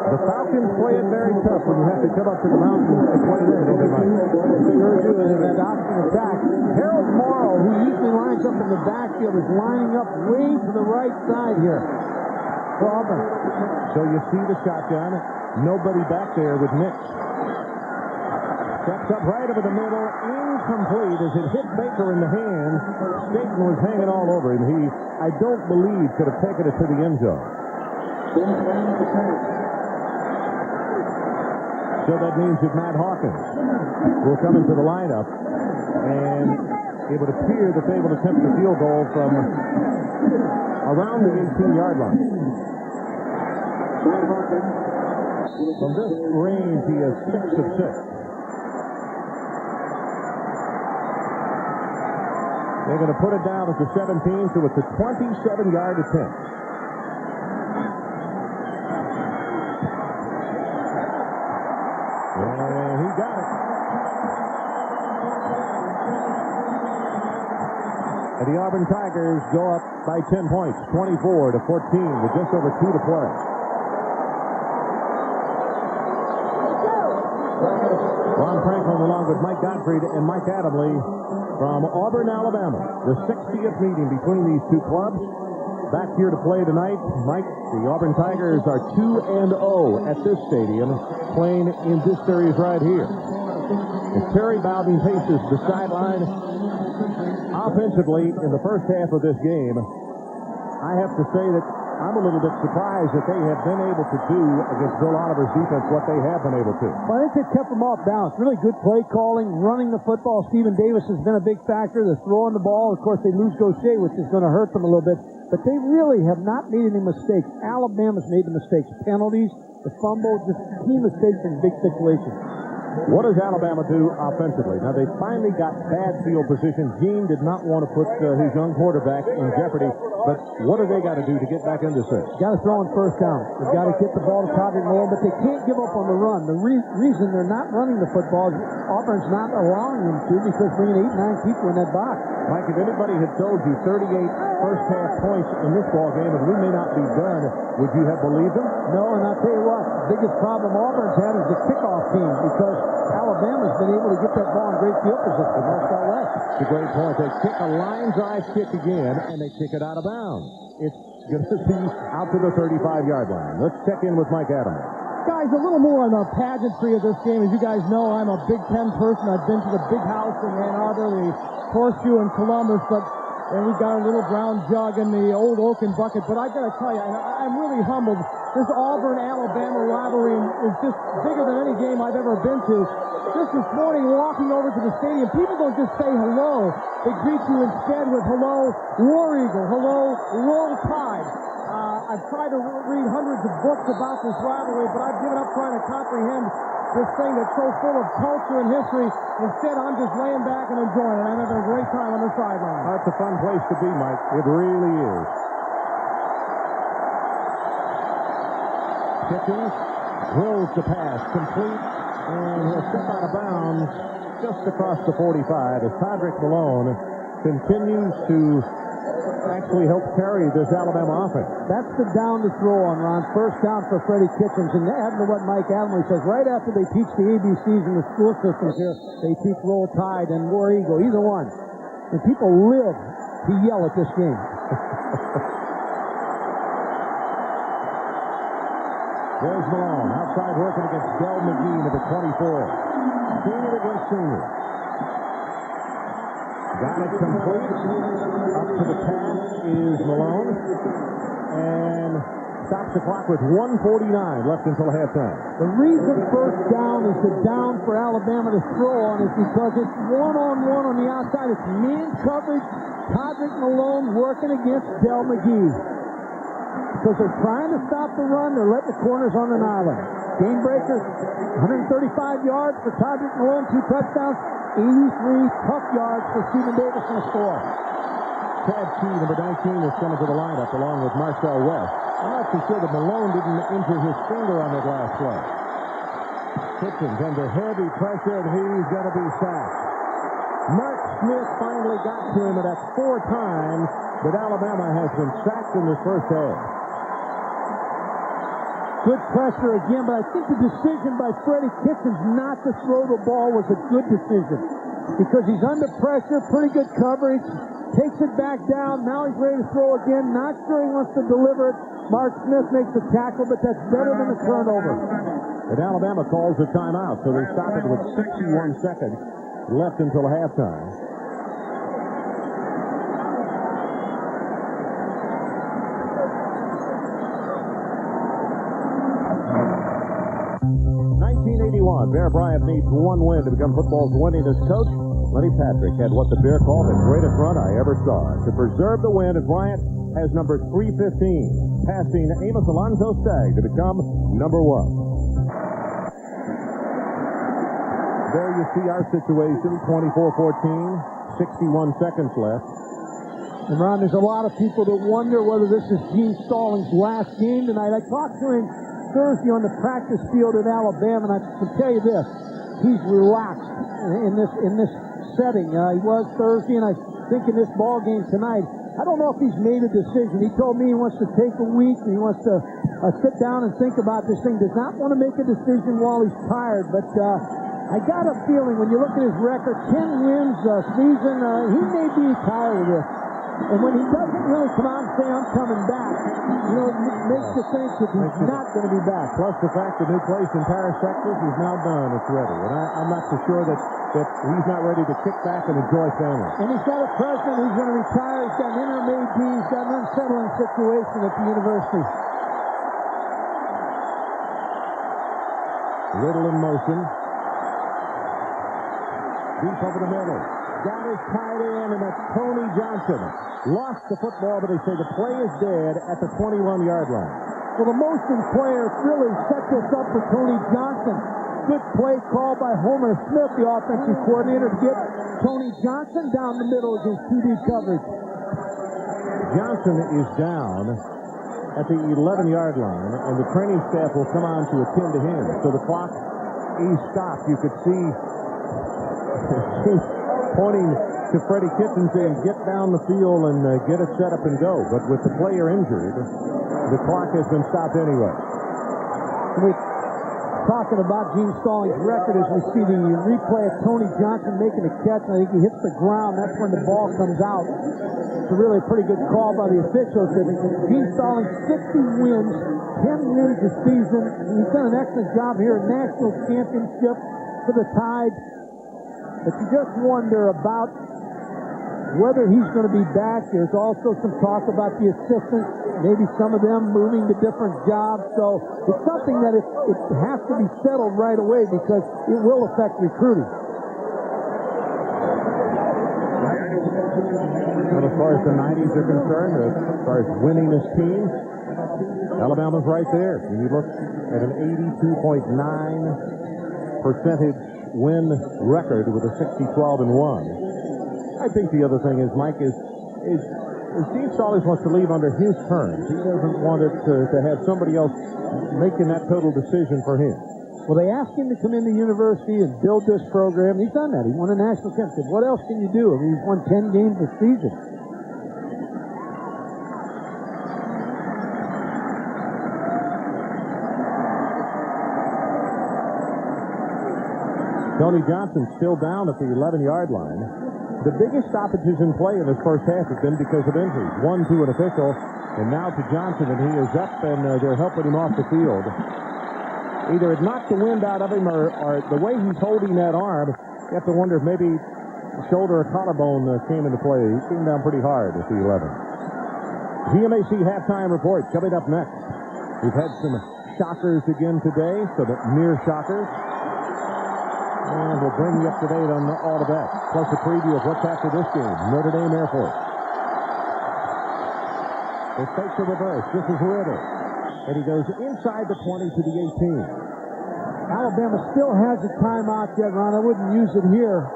the Falcons play it very tough when you have to come up to the mountains to play there, don't they, Mike? Sure do. And that option attack. Harold Morrow, who usually lines up in the backfield, is lining up way to the right side here for Auburn. So you see the shotgun. Nobody back there with Nick. Steps up right over the middle, incomplete as it hit Baker in the hand. Staten was hanging all over him. He, I don't believe, could have taken it to the end zone. So that means that Matt Hawkins will come into the lineup, and it would appear that they will attempt the field goal from around the 18-yard line. From this range, he is 6 of 6. They're going to put it down at the 17, so it's a 27-yard attempt. And he got it. And the Auburn Tigers go up by 10 points, 24-14, with just over 2 to play. Ron Franklin along with Mike Gottfried and Mike Adamley from Auburn, Alabama. The 60th meeting between these two clubs. Back here to play tonight. Mike, the Auburn Tigers are 2-0 at this stadium, playing in this series right here. And Terry Bowden paces the sideline. Offensively, in the first half of this game, I have to say that I'm a little bit surprised that they have been able to do against Bill Oliver's defense what they have been able to. Well, I think they kept them off balance. Really good play calling, running the football. Stephen Davis has been a big factor. They're throwing the ball. Of course, they lose Gaucher, which is going to hurt them a little bit. But they really have not made any mistakes. Alabama's made the mistakes. Penalties, the fumble, just key mistakes in big situations. What does Alabama do offensively? Now, they finally got bad field position. Gene did not want to put his young quarterback in jeopardy, but what do they got to do to get back into this? Got to throw on first down. They've got to get the ball to Todd Malone, but they can't give up on the run. The reason they're not running the football is Auburn's not allowing them to because bringing 8-9 people in that box. Mike, if anybody had told you 38 first-half points in this ball game and we may not be done, would you have believed them? No, and I'll tell you what, the biggest problem Auburn's had is the kickoff team because Alabama's been able to get that ball in great field position. That's all right. It's a great point. They kick a line drive kick again, and they kick it out of bounds. It's going to be out to the 35-yard line. Let's check in with Mike Adams. Guys, a little more on the pageantry of this game. As you guys know, I'm a Big Ten person. I've been to the Big House in Ann Arbor, the Horseshoe in Columbus, and we've got a little brown jug in the old oaken bucket. But I've got to tell you, I'm really humbled. This Auburn-Alabama rivalry is just bigger than any game I've ever been to. Just this morning, walking over to the stadium, people don't just say hello. They greet you instead with hello, War Eagle, hello, Roll Tide. I've tried to read hundreds of books about this rivalry, but I've given up trying to comprehend this thing that's so full of culture and history. Instead, I'm just laying back and enjoying it. I'm having a great time on the sideline. That's a fun place to be, Mike. It really is. Kitchens drills the pass, complete, and he'll step out of bounds just across the 45 as Todrick Malone continues to actually help carry this Alabama offense. That's the down to throw on, Ron. First down for Freddie Kitchens. And adding to what Mike Adamley says, right after they teach the ABCs in the school systems here, they teach Roll Tide and War Eagle, either one. And people live to yell at this game. There's Malone, outside working against Del McGee, number 24. Senior against senior. Got it complete. Up to the pass is Malone. And stops the clock with 1:49 left until halftime. The reason first down is the down for Alabama to throw on is because it's one-on-one on the outside. It's man coverage. Todrick Malone working against Del McGee. Because they're trying to stop the run. They're letting the corners on an island. Game breaker, 135 yards for Todrick Malone, 2 touchdowns. 83 tough yards for Stephen Davis in the score. Chad Key, number 19, is coming to the lineup along with Marcel West. I'm not too sure that Malone didn't injure his finger on that last play. Kitchens under heavy pressure, and he's going to be sacked. Mark Smith finally got to him, and that's 4 times that Alabama has been sacked in this first half. Good pressure again, but I think the decision by Freddie Kitchens not to throw the ball was a good decision because he's under pressure, pretty good coverage, takes it back down, now he's ready to throw again, not sure he wants to deliver it. Mark Smith makes the tackle, but that's better than the turnover. And Alabama calls a timeout, so they stop it with 61 seconds left until halftime. Bear Bryant needs one win to become football's winningest coach. Lenny Patrick had what the Bear called the greatest run I ever saw. To preserve the win, Bryant has number 315, passing Amos Alonzo Stagg to become number 1. There you see our situation, 24-14, 61 seconds left. And Ron, there's a lot of people that wonder whether this is Gene Stallings' last game tonight. I talked to him Thursday on the practice field at Alabama, and I can tell you this: he's relaxed in this setting. He was Thursday, and I think in this ball game tonight, I don't know if he's made a decision. He told me he wants to take a week, and he wants to sit down and think about this thing. Does not want to make a decision while he's tired, but I got a feeling when you look at his record, 10 wins season, he may be tired of this. And when he doesn't really come out and say, I'm coming back, it makes you think that he's not going to be back. Plus the fact that new place in Paris, Texas is now done. It's ready. And I'm not so sure that he's not ready to kick back and enjoy family. And he's got a president who's going to retire. He's got an interim AD. He's got an unsettling situation at the university. Little in motion. Deep over the middle. Got his tight end, and that's Tony Johnson. Lost the football, but they say the play is dead at the 21-yard line. Well, the motion player really set this up for Tony Johnson. Good play called by Homer Smith, the offensive coordinator, to get Tony Johnson down the middle against TD coverage. Johnson is down at the 11-yard line, and the training staff will come on to attend to him. So the clock is stopped. You could see pointing to Freddie Kitchen saying, get down the field and get it set up and go. But with the player injured, the clock has been stopped anyway. We're talking about Gene Stallings' record as we see the replay of Tony Johnson making a catch. I think he hits the ground. That's when the ball comes out. It's a really pretty good call by the officials. Gene Stallings, 60 wins, 10 wins this season. He's done an excellent job here at National Championship for the Tide. But you just wonder about whether he's going to be back. There's also some talk about the assistants, maybe some of them moving to different jobs. So it's something that it has to be settled right away because it will affect recruiting. Well, as far as the 90s are concerned, as far as winningest teams, Alabama's right there. When you look at an 82.9% win record with a 60-12-1. I think the other thing is, Mike, is Gene Stallings wants to leave under his terms. He doesn't want it to have somebody else making that total decision for him. Well, they asked him to come into university and build this program. He's done that. He won a national championship. What else can you do? I mean, he's won 10 games this season. Tony Johnson still down at the 11-yard line. The biggest stoppages in play in this first half have been because of injuries. One to an official, and now to Johnson, and he is up, and they're helping him off the field. Either it knocked the wind out of him, or the way he's holding that arm, you have to wonder if maybe the shoulder or collarbone came into play. He came down pretty hard at the 11. GMAC halftime report coming up next. We've had some shockers again today, some near shockers. And we'll bring you up to date on all of that. Plus a preview of what's after this game. Notre Dame Air Force. They fake the reverse. This is Ritter. And he goes inside the 20 to the 18. Alabama still has a timeout yet, Ron. I wouldn't use it here.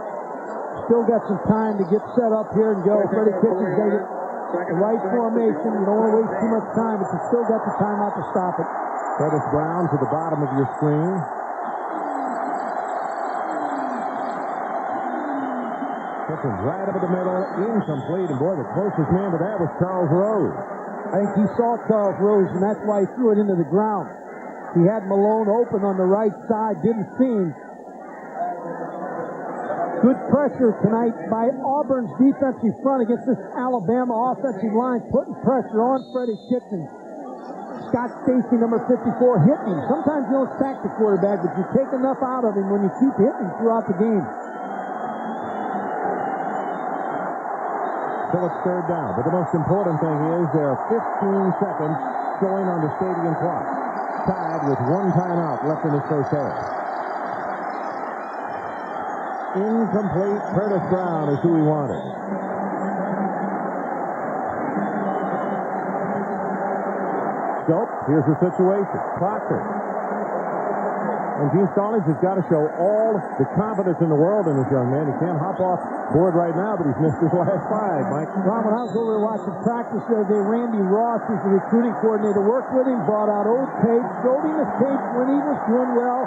Still got some time to get set up here and go. Freddie Kitchen's got the right formation. You don't want to waste too much time, but you still got the timeout to stop it. Curtis Brown to the bottom of your screen. Right over the middle, incomplete, and boy, the closest man to that was Charles Rose. I think he saw Charles Rose, and that's why he threw it into the ground. He had Malone open on the right side, didn't see him. Good pressure tonight by Auburn's defensive front against this Alabama offensive line, putting pressure on Freddie Kitchen. Scott Stacy, number 54, hit me. Sometimes you don't sack the quarterback, but you take enough out of him when you keep hitting throughout the game. So it's third down. But the most important thing is there are 15 seconds showing on the stadium clock. Tied with one timeout left in his first half. Incomplete. Curtis Brown is who he wanted. So here's the situation. Proctor. And Gene Stallings has got to show all the confidence in the world in this young man. He can't hop off board right now, but he's missed his last five, Mike. Tom, when I was over there watching practice the other day, Randy Ross, who's the recruiting coordinator, worked with him, brought out old tape, showed him the tape when he was doing well.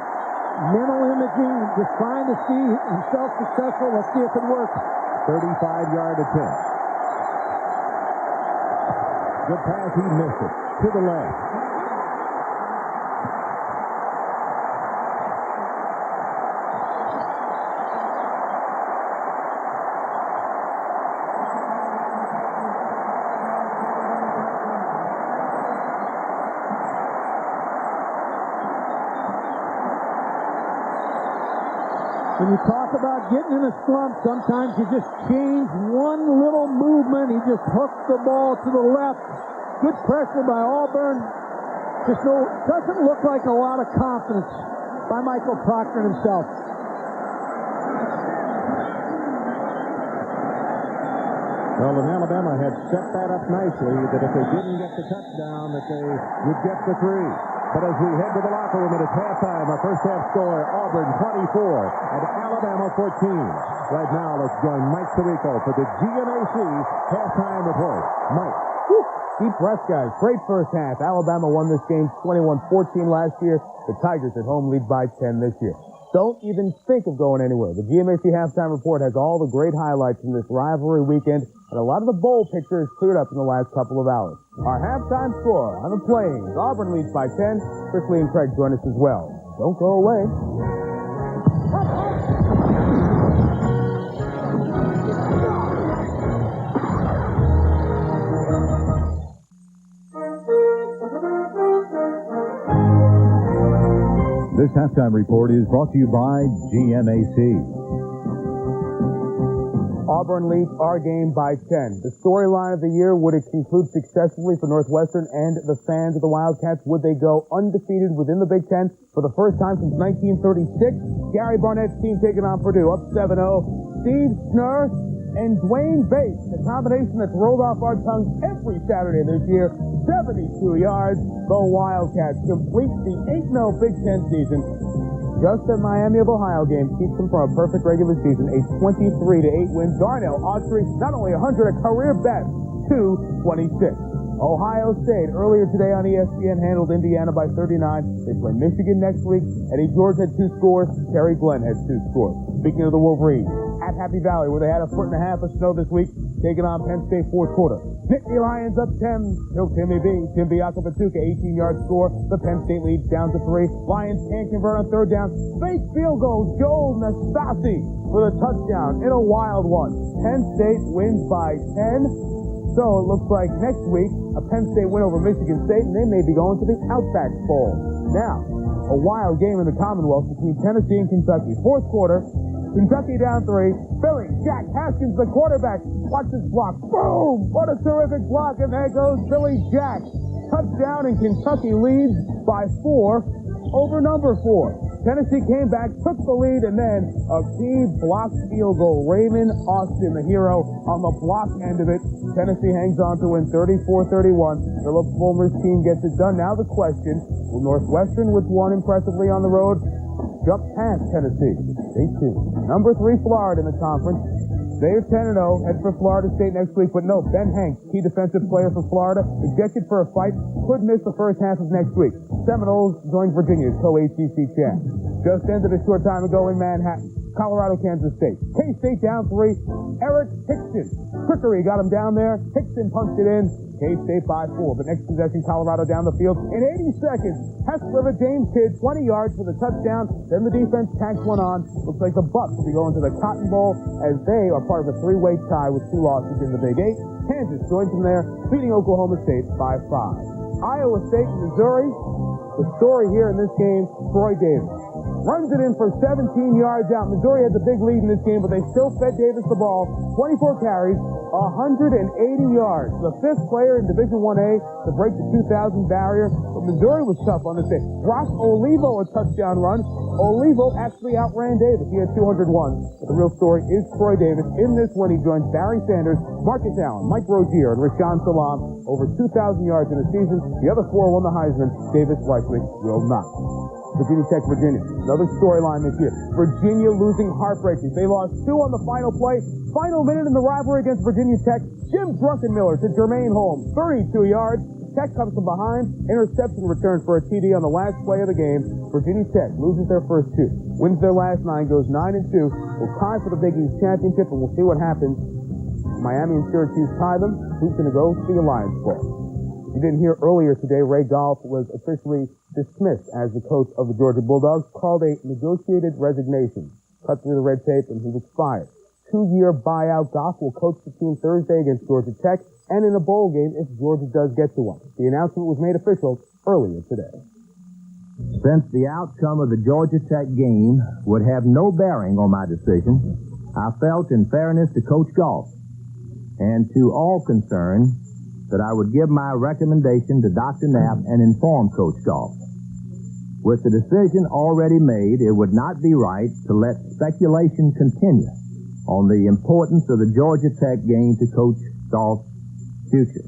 Mental imaging, just trying to see himself successful. Let's see if it works. 35-yard attempt. Good pass, he missed it. To the left. When you talk about getting in a slump, sometimes you just change one little movement. He just hooked the ball to the left. Good pressure by Auburn. Just doesn't look like a lot of confidence by Michael Proctor himself. Well, and Alabama had set that up nicely, that if they didn't get the touchdown, that they would get the three. But as we head to the locker room, and it's halftime, our first half score, Auburn 24 and Alabama 14. Right now, let's join Mike Tirico for the GMAC halftime report. Mike. Deep breath, guys. Great first half. Alabama won this game 21-14 last year. The Tigers at home lead by 10 this year. Don't even think of going anywhere. The GMAC halftime report has all the great highlights from this rivalry weekend, and a lot of the bowl picture is cleared up in the last couple of hours. Our halftime score on the Plains. Auburn leads by 10. Chris Lee and Craig join us as well. Don't go away. This halftime report is brought to you by GMAC. Auburn leads our game by 10. The storyline of the year, would it conclude successfully for Northwestern and the fans of the Wildcats? Would they go undefeated within the Big Ten for the first time since 1936? Gary Barnett's team taking on Purdue, up 7-0. Steve Schnurr and Dwayne Bates, the combination that's rolled off our tongues every Saturday this year, 72 yards. The Wildcats complete the 8-0 Big Ten season. Just at Miami of Ohio game keeps them from a perfect regular season, a 23-8 win. Darnell Autry, not only 100, a career best, 226. Ohio State, earlier today on ESPN, handled Indiana by 39. They play Michigan next week. Eddie George had 2 scores. Terry Glenn had 2 scores. Speaking of the Wolverines, at Happy Valley, where they had 1.5 feet of snow this week, taking on Penn State fourth quarter. Nittany Lions up 10. No Timmy B. Tim Biakabatuka, 18-yard score. The Penn State leads down to 3. Lions can't convert on third down. Fake field goal. Joel Nastasi with a touchdown in a wild one. Penn State wins by 10. So it looks like next week, a Penn State win over Michigan State, and they may be going to the Outback Bowl. Now, a wild game in the Commonwealth between Tennessee and Kentucky. Fourth quarter, Kentucky down 3. Billy Jack Haskins, the quarterback. Watch this block. Boom! What a terrific block. And there goes Billy Jack. Touchdown, and Kentucky leads by 4 over number 4. Tennessee came back, took the lead, and then a key blocked field goal. Raymond Austin, the hero, on the block end of it. Tennessee hangs on to win 34-31. Philip Fulmer's team gets it done. Now the question, will Northwestern, which won impressively on the road, jump past Tennessee? Stay tuned. Number 3, Florida in the conference. They're 10-0, head for Florida State next week, but no, Ben Hanks, key defensive player for Florida, ejected for a fight, could miss the first half of next week. Seminoles join Virginia as co-ACC champ. Just ended a short time ago in Manhattan. Colorado, Kansas State. K-State down 3. Eric Hickson. Trickery got him down there. Hickson punched it in. K-State by 4. But next possession, Colorado down the field. In 80 seconds, Hessler, James Kidd, 20 yards for the touchdown. Then the defense tacks one on. Looks like the Bucks will be going to the Cotton Bowl as they are part of a 3-way tie with 2 losses in the Big 8. Kansas joins them there, beating Oklahoma State by 5. Iowa State and Missouri. The story here in this game, Troy Davis runs it in for 17 yards out. Missouri had the big lead in this game, but they still fed Davis the ball. 24 carries, 180 yards. The fifth player in Division 1A to break the 2,000 barrier. But Missouri was tough on this day. Ross Olivo, a touchdown run. Olivo actually outran Davis. He had 201. But the real story is Troy Davis. In this one, he joins Barry Sanders, Marcus Allen, Mike Rozier, and Rashawn Salam. Over 2,000 yards in a season. The other four won the Heisman. Davis likely will not. Virginia Tech, Virginia. Another storyline this year. Virginia losing heartbreakers. They lost 2 on the final play. Final minute in the rivalry against Virginia Tech. Jim Druckenmiller to Jermaine Holmes. 32 yards. Tech comes from behind. Interception return for a TD on the last play of the game. Virginia Tech loses their first 2. Wins their last 9. Goes 9-2. Will tie for the Big East Championship, and we'll see what happens. Miami and Syracuse tie them. Who's going to go to the Alliance Bowl? You didn't hear earlier today, Ray Goff was officially dismissed as the coach of the Georgia Bulldogs, called a negotiated resignation. Cut through the red tape, and he was fired. 2-year buyout. Goff will coach the team Thursday against Georgia Tech and in a bowl game if Georgia does get to one. The announcement was made official earlier today. Since the outcome of the Georgia Tech game would have no bearing on my decision, I felt in fairness to Coach Goff and to all concerned that I would give my recommendation to Dr. Knapp and inform Coach Goff. With the decision already made, it would not be right to let speculation continue on the importance of the Georgia Tech game to Coach Goff's future.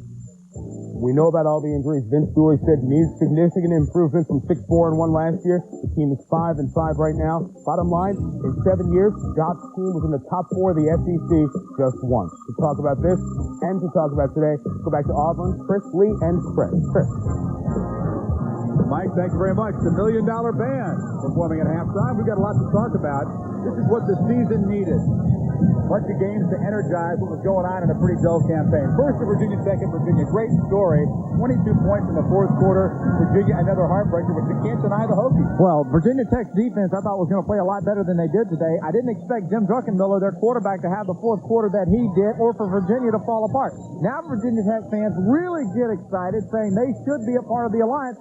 We know about all the injuries. Vince Dooley said needs significant improvement from 6-4-1 last year. The team is 5-5 right now. Bottom line, in 7 years, Goff's team was in the top 4 of the SEC just once. To talk about this and to talk about today, go back to Auburn, Chris Lee and Chris. Mike, thank you very much. The $1 Million Band performing at halftime. We've got a lot to talk about. This is what the season needed. Bunch of games to energize what was going on in a pretty dull campaign. First to Virginia Tech and Virginia. Great story. 22 points in the fourth quarter. Virginia, another heartbreaker, but you can't deny the Hokies. Well, Virginia Tech's defense, I thought, was going to play a lot better than they did today. I didn't expect Jim Druckenmiller, their quarterback, to have the fourth quarter that he did, or for Virginia to fall apart. Now Virginia Tech fans really get excited, saying they should be a part of the alliance.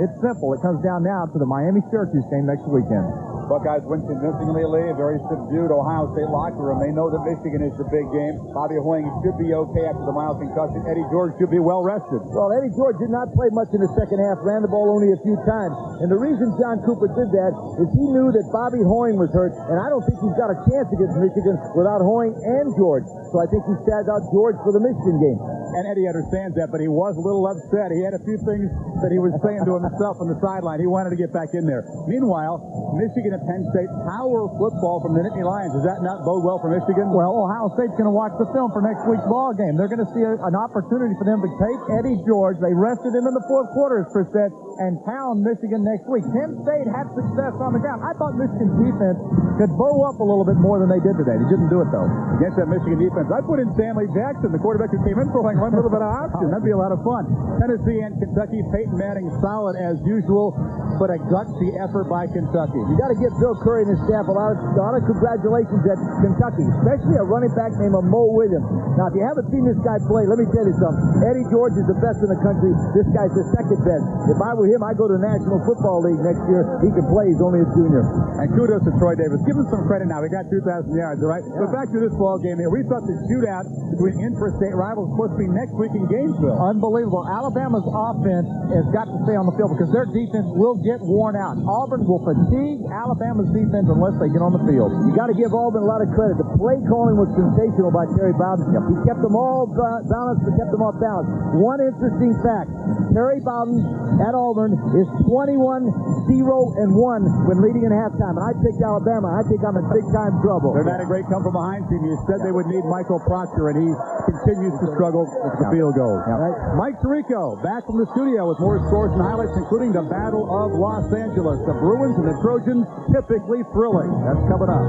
It's simple. It comes down now to the Miami-Syracuse game next weekend. Buckeyes win convincingly, Lee. A very subdued Ohio State locker room. They know that Michigan is the big game. Bobby Hoying should be okay after the mild concussion. Eddie George should be well rested. Well, Eddie George did not play much in the second half, ran the ball only a few times. And the reason John Cooper did that is he knew that Bobby Hoying was hurt, and I don't think he's got a chance against Michigan without Hoying and George. So I think he stands out George for the Michigan game. And Eddie understands that, but he was a little upset. He had a few things that he was saying to himself on the sideline. He wanted to get back in there. Meanwhile, Michigan and Penn State power football from the Nittany Lions. Does that not bode well for Michigan? Well, Ohio State's going to watch the film for next week's ball game. They're going to see an opportunity for them to take Eddie George. They rested him in the fourth quarter, as Chris said, and pound Michigan next week. Penn State had success on the ground. I thought Michigan's defense could bow up a little bit more than they did today. They didn't do it, though. Against that Michigan defense, I put in Stanley Jackson, the quarterback who came in for like one little bit of option. That'd be a lot of fun. Tennessee and Kentucky, Peyton Manning solid as usual, but a gutsy effort by Kentucky. You got to give Bill Curry and his staff a lot of congratulations at Kentucky, especially a running back named Mo Williams. Now, if you haven't seen this guy play, let me tell you something. Eddie George is the best in the country. This guy's the second best. If I were him, I'd go to the National Football League next year. He can play. He's only a junior. And kudos to Troy Davis. Give him some credit now. We got 2,000 yards, all right? Yeah. But back to this ball game here. We thought the shootout between intrastate rivals was supposed to be next week in Gainesville. Unbelievable. Alabama's offense has got to stay on the field because their defense will get worn out. Auburn will fatigue Alabama's defense unless they get on the field. You got to give Auburn a lot of credit. The play calling was sensational by Terry Bowden. He kept them all balanced and kept them off balance. One interesting fact, Terry Bowden at Auburn is 21-0-1 when leading in halftime. And I picked Alabama. I think I'm in big-time trouble. They're not a great come-from-behind team. You said they would need Michael Proctor, and he continues to struggle with the field goal. Right. Mike Tirico back from the studio with more scores and highlights, including the Battle of Los Angeles. The Bruins and the Trojans, typically thrilling. That's coming up.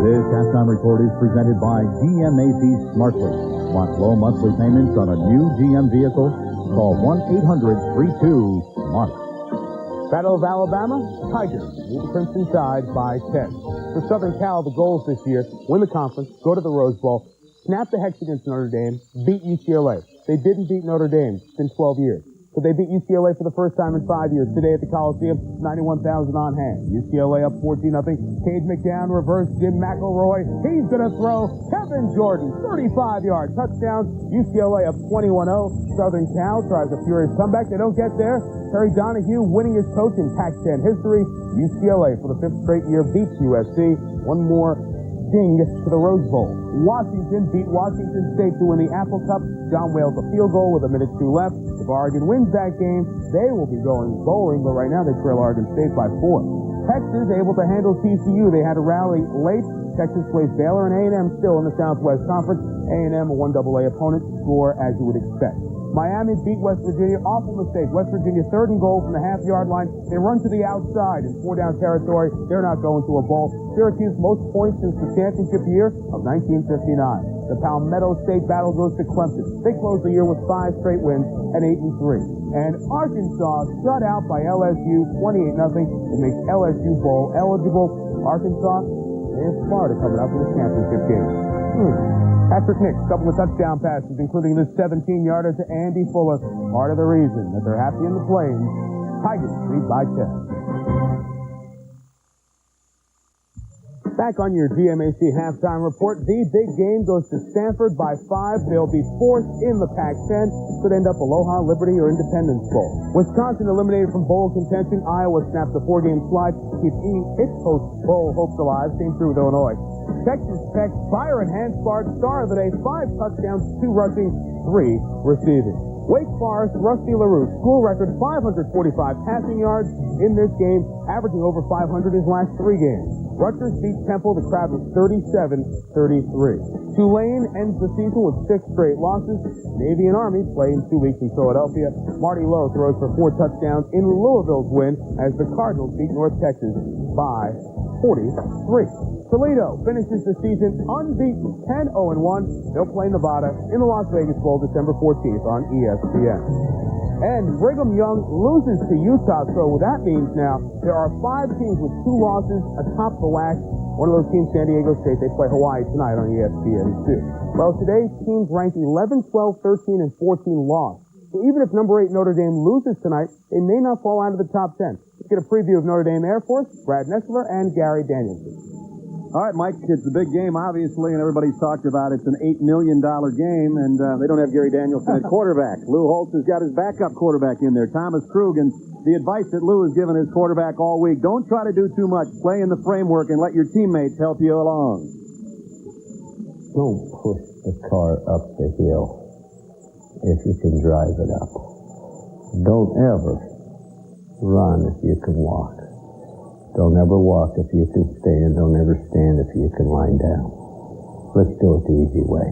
This halftime report is presented by GMAC Smartly. Want low monthly payments on a new GM vehicle? Call 1-800-32-SMART. Battle of Alabama, Tigers lead the Crimson Tide by 10. For Southern Cal, the goals this year: win the conference, go to the Rose Bowl, snap the hex against Notre Dame, beat UCLA. They didn't beat Notre Dame. It's been 12 years. So they beat UCLA for the first time in 5 years. Today at the Coliseum, 91,000 on hand. UCLA up 14-0. Cade McDown reverse. Jim McElroy. He's going to throw. Kevin Jordan, 35-yard touchdown. UCLA up 21-0. Southern Cal tries a furious comeback. They don't get there. Terry Donahue winning his coach in Pac-10 history. UCLA for the 5th straight year beats USC. One more ding to the Rose Bowl. Washington beat Washington State to win the Apple Cup. John Wales a field goal with 1:02 left. If Oregon wins that game, they will be going bowling, but right now they trail Oregon State by 4. Texas able to handle TCU. They had to rally late. Texas plays Baylor and A&M still in the Southwest Conference. A&M a 1AA opponent, score as you would expect. Miami beat West Virginia. Awful mistake. West Virginia 3rd and goal from the half-yard line. They run to the outside in 4-down territory. They're not going to a bowl. Syracuse most points since the championship year of 1959. The Palmetto State battle goes to Clemson. They close the year with 5 straight wins at 8-3. And Arkansas shut out by LSU 28-0. It makes LSU bowl eligible. Arkansas, they have Florida coming up in the championship game. Patrick Nix, couple of touchdown passes, including this 17-yarder to Andy Fuller. Part of the reason that they're happy in the Plains. Tigers lead by 10. Back on your GMAC halftime report, the big game goes to Stanford by 5. They'll be 4th in the Pac-10. Could end up Aloha, Liberty, or Independence Bowl. Wisconsin eliminated from bowl contention. Iowa snapped the 4-game slide to keep its bowl hopes alive. Same through with Illinois. Texas Tech, Byron Hanspard, star of the day, 5 touchdowns, 2 rushing, 3 receiving. Wake Forest, Rusty LaRue, school record 545 passing yards in this game, averaging over 500 his last 3 games. Rutgers beat Temple. The crowd was 37-33. Tulane ends the season with 6 straight losses. Navy and Army play in 2 weeks in Philadelphia. Marty Lowe throws for 4 touchdowns in Louisville's win as the Cardinals beat North Texas by 43. Toledo finishes the season unbeaten, 10-0-1. They'll play Nevada in the Las Vegas Bowl December 14th on ESPN. And Brigham Young loses to Utah, so what that means now, there are 5 teams with 2 losses atop the WAC. One of those teams, San Diego State, they play Hawaii tonight on ESPN2. Well, today's teams ranked 11, 12, 13, and 14 lost. So even if number 8 Notre Dame loses tonight, they may not fall out of the top 10. Let's get a preview of Notre Dame Air Force, Brad Nessler, and Gary Danielson. All right, Mike, it's a big game, obviously, and everybody's talked about it. It's an $8 million game, and they don't have Gary Danielson at quarterback. Lou Holtz has got his backup quarterback in there, Thomas Krug, and the advice that Lou has given his quarterback all week, don't try to do too much. Play in the framework and let your teammates help you along. Don't push the car up the hill if you can drive it up. Don't ever run if you can walk. Don't ever walk if you can stand. Don't ever stand if you can lie down. Let's do it the easy way.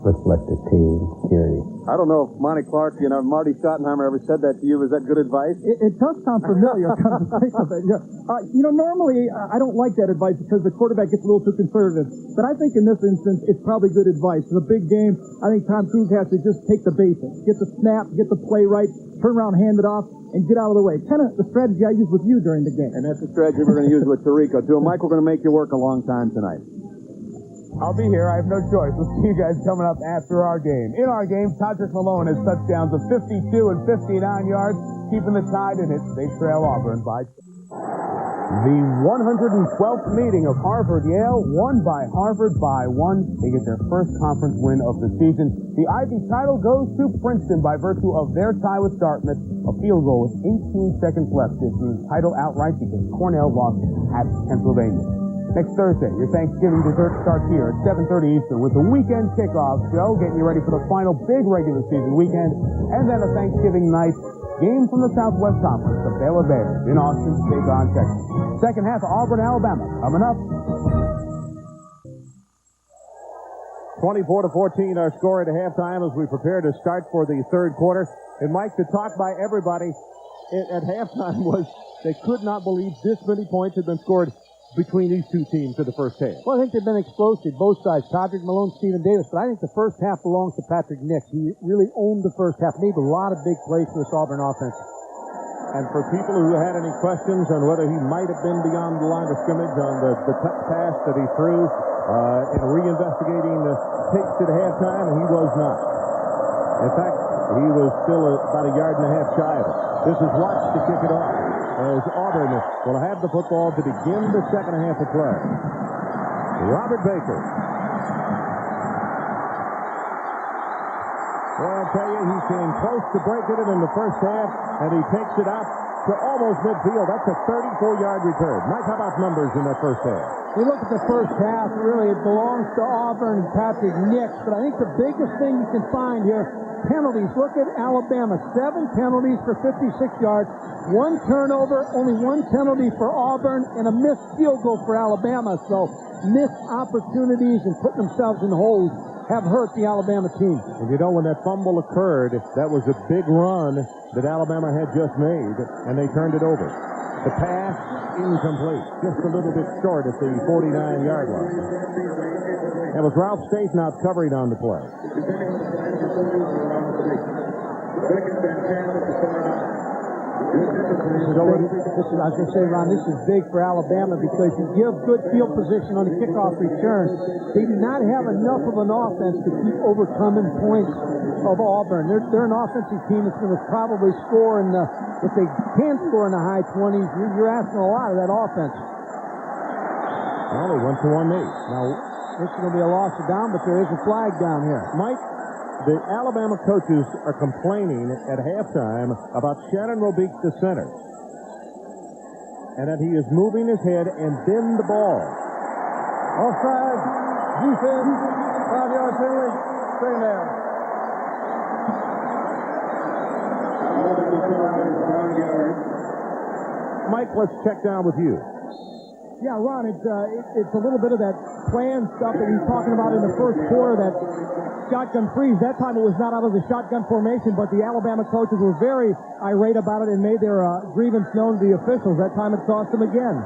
Let's let the team carry it. I don't know if Monty Clark, Marty Schottenheimer ever said that to you. Was that good advice? It does sound familiar, come to think of it. Normally, I don't like that advice because the quarterback gets a little too conservative. But I think in this instance, it's probably good advice. It's a big game. I think Tom Cruise has to just take the basics. Get the snap, get the play right, turn around, hand it off, and get out of the way. Kind of the strategy I used with you during the game. And that's the strategy we're going to use with Tirico, too. Mike, we're going to make you work a long time tonight. I'll be here. I have no choice. We'll see you guys coming up after our game. In our game, Todrick Malone has touchdowns of 52 and 59 yards, keeping the Tide in it. They trail Auburn by... The 112th meeting of Harvard-Yale, won by Harvard by 1. They get their first conference win of the season. The Ivy title goes to Princeton by virtue of their tie with Dartmouth. A field goal with 18 seconds left gives the title outright because Cornell lost at Pennsylvania. Next Thursday, your Thanksgiving dessert starts here at 7:30 Eastern with the weekend kickoff show, getting you ready for the final big regular season weekend, and then a Thanksgiving night game from the Southwest Conference, the Baylor Bears in Austin, take on Texas. Second half of Auburn, Alabama, coming up. 24-14, our score at halftime as we prepare to start for the third quarter. And Mike, the talk by everybody at halftime was they could not believe this many points had been scored between these two teams in the first half. Well, I think they've been explosive, both sides. Todrick Malone, Stephen Davis, but I think the first half belongs to Patrick Nix. He really owned the first half. Made a lot of big plays for this Auburn offense. And for people who had any questions on whether he might have been beyond the line of scrimmage on the touch pass that he threw, in reinvestigating the tapes at halftime, he was not. In fact, he was still about a yard and a half shy of it. This is Watts to kick it off, as Auburn will have the football to begin the second half of play. Robert Baker. Well, I'll tell you, he came close to breaking it in the first half, and he takes it out to almost midfield. That's a 34-yard return. Mike, how about numbers in that first half? We look at the first half, really, it belongs to Auburn and Patrick Nix, but I think the biggest thing you can find here, penalties. Look at Alabama, 7 penalties for 56 yards, 1 turnover, only 1 penalty for Auburn, and a missed field goal for Alabama. So missed opportunities and putting themselves in holes have hurt the Alabama team. And you know, when that fumble occurred, that was a big run that Alabama had just made, and they turned it over. The pass, incomplete. Just a little bit short at the 49-yard line. That was Ralph Staten out covering on the play. I was going to say, Ron, this is big for Alabama because you give good field position on the kickoff return. They do not have enough of an offense to keep overcoming points of Auburn. They're an offensive team that's going to probably score in the, if they can score in the high 20s, you're asking a lot of that offense. Well, they went to 1-8. Now, this is going to be a loss of down, but there is a flag down here. Mike, the Alabama coaches are complaining at halftime about Shannon Robique, the center, and that he is moving his head and then the ball. Offside, defense, 5-yard penalty, stay down. Mike, let's check down with you. Yeah, Ron, it's a little bit of that plan stuff that we were talking about in the first quarter, that shotgun freeze. That time it was not out of the shotgun formation, but the Alabama coaches were very irate about it and made their grievance known to the officials. That time it cost them again.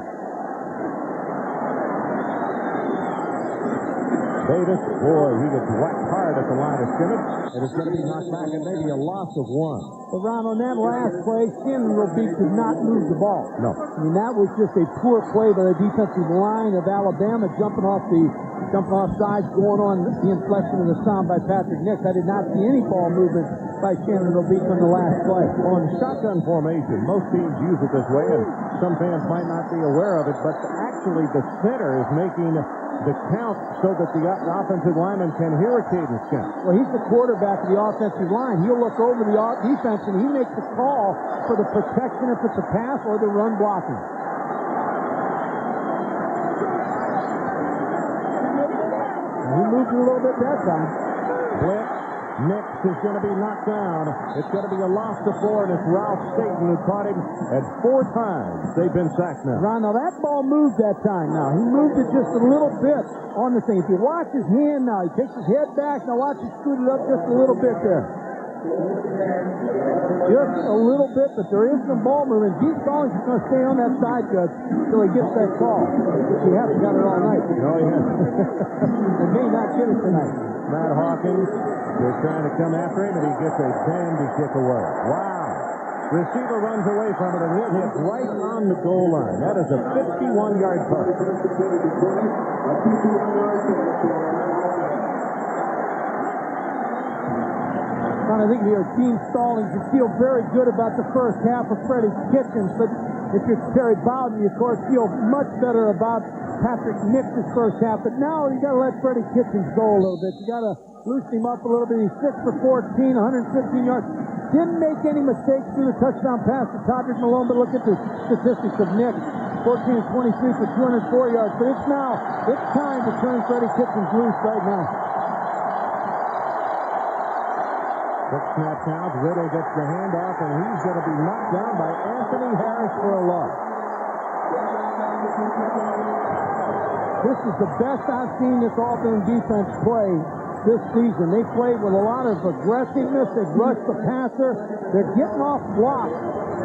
Davis, boy, he gets whacked hard at the line of scrimmage, and it's going to be knocked back and maybe a loss of 1. But Ron, on that last play, Shannon Robique did not move the ball. No. I mean, that was just a poor play by the defensive line of Alabama, jumping off sides, going on the inflection of the sound by Patrick Nix. I did not see any ball movement by Shannon Robique on the last play. On shotgun formation, most teams use it this way, and some fans might not be aware of it, but actually the center is making the count so that the offensive lineman can hear a cadence count. Well, he's the quarterback of the offensive line. He'll look over the defense, and he makes the call for the protection if it's a pass or the run blocking. He moved it a little bit that time. Blitz. Nix is going to be knocked down. It's going to be a loss to 4, and it's Ralph Staten who caught him at 4 times. They've been sacked now. Ron, now that ball moved that time now. He moved it just a little bit on the thing. If you watch his hand now, he takes his head back. Now watch him scoot it up just a little bit there. Just a little bit, but there is some ball movement. Deep Stallings is going to stay on that side, Judge, until he gets that call. He hasn't got it all night. No, he hasn't. He may not get it tonight. Matt Hawkins, they're trying to come after him, and he gets a dandy kick away. Wow. Receiver runs away from it, and he'll hit right on the goal line. That is a 51-yard punt. I think your team Stallings, you feel very good about the first half of Freddie Kitchens, but if you're Terry Bowden, you of course feel much better about Patrick Nix's first half. But now you got to let Freddie Kitchens go a little bit. You got to loosen him up a little bit. He's 6 for 14, 115 yards. Didn't make any mistakes through the touchdown pass to Todrick Malone, but look at the statistics of Nix. 14 of 23 for 204 yards. But it's time to turn Freddie Kitchens loose right now. Quick snap count. Riddle gets the handoff, and he's going to be knocked down by Anthony Harris for a loss. This is the best I've seen this Auburn defense play this season. They played with a lot of aggressiveness. They've rushed the passer. They're getting off blocks.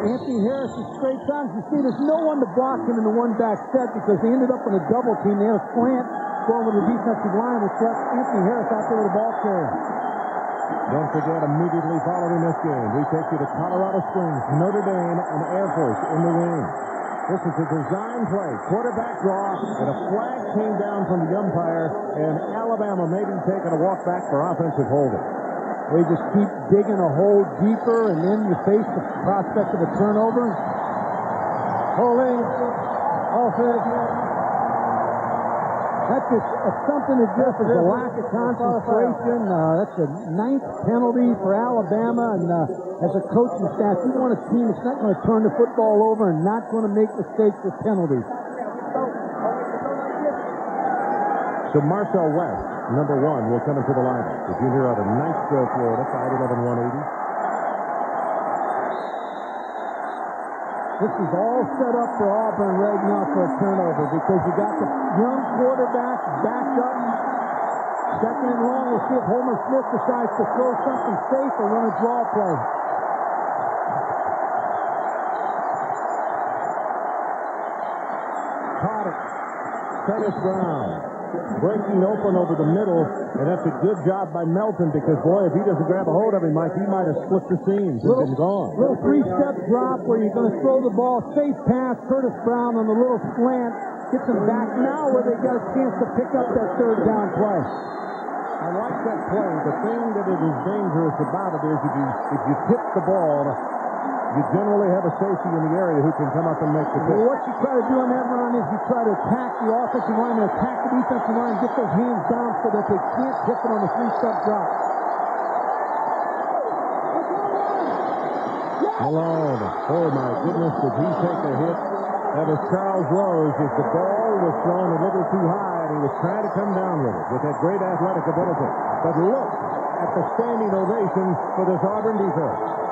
Anthony Harris is straight times. You see, there's no one to block him in the one-back set because they ended up in a double team. They had a slant going with the defensive line, which left Anthony Harris out there with the ball carrier. Don't forget, immediately following this game, we take you to Colorado Springs, Notre Dame, and Air Force in the wing. This is a design play, quarterback draw, and a flag came down from the umpire, and Alabama may be taking a walk back for offensive holding. They just keep digging a hole deeper, and then you face the prospect of a turnover. Holding. Offense. That's just something that just is a lack of concentration. That's the 9th penalty for Alabama, and as a coaching staff, you want a team that's not going to turn the football over and not going to make mistakes with penalties. So Marcel West, number 1, will come into the lineup. The junior out of Niceville, Florida, 5'11", 180. This is all set up for Auburn right now for a turnover because you got the young quarterback backed up. Second and long. We'll see if Homer Smith decides to throw something safe or run a draw play. Caught it. Curtis Brown breaking open over the middle, and that's a good job by Melton because, boy, if he doesn't grab a hold of him, Mike, he might have split the seams and been gone. Little 3-step drop where you're going to throw the ball, safe pass, Curtis Brown on the little slant, gets him back now where they got a chance to pick up that third down play. I like that play. The thing that it is dangerous about it is if you tip the ball, you generally have a safety in the area who can come up and make the pick. Well, what you try to do on that run is you try to attack the offensive line and attack the defensive line, get those hands down so that they can't tip it on the 3-step drop. Malone. Oh, my goodness, did he take a hit? That was Charles Rose as the ball was thrown a little too high, and he was trying to come down with it with that great athletic ability. But look at the standing ovation for this Auburn defense.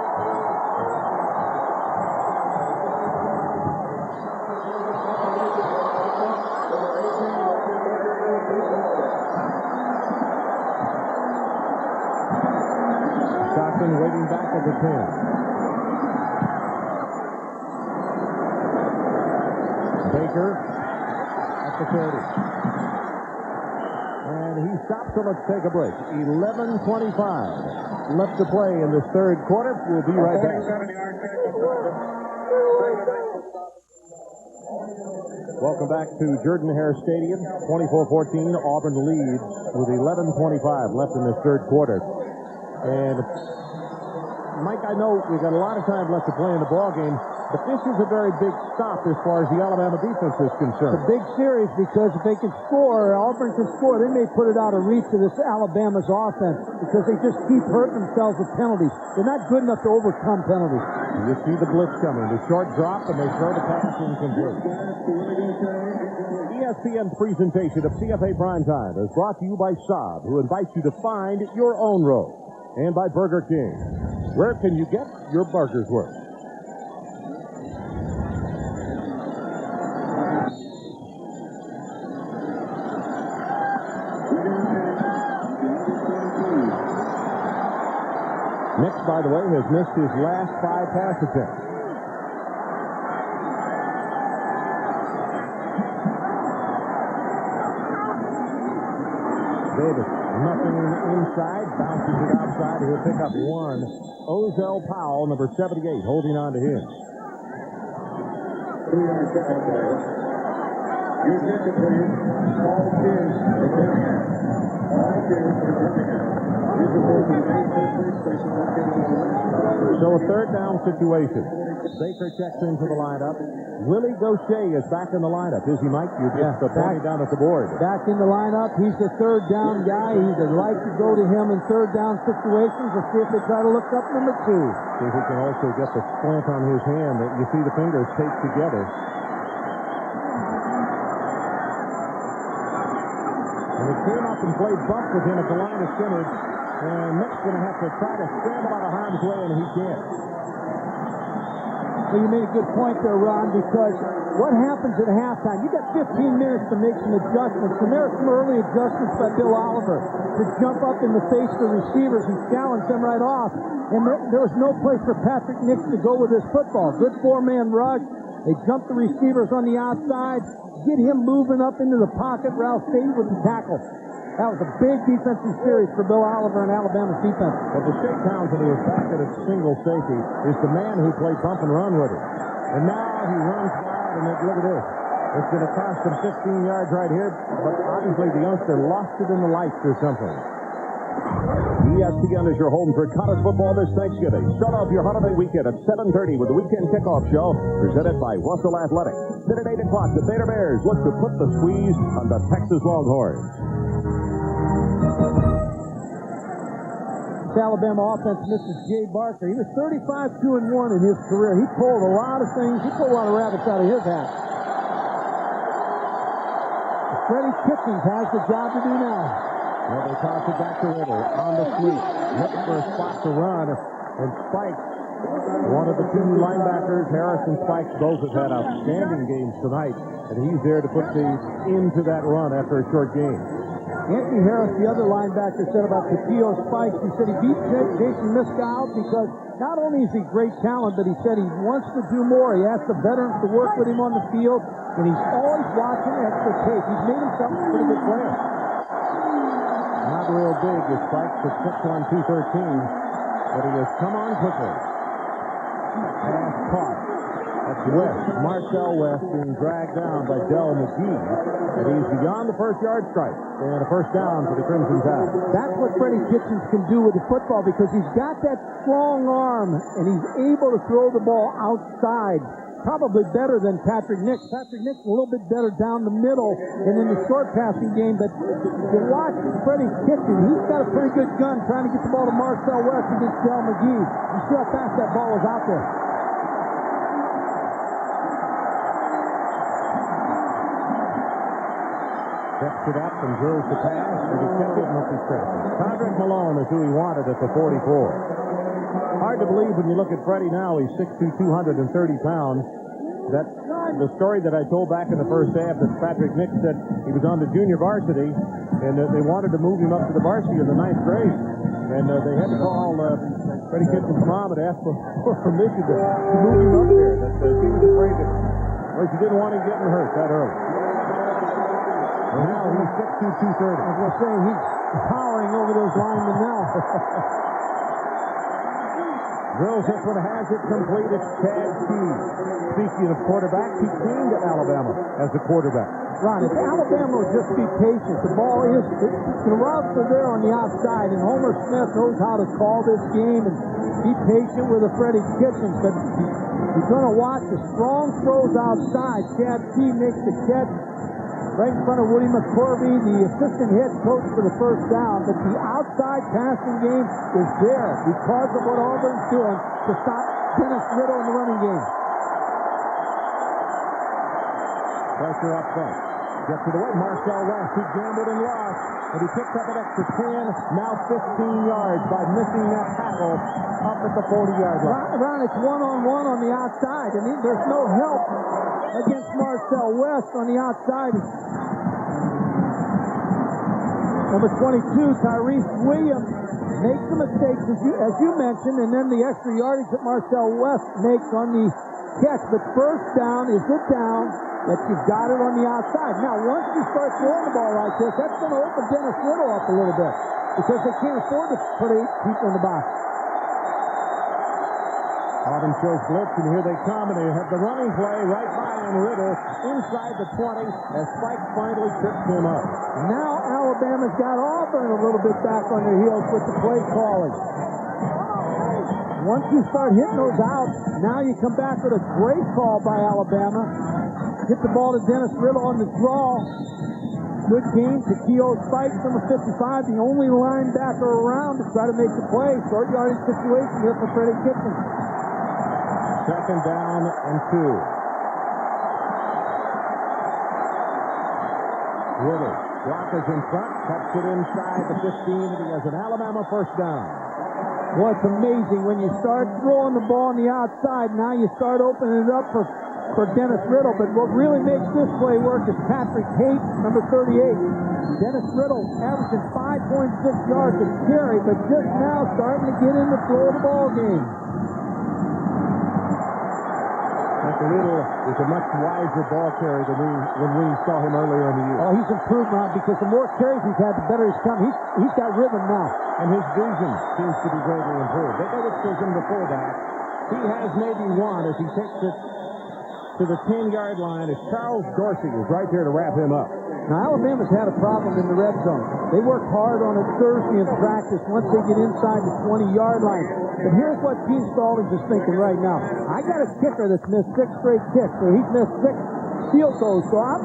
Waiting back at the 10. Baker at the 30. And he stops, so let's take a break. 11:25 left to play in this third quarter. We'll be right back. Welcome back to Jordan-Hare Stadium. 24-14, Auburn leads with 11:25 left in this third quarter. And Mike, I know we've got a lot of time left to play in the ball game, but this is a very big stop as far as the Alabama defense is concerned. It's a big series because if they can score, Auburn can score, they may put it out of reach of this Alabama's offense because they just keep hurting themselves with penalties. They're not good enough to overcome penalties. You see the blitz coming, the short drop, and they throw the pass incomplete. ESPN's presentation of CFA Primetime is brought to you by Saab, who invites you to find your own road, and by Burger King. Where can you get your burger's worth? Nix, by the way, has missed his last 5 pass attempts. Davis, nothing inside, bounces it outside. He'll pick up 1. Ozell Powell, number 78, holding on to him. Your ticket, please. All kids for Birmingham. All kids for Birmingham. So a third down situation. Baker checks into the lineup. Willie Gaucher is back in the lineup. Is he, Mike? You just pointed down at the board. Back in the lineup. He's the third down guy. He'd like to go to him in third down situations. Let's see if they try to look up number 2. See if he can also get the splint on his hand. You see the fingers taped together. And he came up and played buck with him at the line of scrimmage. And Nick's going to have to try to scramble out of harm's way, and he can't. Well, you made a good point there, Ron, because what happens at halftime? You got 15 minutes to make some adjustments, and there are some early adjustments by Bill Oliver to jump up in the face of the receivers and challenge them right off. And there was no place for Patrick Nix to go with this football. Good 4-man rush. They jump the receivers on the outside, get him moving up into the pocket. Ralph State with the tackle. That was a big defensive series for Bill Oliver and Alabama's defense. But the Shea Townsend, who was back at its single safety, is the man who played bump and run with him. And now he runs wide, and look at this. It's going to cost him 15 yards right here, but obviously the youngster lost it in the lights or something. ESPN is your home for college football this Thanksgiving. Start off your holiday weekend at 7:30 with the weekend kickoff show presented by Russell Athletics. Then at 8 o'clock, the Bader Bears look to put the squeeze on the Texas Longhorns. This Alabama offense misses Jay Barker. He was 35-2-1 in his career. He pulled a lot of things. He pulled a lot of rabbits out of his hat. Freddie Kitchens has the job to do now. Well, they toss it back to Riddle on the sweep, looking for a spot to run, and Spikes, one of the two linebackers, Harris and Spikes, both have had outstanding games tonight, and he's there to put these into that run after a short game. Anthony Harris, the other linebacker, said about Takeo Spikes, he said he beat Jason Miskow because not only is he great talent, but he said he wants to do more. He asked the veterans to work with him on the field, and he's always watching extra tape. He's made himself a pretty good player. Not real big is Spikes at 6'1", 213, but he has come on quickly. Pass caught. That's West, Marcel West, being dragged down by Del McGee, and he's beyond the first-yard stripe, and a first down for the Crimson Tide. That's what Freddie Kitchens can do with the football because he's got that strong arm, and he's able to throw the ball outside. Probably better than Patrick Nix. Patrick Nix a little bit better down the middle and in the short passing game. But you watch Freddie Kitchens, he's got a pretty good gun trying to get the ball to Marcel West against Del McGee. You see how fast that ball was out there. Steps it up and drills the pass, and he kept it up his straight. Condrick Malone is who he wanted at the 44. Hard to believe when you look at Freddie now. He's 6'2", 230 pounds. That the story that I told back in the first half that Patrick Nix said he was on the junior varsity, and they wanted to move him up to the varsity in the 9th grade. And they had to call Freddie Kitchens' mom and ask for permission to move him up there. That he was afraid that, well, she didn't want him getting hurt that early. And now he's 6'2", 230. I was going to say, he's towering over those linemen now. Drills this one, has it complete. It's Chad Key. Speaking of quarterbacks, he came to Alabama as a quarterback. Ron, if Alabama would just be patient, the ball is, the routes are there on the outside, and Homer Smith knows how to call this game and be patient with a Freddie Kitchens, but you're going to watch the strong throws outside. Chad Key makes the catch right in front of Woody McCorvey, the assistant head coach for the first down, but the outside passing game is there because of what Auburn's doing to stop Dennis Riddle in the running game. Pressure up front. Gets it away. Marcel West, he gambled and lost, but he picked up an extra 10, now 15 yards by missing that tackle up at the 40-yard line. Ron, it's one-on-one on the outside, and there's no help against Marcel West on the outside. Number 22, Tyrese Williams, makes the mistakes, as you mentioned, and then the extra yardage that Marcel West makes on the catch. But first down is the down that you've got it on the outside. Now, once you start throwing the ball like this, that's going to open Dennis Riddle up a little bit because they can't afford to put 8 people in the box. Auburn shows blitz, and here they come, and they have the running play right by on Riddle inside the 20 as Spike finally trips him up. Now Alabama's got Auburn a little bit back on their heels with the play calling. Once you start hitting those out, now you come back with a great call by Alabama. Get the ball to Dennis Riddle on the draw. Good game. Takeo Spikes, number 55, the only linebacker around to try to make the play. Short yardage situation here for Freddie Kitchens. Second down and 2. Riddle, blockers in front, cuts it inside the 15, and he has an Alabama first down. Boy, it's amazing when you start throwing the ball on the outside. Now you start opening it up for Dennis Riddle, but what really makes this play work is Patrick Haight, number 38. Dennis Riddle averaging 5.6 yards a carry, but just now starting to get in the flow of the ball game. And Mike Little is a much wiser ball carrier than when we saw him earlier in the year. Oh, he's improved now because the more carries he's had, the better he's come. He's got rhythm now. And his vision seems to be greatly improved. They go with Chisholm, the fullback. He has maybe one as he takes it to the 10-yard line as Charles Dorsey is right there to wrap him up. Now, Alabama's had a problem in the red zone. They work hard on it Thursday in practice once they get inside the 20-yard line. But here's what Gene Stallings is thinking right now. I got a kicker that's missed 6 straight kicks, so he's missed 6 field goals. So I'm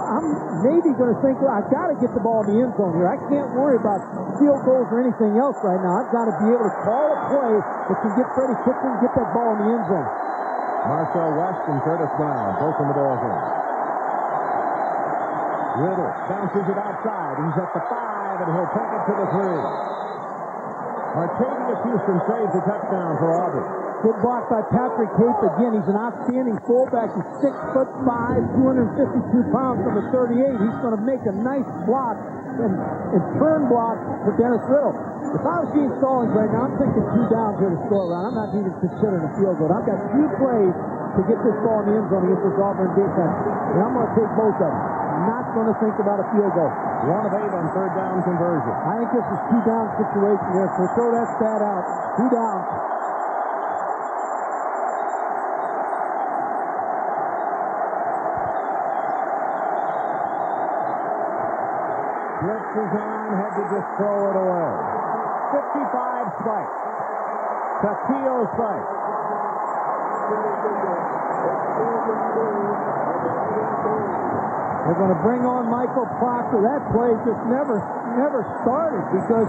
maybe going to think, well, I've got to get the ball in the end zone here. I can't worry about field goals or anything else right now. I've got to be able to call a play that can get Freddie Kitchen and get that ball in the end zone. Marcel West and Curtis Brown both in the ball game. Riddle bounces it outside. He's at the 5, and he'll take it to the 3. Martavius Houston saves a touchdown for Auburn. Good block by Patrick Cape again. He's an outstanding fullback. He's 6'5", 252 pounds, number 38. He's going to make a nice block and turn block for Dennis Riddle. If I was Gene Stallings right now, I'm thinking 2 downs here to score around. I'm not even considering a field goal. I've got 2 plays to get this ball in the end zone against this Auburn defense, and I'm going to take both of them. I'm not going to think about a field goal. 1 of 8 on 3rd down conversion. I think this is 2 down situation here, so throw that stat out. 2 downs. Blitz is on, had to just throw it away. 55 spike. Takeo spike. They're going to bring on Michael Proctor. That play just never started because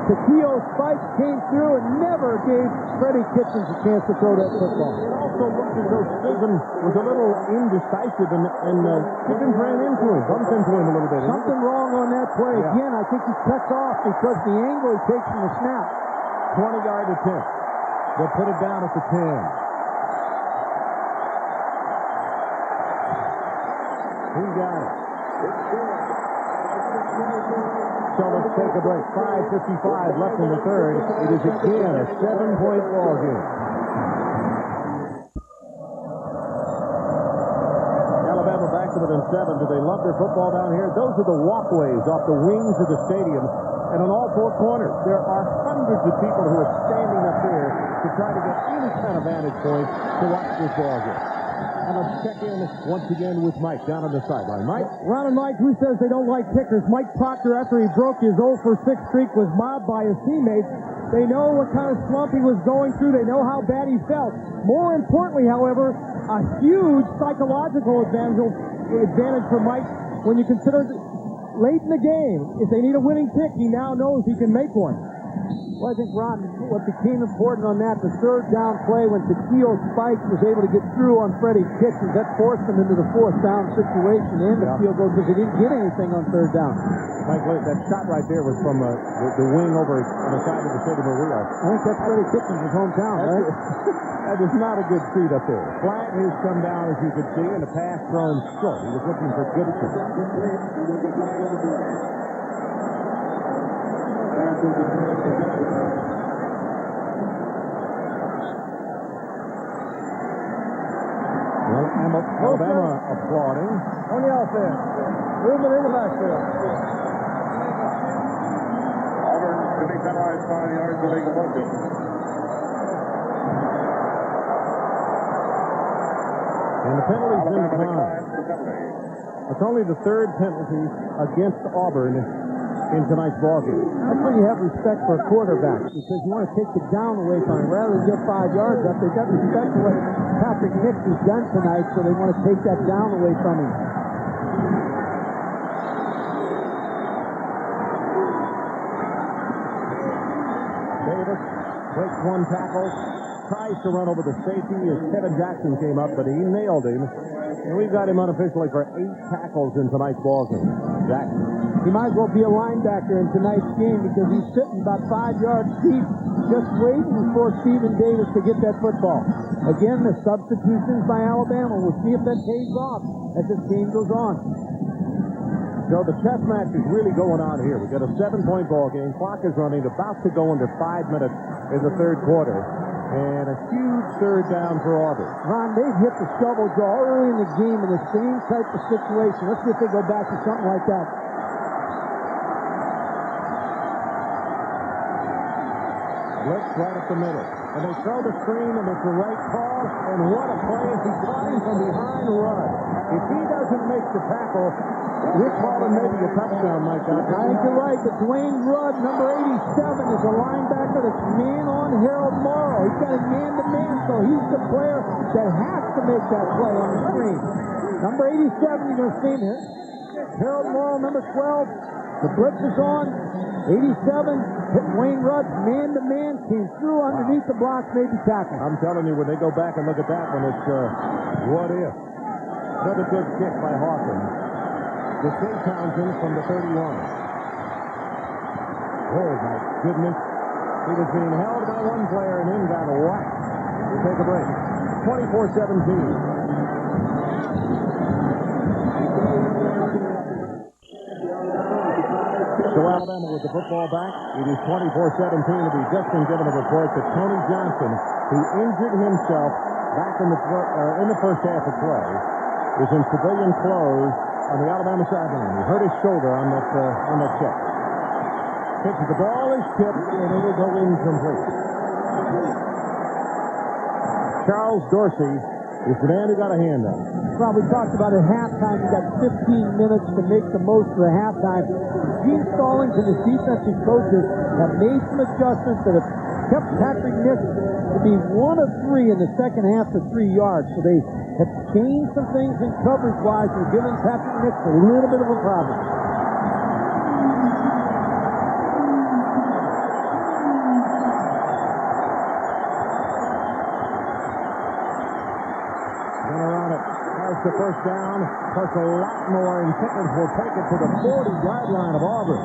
Takeo Spikes came through and never gave Freddie Kitchens a chance to throw that football. It also looked as though Stephen was a little indecisive and Kitchens ran into him, bumped into him a little bit. Something wrong on that play. Yeah. Again, I think he cuts off because the angle he takes from the snap. 20-yard attempt. They'll put it down at the 10. He got it. So let's take a break. 5:55 left in the 3rd. It is again a 7-point ball game. Alabama back to within 7. Do they love their football down here? Those are the walkways off the wings of the stadium. And on all 4 corners, there are hundreds of people who are standing up there to try to get any kind of vantage point to watch this ball game. And let's check in once again with Mike down on the sideline. Mike? Ron and Mike, who says they don't like kickers? Mike Proctor, after he broke his 0-for-6 streak, was mobbed by his teammates. They know what kind of slump he was going through. They know how bad he felt. More importantly, however, a huge psychological advantage for Mike when you consider late in the game, if they need a winning kick, he now knows he can make one. Well, I think, Ron, what became important on that, the 3rd down play when Takeo Spikes was able to get through on Freddie Kitchens, that forced them into the 4th down situation and the field goal because they didn't get anything on 3rd down. Mike, that shot right there was from the wing over on the side of the stadium where we are. I think that's Freddie Kitchens' hometown, right? That is not a good seat up there. Flat has come down, as you can see, and the pass thrown short. He was looking for Goodson. Well, Alabama applauding. On the offense. Movement in the backfield. Auburn to be penalized 5 yards to make a motion. And the penalty's been declined. It's only the 3rd penalty against Auburn in tonight's ballgame. That's when you have respect for a quarterback because you want to take the down away from him rather than get 5 yards up. They've got respect for what Patrick Nix has done tonight, so they want to take that down away from him. Davis breaks 1 tackle, tries to run over the safety as Kevin Jackson came up, but he nailed him. And we've got him unofficially for 8 tackles in tonight's ballgame. Jackson. He might as well be a linebacker in tonight's game because he's sitting about 5 yards deep just waiting for Stephen Davis to get that football. Again, the substitutions by Alabama. We'll see if that pays off as this game goes on. So the chess match is really going on here. We've got a 7-point ball game. Clock is running, about to go under 5 minutes in the 3rd quarter. And a huge third down for Auburn. Ron, they've hit the shovel draw early in the game in the same type of situation. Let's see if they go back to something like that. Blitz right up the middle. And they throw the screen, and it's the right call. And what a play as he climbs from behind Rudd. If he doesn't make the tackle, we're calling maybe a touchdown, Mike. I think you're right, but Dwayne Rudd, number 87, is a linebacker that's man on Harold Morrow. He's got a man-to-man, so he's the player that has to make that play on the screen. Number 87, you're going to see him here. Harold Morrow, number 12. The blitz is on. 87, hit Dwayne Rudd, man-to-man, came through underneath the blocks, made the tackle. I'm telling you, when they go back and look at that one, it's what if. Another good kick by Hawkins. To St. Townsend from the 31. Oh, my goodness. He was being held by one player and then got whacked. We'll take a break. 24-17. So Alabama with the football back. It is 24-17. We just been given a report that Tony Johnson, who injured himself back in the first half of play, is in civilian clothes on the Alabama sideline. He hurt his shoulder on that check. Pitch, the ball is tipped and it will go incomplete. Charles Dorsey is the man who got a hand on it. Well, we talked about at halftime, you got 15 minutes to make the most of the halftime. Gene Stallings and his defensive coaches have made some adjustments that have kept Patrick Nix to be 1 of 3 in the second half to 3 yards. So they have changed some things in coverage-wise and given Patrick Nix a little bit of a problem. The first down, plus a lot more, and Pickens will take it to the 40-yard line of Auburn.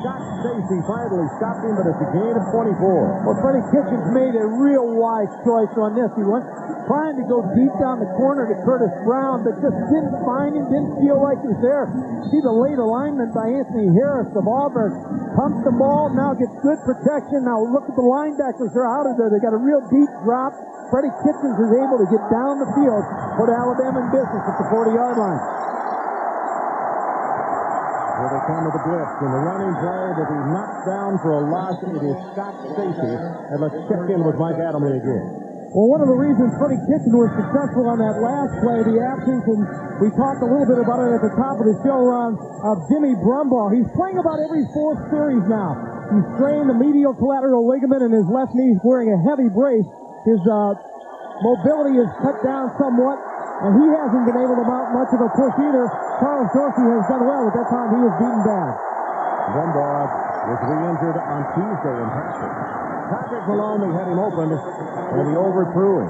Scott Stacy finally stopped him, but it's a gain of 24. Well, Freddie Kitchens made a real wise choice on this. He went trying to go deep down the corner to Curtis Brown, but just didn't find him, didn't feel like he was there. See the late alignment by Anthony Harris of Auburn. Pumps the ball, now gets good protection. Now look at the linebackers. They're out of there. They got a real deep drop. Freddie Kitchens is able to get down the field, put Alabama in business at the 40-yard line. Here they come with the blitz, and the running play will be knocked down for a loss. It is Scott Stacy, and let's check in with Mike Adamley again. Well, one of the reasons Freddie Kitchens was successful on that last play, the absence, and we talked a little bit about it at the top of the show, of Jimmy Brumbaugh. He's playing about every 4th series now. He's strained the medial collateral ligament in his left knee. He's wearing a heavy brace. His mobility is cut down somewhat, and he hasn't been able to mount much of a push either. Charles Dorsey has done well. At that time, he was beaten bad. Brumbaugh was re-injured on Tuesday in practice. Patrick Maloney had him open, and he overthrew him.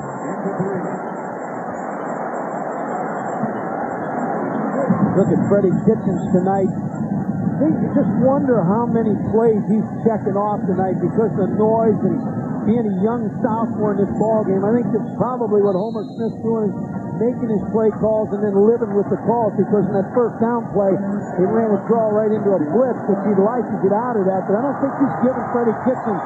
Look at Freddie Kitchens tonight. You just wonder how many plays he's checking off tonight because of the noise and being a young sophomore in this ball game. I think that's probably what Homer Smith's doing, is making his play calls and then living with the calls, because in that first down play, he ran a draw right into a blitz, which he'd like to get out of that, but I don't think he's giving Freddie Kitchens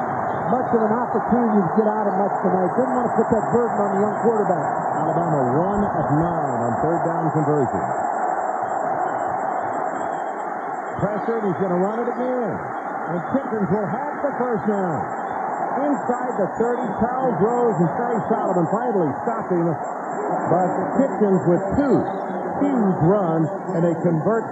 much of an opportunity to get out of much tonight. Didn't want to put that burden on the young quarterback. Alabama 1 of 9 on third down conversion. Pressured, he's going to run it again. And Kitchens will have the first down. Inside the 30, Charles Rose and Trey Solomon finally stopped him. But Kitchens with 2 huge runs, and they convert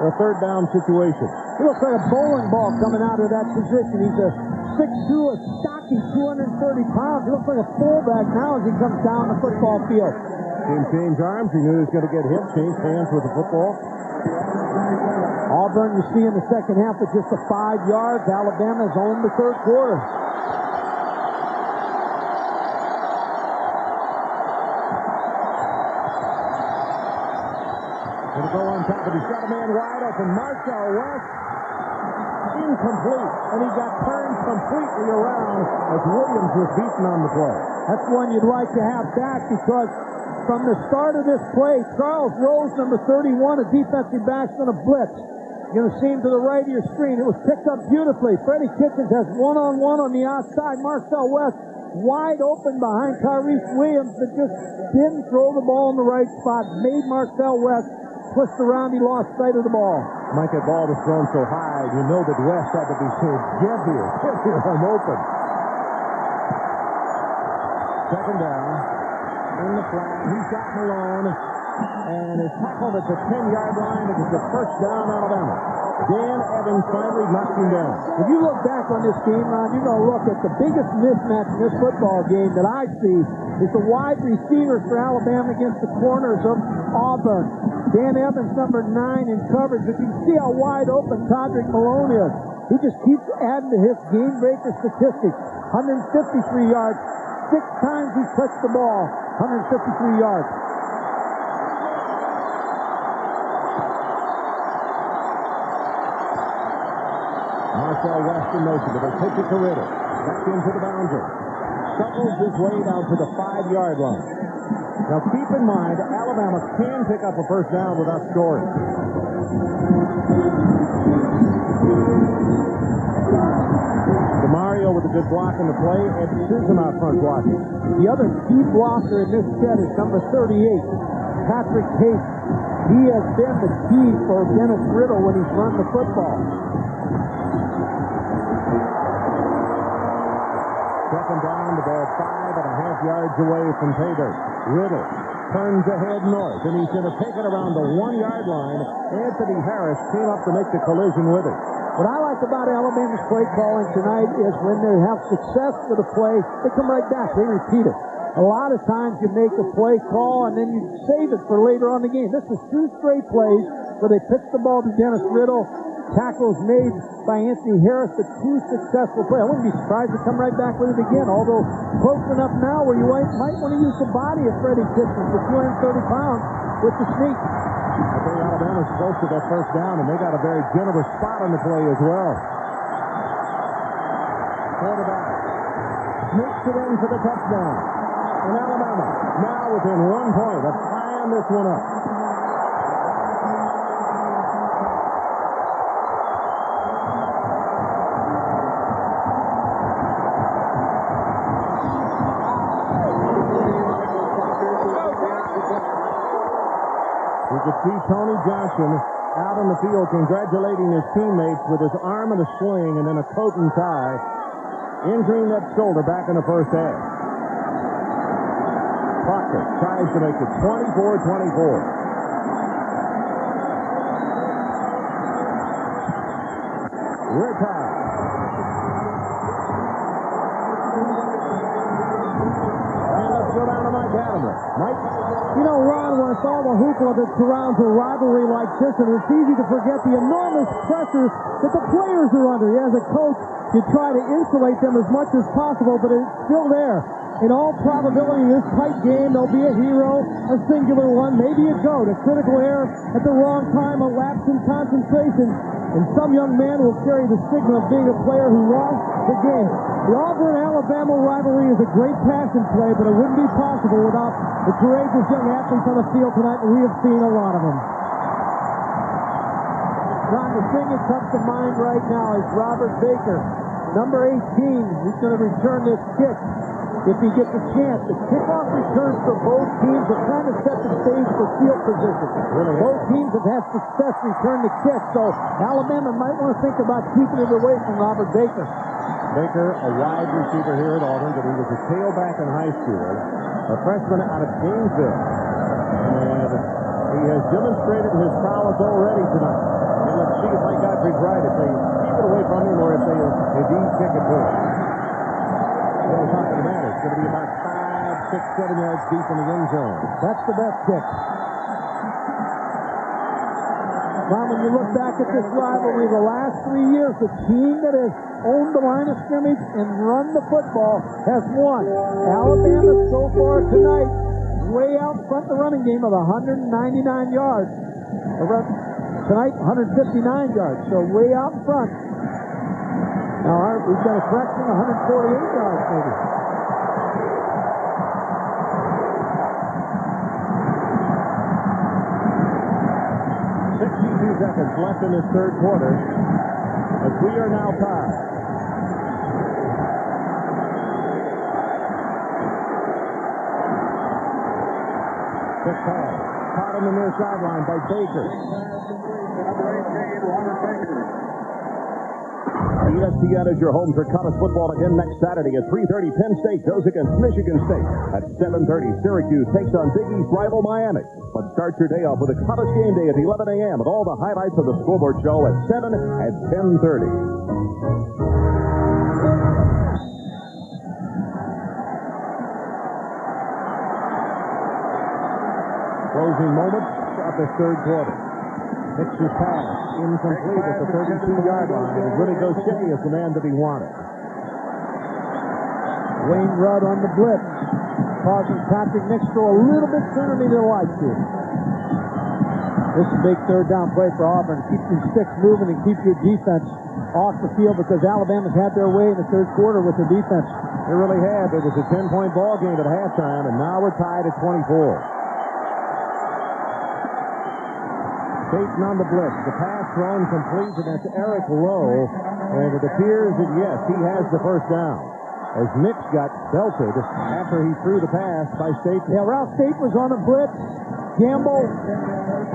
a third down situation. He looks like a bowling ball coming out of that position. He's a 6'2", a stocky 230 pounds. He looks like a fullback now as he comes down the football field. Didn't change arms. He knew he was going to get hit. Changed hands with the football. Auburn, you see in the second half, with just a 5 yards. Alabama's owned the third quarter. Going to go on top, but he's got a man wide open. Marcel West, incomplete, and he got turned completely around as Williams was beaten on the play. That's one you'd like to have back, because from the start of this play, Charles Rose, number 31, a defensive back's going to blitz. You're going to see him to the right of your screen. It was picked up beautifully. Freddie Kitchens has one-on-one on the outside. Marcel West wide open behind Tyrese Williams, but just didn't throw the ball in the right spot. Made Marcel West twist around. He lost sight of the ball. Mike, that ball was thrown so high, you know that West had to be saying, get here, I'm open. Second down, in the flat, he's got Malone, and is tackled at the 10-yard line. It is the first down, Alabama. Dan Evans finally knocked him down. If you look back on this game, Ron, you're going to look at the biggest mismatch in this football game that I see is the wide receivers for Alabama against the corners of Auburn. Dan Evans, number 9 in coverage. But you can see how wide open Todrick Malone is. He just keeps adding to his game-breaker statistics. 153 yards. 6 times he touched the ball. 153 yards. Marcel West in motion, but they take it to Riddle. Back into the boundary. Shuffles his way down to the 5-yard line. Now keep in mind, Alabama can pick up a first down without scoring. DeMario with a good block in the play, and Chisholm out front blocking. The other key blocker in this set is number 38, Patrick Tate. He has been the key for Dennis Riddle when he's run the football. Second down, the ball 5.5 yards away from Tabor. Riddle turns ahead north, and he's going to take it around the 1-yard line. Anthony Harris came up to make the collision with it. What I like about Alabama's play calling tonight is when they have success with a play, they come right back. They repeat it. A lot of times you make a play call and then you save it for later on in the game. This is 2 straight plays where they pitch the ball to Dennis Riddle. Tackles made by Anthony Harris, but 2 successful plays. I wouldn't be surprised to come right back with it again, although close enough now where you might want to use the body of Freddie Kitchens for 230 pounds with the sneak. I think Alabama's close to that first down, and they got a very generous spot on the play as well. Quarterback sneaks it in for the touchdown. And Alabama now within 1 point of tying this one up. You could see Tony Johnson out on the field congratulating his teammates with his arm in a sling and then a coat and tie, injuring that shoulder back in the first half. Proctor tries to make it 24-24. We're tied. And let's go down to Mike Adams. Mike? You know, Ron, when it's all the hoopla that surrounds a rivalry like this, and it's easy to forget the enormous pressure that the players are under. As a coach, you try to insulate them as much as possible, but it's still there. In all probability, in this tight game, there'll be a hero, a singular one, maybe a goat, a critical error at the wrong time, a lapse in concentration, and some young man will carry the stigma of being a player who lost the game. The Auburn-Alabama rivalry is a great passion play, but it wouldn't be possible without the courageous young athletes on the field tonight, and we have seen a lot of them. Ron, the thing that comes to mind right now is Robert Baker, number 18. He's going to return this kick if he gets a chance. The kickoff returns for both teams have kind of set the stage for field position. Both teams have had success return the kick, so Alabama might want to think about keeping it away from Robert Baker. Baker, a wide receiver here at Auburn, but he was a tailback in high school, a freshman out of Gainesville. And he has demonstrated his prowess already tonight. And let's see if Mike Godfrey's right, if they keep it away from him or if he kick it to him. Well, it's not going to matter. It's going to be about 5, 6, 7 yards deep in the end zone. That's the best kick. Now, when you look back at this rivalry, the last 3 years, the team that has owned the line of scrimmage and run the football has won. Alabama so far tonight, way out front the running game of 199 yards. Tonight, 159 yards, so way out in front. Now, we've got a correction, 148 yards maybe. Seconds left in this third quarter as we are now tied. Quick pass. Caught on the near sideline by Baker. ESPN is your home for college football again next Saturday at 3:30. Penn State goes against Michigan State. At 7:30, Syracuse takes on Big East rival Miami. But start your day off with a college game day at 11 a.m. with all the highlights of the scoreboard show at 7 at 10:30. Closing moments of the third quarter. Pitches pass, incomplete at the 32-yard line. And Willie Gaucher is the man to be wanted. Wayne Rudd on the blitz, causing Patrick Nix to throw a little bit sooner than he'd like to. This is a big third down play for Auburn. Keep these sticks moving and keep your defense off the field because Alabama's had their way in the third quarter with their defense. They really have. It was a 10-point ball game at halftime, and now we're tied at 24. Satan on the blitz. The pass thrown complete, and that's Eric Lowe. And it appears that, yes, he has the first down. As Nix got belted after he threw the pass by State. Yeah, Ralph State was on a blitz. Gamble,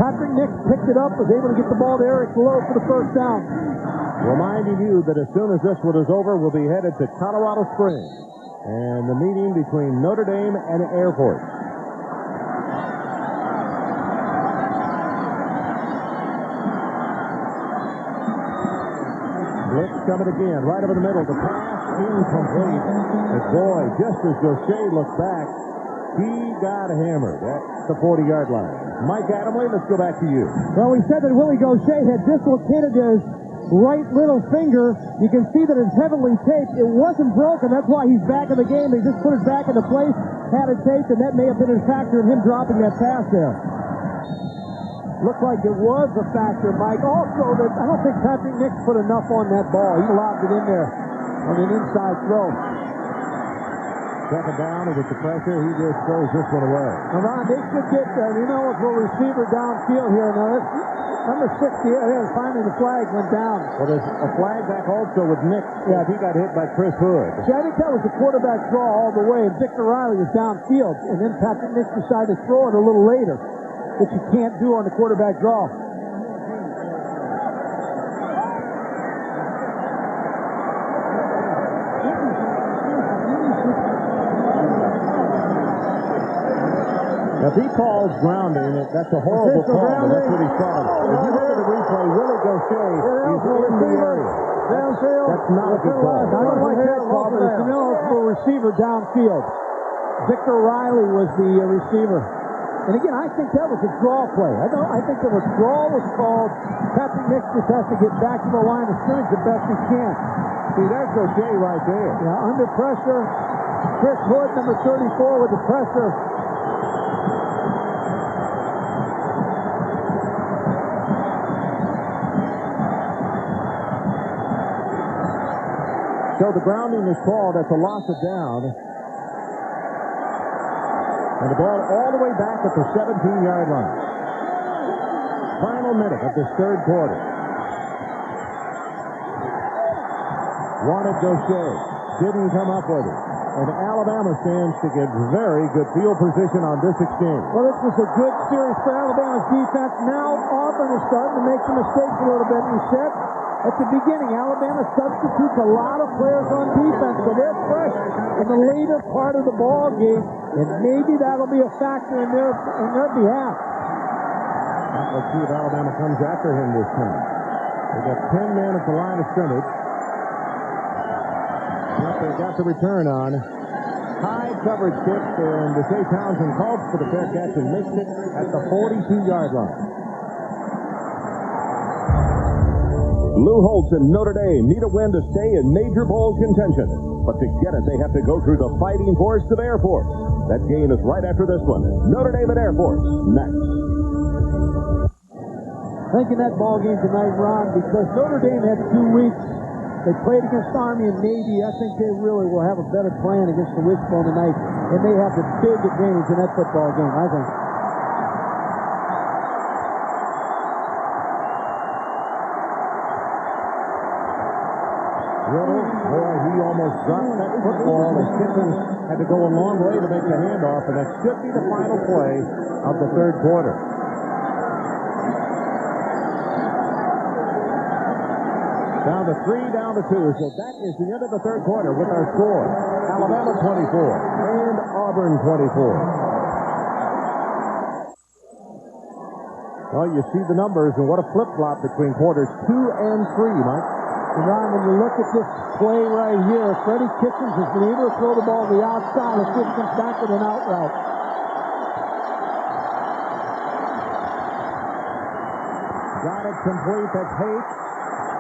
Patrick Nix picked it up, was able to get the ball to Eric Lowe for the first down. Reminding you that as soon as this one is over, we'll be headed to Colorado Springs and the meeting between Notre Dame and Air Force. Blitz coming again, right over the middle. The pass incomplete. But boy, just as Gaucher looked back, he got hammered at the 40-yard line. Mike Adamley, let's go back to you. Well, we said that Willie Gaucher had dislocated his right little finger. You can see that it's heavily taped. It wasn't broken. That's why he's back in the game. They just put it back into place, had it taped, and that may have been a factor in him dropping that pass there. Looked like it was a factor, Mike. Also, that I don't think Patrick Nix put enough on that ball. He lobbed it in there on an inside throw. Second down, and with the pressure, he just throws this one away. Now, Ron, they should get you know, a receiver downfield here. Now, that's number 60. Yeah, finally the flag went down. Well, there's a flag back also with Nix. Yeah, he got hit by Chris Hood. See, I think that was the quarterback draw all the way, and Victor Riley was downfield, and then Patrick Nix decided to throw it a little later, which you can't do on the quarterback draw. If he calls grounding, that's a horrible call, but that's what he's called. If you look at the replay, Willie Gaucher is in the area. That's not a good call. I don't like that call, but it's an ineligible receiver downfield. Victor Riley was the receiver. And again, I think that was a draw play. I think that a draw was called. Patrick Nix just has to get back to the line of scrimmage the best he can. See, there's Gaucher right there. Yeah, under pressure. Chris Hood, number 34, with the pressure. So the grounding is called. That's a loss of down. And the ball all the way back at the 17-yard line. Final minute of this third quarter. Wanted Gaucher. Didn't come up with it. And Alabama stands to get very good field position on this exchange. Well, this was a good series for Alabama's defense. Now Auburn is starting to make some mistakes a little bit. We said at the beginning, Alabama substitutes a lot of players on defense, so they're fresh in the later part of the ball game, and maybe that'll be a factor in their behalf. Let's see if Alabama comes after him this time. They got 10 men at the line of scrimmage. But they got the return on. High coverage kick, and Deshae Townsend calls for the fair catch and makes it at the 42-yard line. Lou Holtz and Notre Dame need a win to stay in major bowl contention. But to get it, they have to go through the fighting force of Air Force. That game is right after this one. Notre Dame and Air Force, next. Thinking that ball game tonight, Ron, because Notre Dame had 2 weeks. They played against Army and Navy. I think they really will have a better plan against the Wishbone tonight. And they have the big advantage in that football game, I think. Riddle, boy, he almost dropped that football, and Kitchens had to go a long way to make the handoff, and that should be the final play of the third quarter. Down to 3, down to 2. So that is the end of the third quarter with our score. Alabama 24 and Auburn 24. Well, you see the numbers, and what a flip-flop between quarters 2 and 3, Mike. And Ron, when you look at this play right here, Freddie Kitchens has been able to throw the ball to the outside. Let's see if he comes back with an out route. Got it complete. That's Haight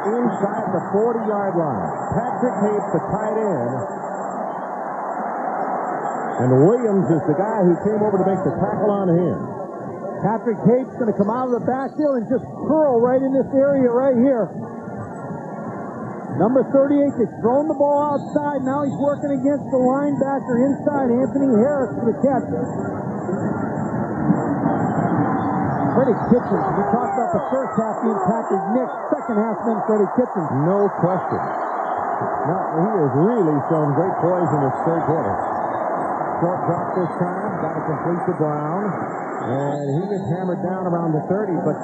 inside the 40-yard line. Patrick Haight, the tight end. And Williams is the guy who came over to make the tackle on him. Patrick Haight's going to come out of the backfield and just curl right in this area right here. Number 38 has thrown the ball outside. Now he's working against the linebacker inside, Anthony Harris, for the catch. Freddie Kitchens. We talked about the first half being Patrick Nick. Second half been Freddie Kitchens. No question. Now, he has really shown great poise in this third quarter. Short drop this time. Got to complete to Brown. And he gets hammered down around the 30. But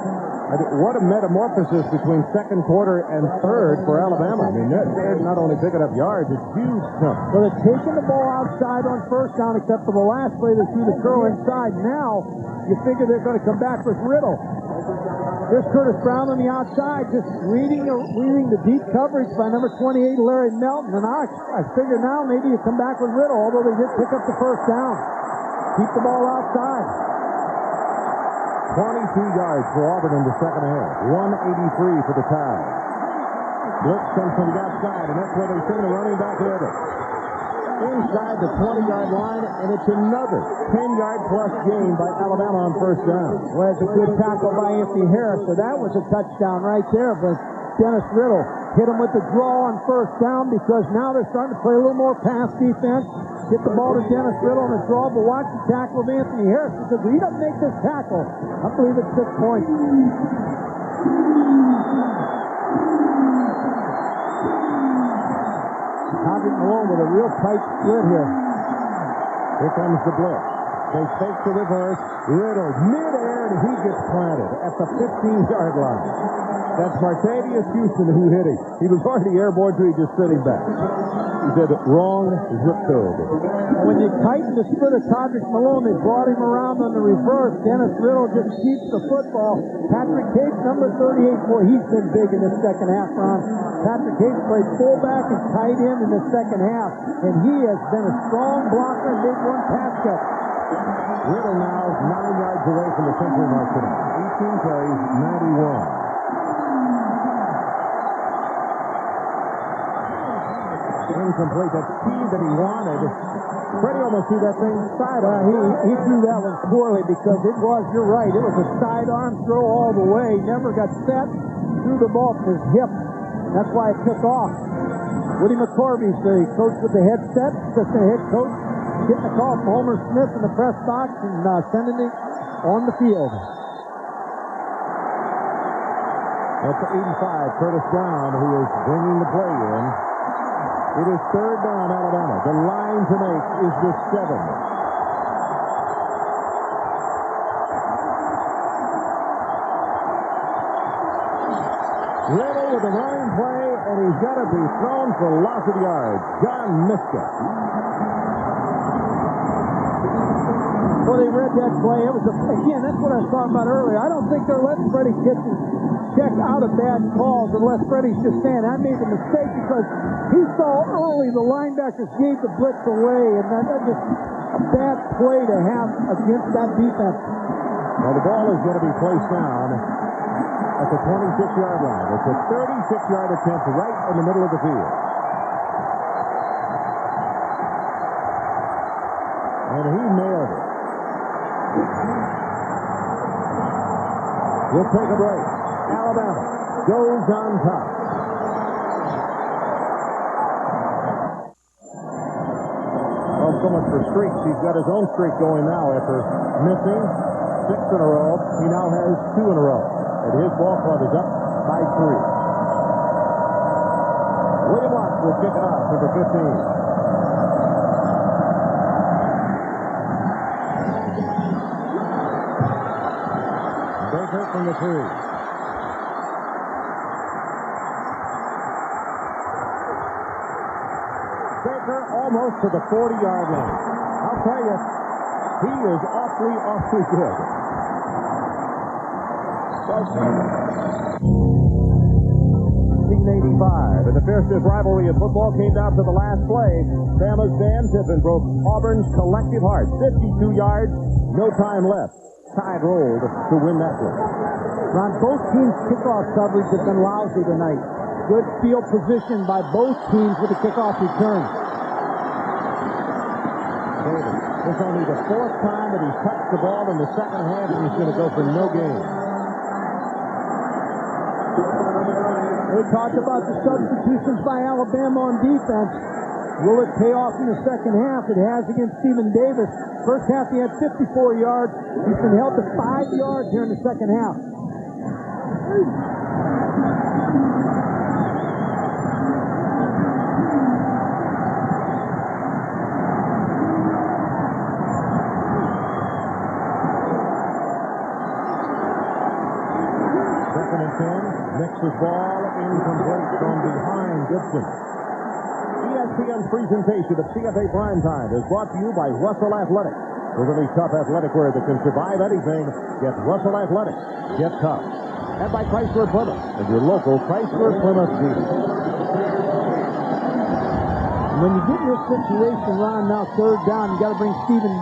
what a metamorphosis between second quarter and third for Alabama. I mean, they're not only picking up yards, it's huge jump. So they're taking the ball outside on first down, except for the last play they threw the curl inside. Now, you figure they're going to come back with Riddle. There's Curtis Brown on the outside, just reading the deep coverage by number 28, Larry Melton. And I figure now maybe you come back with Riddle, although they did pick up the first down. Keep the ball outside. 22 yards for Auburn in the second half. 183 for the tie. Blitz comes from the outside, and that's where they send the running back Riddle. Inside the 20-yard line, and it's another 10-yard-plus gain by Alabama on first down. Well, it's a good tackle by Anthony Harris, so that was a touchdown right there. But Dennis Riddle hit him with the draw on first down because now they're starting to play a little more pass defense. Get the ball to Dennis Riddle on the draw, but watch the tackle of Anthony Harris because if he doesn't make this tackle, I believe it's 6 points. Hodgkin Malone with a real tight split here. Here comes the blitz. They fake the reverse. Riddle mid-air, and he gets planted at the 15-yard line. That's Martavius Houston who hit him. He was already airborne, so he's just sitting back. He said, wrong zip code. When you tighten the split of Hodgkin Malone, they brought him around on the reverse. Dennis Riddle just keeps the football. Patrick Cates, number 38, boy, he's been big in the second half, Ron. Patrick Cates played fullback and tight end in the second half, and he has been a strong blocker and made one pass cut. Riddle now 9 yards away from the century mark tonight. 18 carries, 91. Incomplete. That speed that he wanted. Freddie almost threw that thing side arm. He threw that one poorly because it was, you're right, it was a sidearm throw all the way. Never got set. Threw the ball to his hip. That's why it took off. Woody McCorvey, the coach with the headset, assistant head coach, getting a call from Homer Smith in the press box and sending it on the field. That's 85, Curtis Brown, who is bringing the play in. It is third down, Alabama. The line to make is the 7. Riddle with the running play, and he's got to be thrown for loss of yards. John Miska. Well, they read that play. It was again, that's what I was talking about earlier. I don't think they're letting Freddie Kitchens check out of bad calls unless Freddie's just saying, I made the mistake because he saw early the linebackers gave the blitz away, and that's just a bad play to have against that defense. Well, the ball is going to be placed down at the 26-yard line. It's a 36-yard attempt right in the middle of the field. And he nailed it. We'll take a break. Alabama goes on top. Well, so much for streaks. He's got his own streak going now after missing 6 in a row. He now has 2 in a row. And his ball club is up by 3. William Lott will kick it off, number 15. Baker from the 3. Baker almost to the 40-yard line. I'll tell you, he is awfully good. 1985, and the fiercest rivalry in football came down to the last play. Bama's Dan Tippin broke Auburn's collective heart. 52 yards, no time left. Tide rolled to win that one. Ron, both teams' kickoff coverage have been lousy tonight. Good field position by both teams with the kickoff return. Davis, this is only the 4th time that he's touched the ball in the second half, and he's going to go for no gain. We talked about the substitutions by Alabama on defense. Will it pay off in the second half? It has against Stephen Davis. First half he had 54 yards. He's been held to 5 yards here in the second half. Second and 10. Nix's ball incomplete from behind Gibson. ESPN's presentation of CFA Primetime is brought to you by Russell Athletics. For really tough athletic wear that can survive anything, get Russell Athletics. Get tough. And by Chrysler Plymouth and your local Chrysler Plymouth dealer. When you get in this situation, Ron, now 3rd down, you got to bring Stephen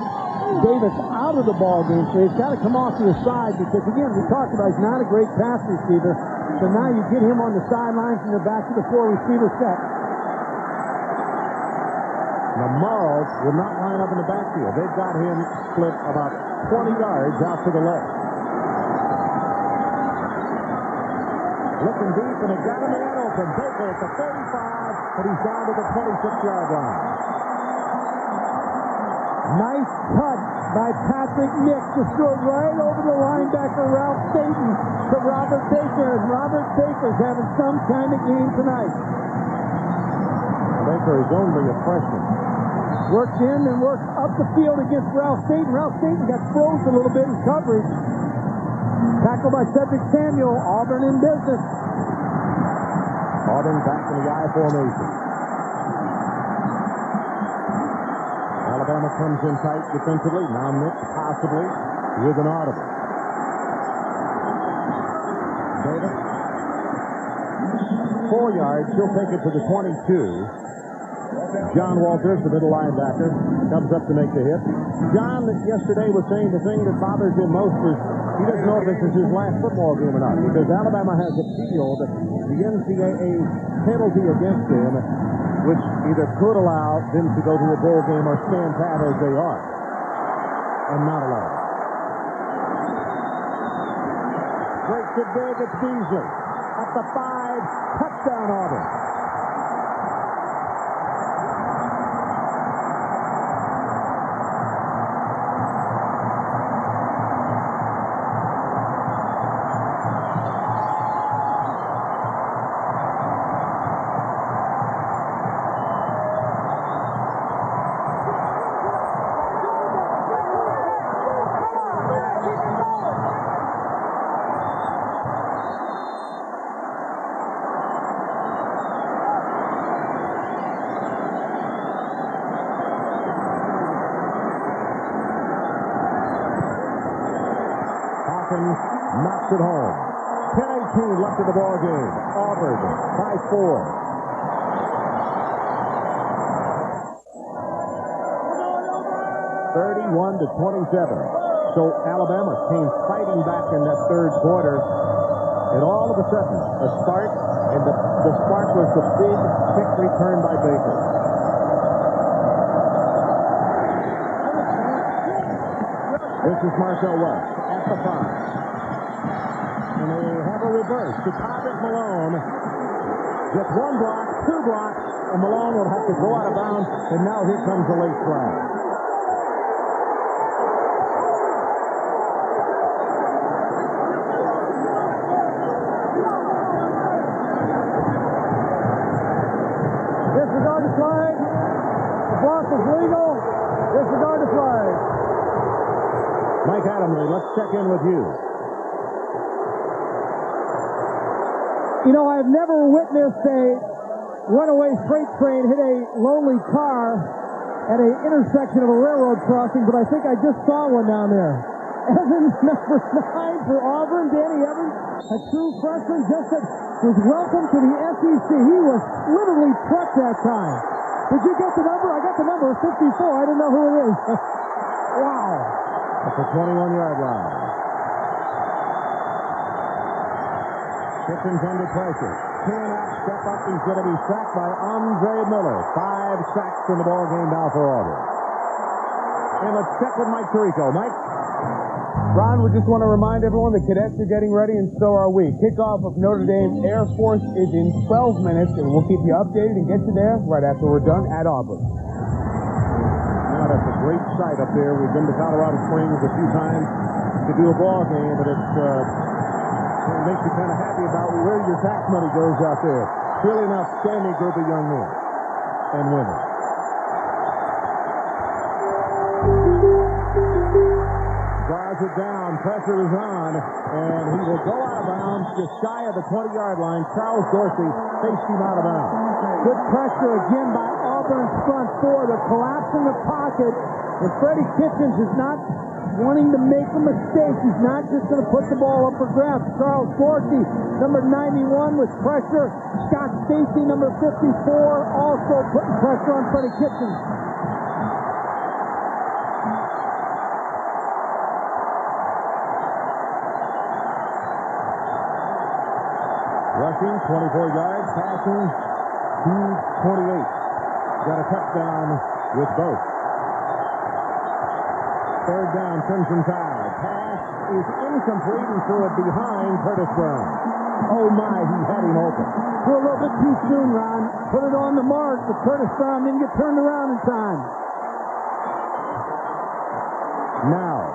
Davis out of the ball game. So he's got to come off to the side because, again, we talked about he's not a great pass receiver. So now you get him on the sidelines and the back of the 4-receiver set. Now, Morrow will not line up in the backfield. They've got him split about 20 yards out to the left. Looking deep, and it got him in open. Baker at the 35, but he's down to the 26-yard line. Nice cut by Patrick Nick to throw right over the linebacker Ralph Staten to Robert Baker, and Robert Baker's having some kind of game tonight. Baker is only a freshman. Worked in and worked up the field against Ralph Staten. Ralph Staten got froze a little bit in coverage. Tackled by Cedric Samuel. Auburn in business. Auburn back in the I formation. Alabama comes in tight defensively. Now Nick possibly with an audible. Davis. 4 yards. He'll take it to the 22. John Walters, the middle linebacker, comes up to make the hit. John yesterday was saying the thing that bothers him most is he doesn't know if this is his last football game or not, because Alabama has appealed the NCAA penalty against him, which either could allow them to go to a bowl game or stand pat as they are, and not allow it. Breaks it big, it's Beasley. At the 5, touchdown Auburn. Knocks it home. 10-18 left in the ball game. Auburn by 4. (31-27). So Alabama came fighting back in that 3rd quarter, and all of a sudden a spark, and the spark was the big kick return by Baker. This is Marcel West at the 5. And they have a reverse to Todd Malone. Just 1 block, 2 blocks, and Malone will have to go out of bounds, and now here comes the late flag. Kickoff is legal. Disregard the flag. Mike Adamley, let's check in with you. You know, I've never witnessed a runaway freight train hit a lonely car at an intersection of a railroad crossing, but I think I just saw one down there. Evans, number 9 for Auburn, Danny Evans, a true freshman, just was welcome to the SEC. He was literally trucked that time. Did you get the number? I got the number, 54. I didn't know who it is. Wow. At the 21-yard line. Kitchens under pressure. Cannot step up. He's going to be sacked by Andre Miller. 5 sacks in the ball game now for Auburn. And let's check with Mike Tirico. Mike? Ron, we just want to remind everyone the cadets are getting ready, and so are we. Kickoff of Notre Dame Air Force is in 12 minutes, and we'll keep you updated and get you there right after we're done at Auburn. Now, that's a great sight up there. We've been to Colorado Springs a few times to do a ball game, but it makes you kind of happy about where your tax money goes out there. Really an outstanding group of young men and women. Drives it down, pressure is on, and he will go out of bounds just shy of the 20-yard line. Charles Dorsey faced him out of bounds. Good pressure again by Auburn's front four. They're collapsing the pocket, and Freddie Kitchens is not wanting to make a mistake. He's not just going to put the ball up for grabs. Charles Dorsey, number 91, with pressure. Scott Stacy, number 54, also putting pressure on Freddie Kitchens. Rushing, 24 yards, passing, 228. Got a touchdown with both. Third down, Crimson Tide. Pass is incomplete and threw it behind Curtis Brown. Oh my, he had him open. Threw a little bit too soon, Ron. Put it on the mark, but Curtis Brown didn't get turned around in time. Now,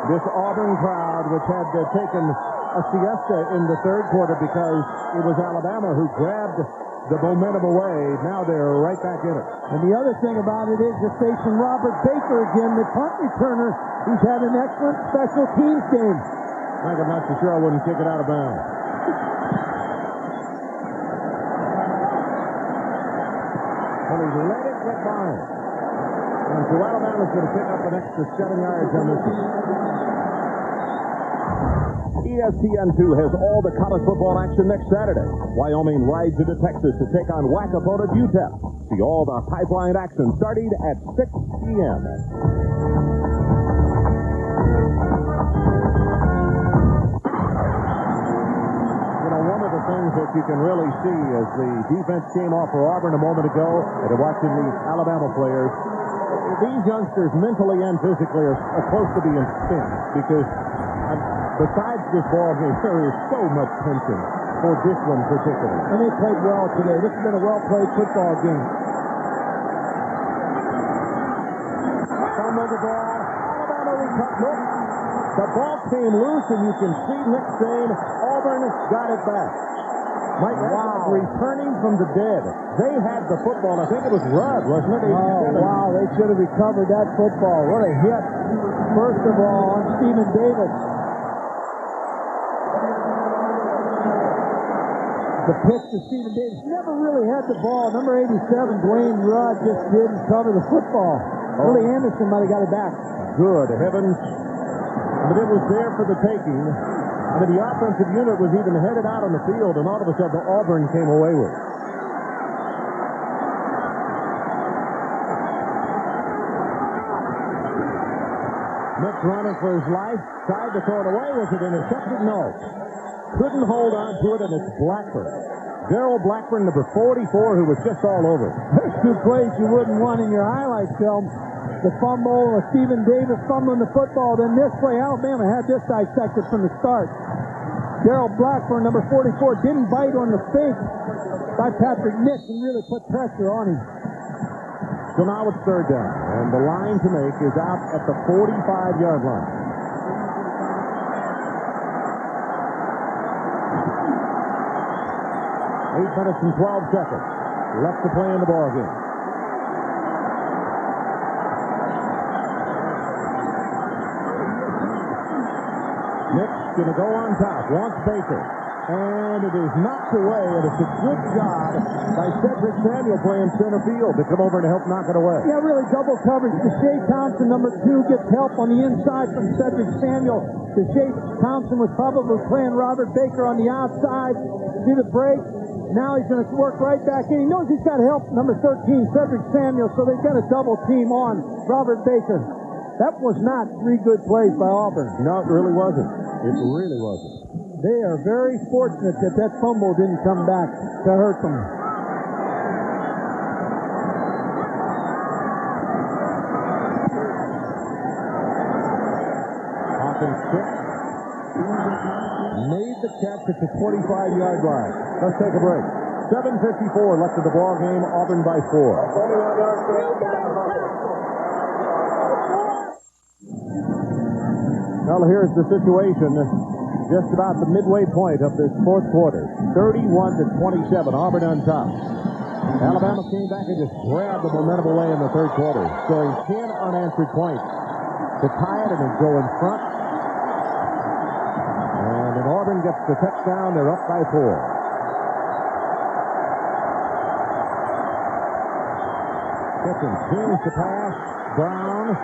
this Auburn crowd, which had taken a siesta in the third quarter because it was Alabama who grabbed the momentum away. Now they're right back in it. And the other thing about it is the station Robert Baker again, the punt returner. He's had an excellent special teams game. Mike, I'm not so sure I wouldn't kick it out of bounds. Well, he let it get by him. And so Alabama's going to pick up an extra 7 yards on this one. ESPN2 has all the college football action next Saturday. Wyoming rides into Texas to take on WAC opponent UTEP. See all the pipeline action starting at 6 p.m. You know, one of the things that you can really see as the defense came off for Auburn a moment ago, and watching these Alabama players, these youngsters mentally and physically are close to being spent because besides this ball game, there is so much tension for this one particularly. And they played well today. This has been a well-played football game. Fumble the ball. Alabama recovered. The ball came loose, and you can see Nick saying Auburn got it back. Mike, wow. Returning from the dead. They had the football. I think it was Rudd, wasn't it? Oh, wow. They should have recovered that football. What a hit. First of all, on Stephen Davis. The pitch to Stephen Davis. Never really had the ball. Number 87, Dwayne Rudd, just didn't cover the football. Willie Anderson might have got it back. Good heavens. But it was there for the taking. I mean, the offensive unit was even headed out on the field, and all of a sudden Auburn came away with it. Nick running for his life. Tried to throw it away. Was it intercepted? No. Couldn't hold on to it, and it's Blackburn. Darrell Blackburn, number 44, who was just all over. There's two plays you wouldn't want in your highlight film. The fumble of Stephen Davis fumbling the football. Then this play, Alabama had this dissected from the start. Darrell Blackburn, number 44, didn't bite on the fake by Patrick Nix and really put pressure on him. So now it's third down, and the line to make is out at the 45-yard line. Eight minutes and 12 seconds left to play in the ball game. going to go on top. Wants Baker. And it is knocked away, and it's a good job by Cedric Samuel playing center field to come over and help knock it away. Yeah, really double coverage. Deshae Thompson, number 2, gets help on the inside from Cedric Samuel. Deshae Thompson was probably playing Robert Baker on the outside. See the break? Now he's going to work right back in. He knows he's got help, number 13, Cedric Samuel, so they've got a double team on Robert Baker. That was not 3 good plays by Auburn. No, it really wasn't. It really wasn't. They are very fortunate that that fumble didn't come back to hurt them. Hawkins kick. Made the catch at the 25-yard line. Let's take a break. 7:54 left of the ball game. Auburn by 4. Well, here's the situation. Just about the midway point of this fourth quarter. 31-27. Auburn on top. Alabama came back and just grabbed the momentum away in the third quarter, scoring 10 unanswered points to tie it and then go in front. And then Auburn gets the touchdown. They're up by 4. Kitchen seems to pass. Brown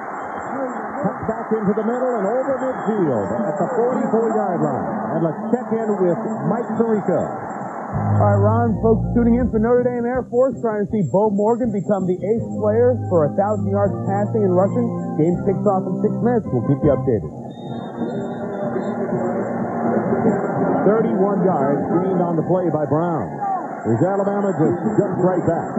cuts back into the middle and over midfield at the 44-yard line. And let's check in with Mike Tirico. All right, Ron, folks tuning in for Notre Dame Air Force, trying to see Bo Morgan become the 8th player for 1,000 yards passing and rushing. Game kicks off in 6 minutes. We'll keep you updated. 31 yards gained on the play by Brown. As Alabama just jumps right back.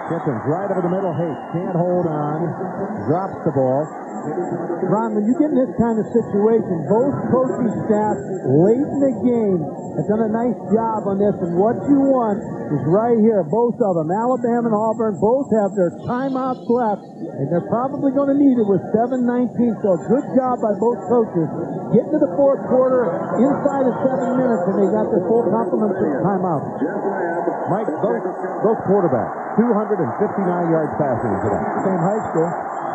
Kitchens right over the middle. Hayes can't hold on. Drops the ball. Ron, when you get in this kind of situation, both coaching staffs late in the game have done a nice job on this, and what you want is right here. Both of them, Alabama and Auburn, both have their timeouts left, and they're probably going to need it with 7:19. So good job by both coaches. Get to the fourth quarter inside of 7 minutes, and they got their full complement of timeouts. Mike, both quarterbacks, 259 yards passing today. Same high school.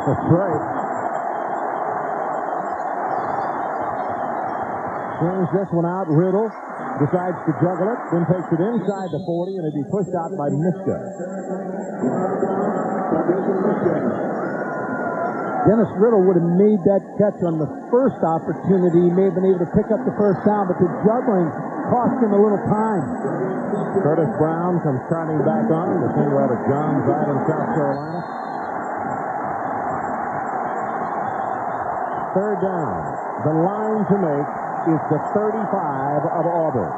That's right. Swings this one out. Riddle decides to juggle it, then takes it inside the 40, and it'd be pushed out by Miska. Dennis Riddle would have made that catch on the first opportunity. He may have been able to pick up the first down, but the juggling cost him a little time. Curtis Brown comes trotting back on, the senior out of Johns Island, South Carolina. Third down. The line to make is the 35 of Auburn.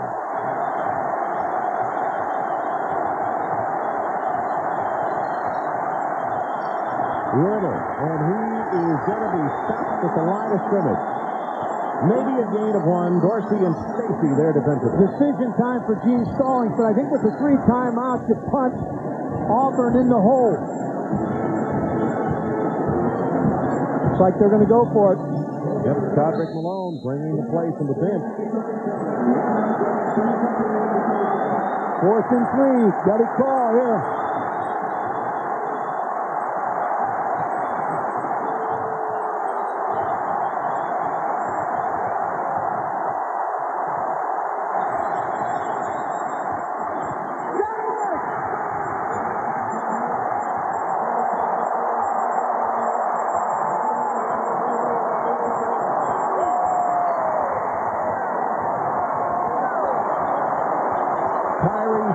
Riddle, and he is going to be stopped at the line of scrimmage. Maybe a gain of 1. Dorsey and Stacy there defensively. Decision time for Gene Stallings, but I think with the 3 timeouts, you punt Auburn in the hole. Looks like they're going to go for it. Yep, Roderick Malone bringing the play from the bench. 4th and 3. Got a call here.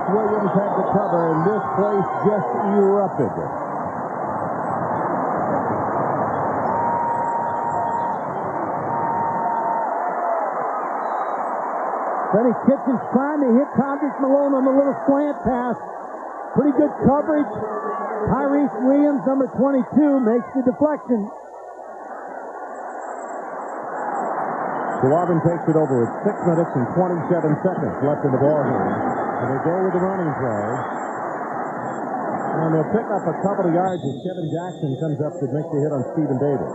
Williams had the cover, and this place just erupted. Freddie Kitchens trying to hit Roderick Malone on the little slant pass. Pretty good coverage. Tyrese Williams, number 22, makes the deflection. So Auburn takes it over with 6 minutes and 27 seconds left in the ballgame. And they go with the running play. And they'll pick up a couple of yards as Kevin Jackson comes up to make the hit on Stephen Davis.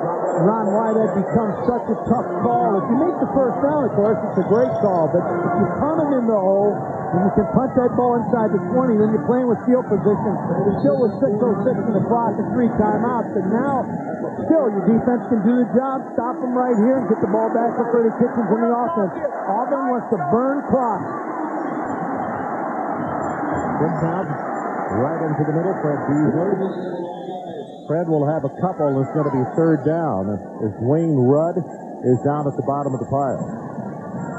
Ron, why that becomes such a tough call. If you make the first down, of course, it's a great call. But if you punt them in the hole, and you can punch that ball inside the 20, then you're playing with field position. Still with 6:06 in the clock and 3 timeouts. But now, still, your defense can do the job, stop them right here, and get the ball back for Freddie Kitchens in the offense. Auburn wants to burn clock. Good count. Right into the middle, Fred Beasley. Fred will have a couple. It's going to be third down as Dwayne Rudd is down at the bottom of the pile.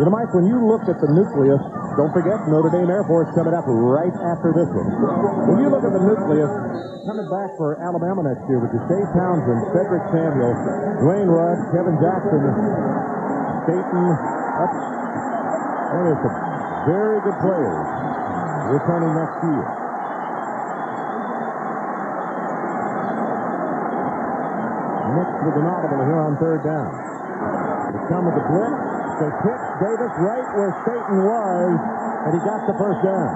You know, Mike, when you look at the nucleus, don't forget Notre Dame Air Force coming up right after this one. When you look at the nucleus coming back for Alabama next year with Deshae Townsend, Cedric Samuel, Dwayne Rudd, Kevin Jackson, Staten, there's some very good players returning next year. Mixed with an audible here on third down. They come with the blitz. They pitch Davis right where Staten was, and he got the first down.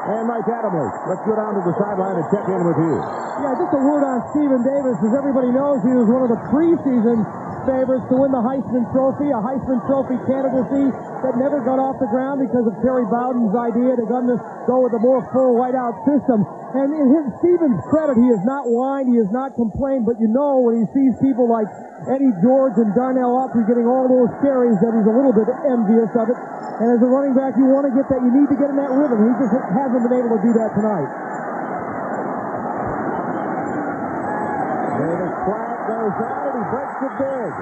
And Mike Adamley, let's go down to the sideline and check in with you. Yeah, just a word on Stephen Davis. As everybody knows, he was one of the preseason favorites to win the Heisman Trophy, a Heisman Trophy candidacy that never got off the ground because of Terry Bowden's idea to go with a more full whiteout system. And in Stephen's credit, he has not whined, he has not complained, but you know when he sees people like Eddie George and Darnell Autry getting all those carries that he's a little bit envious of it. And as a running back, you want to get that, you need to get in that rhythm. He just hasn't been able to do that tonight. Davis flag goes out, and he breaks it big.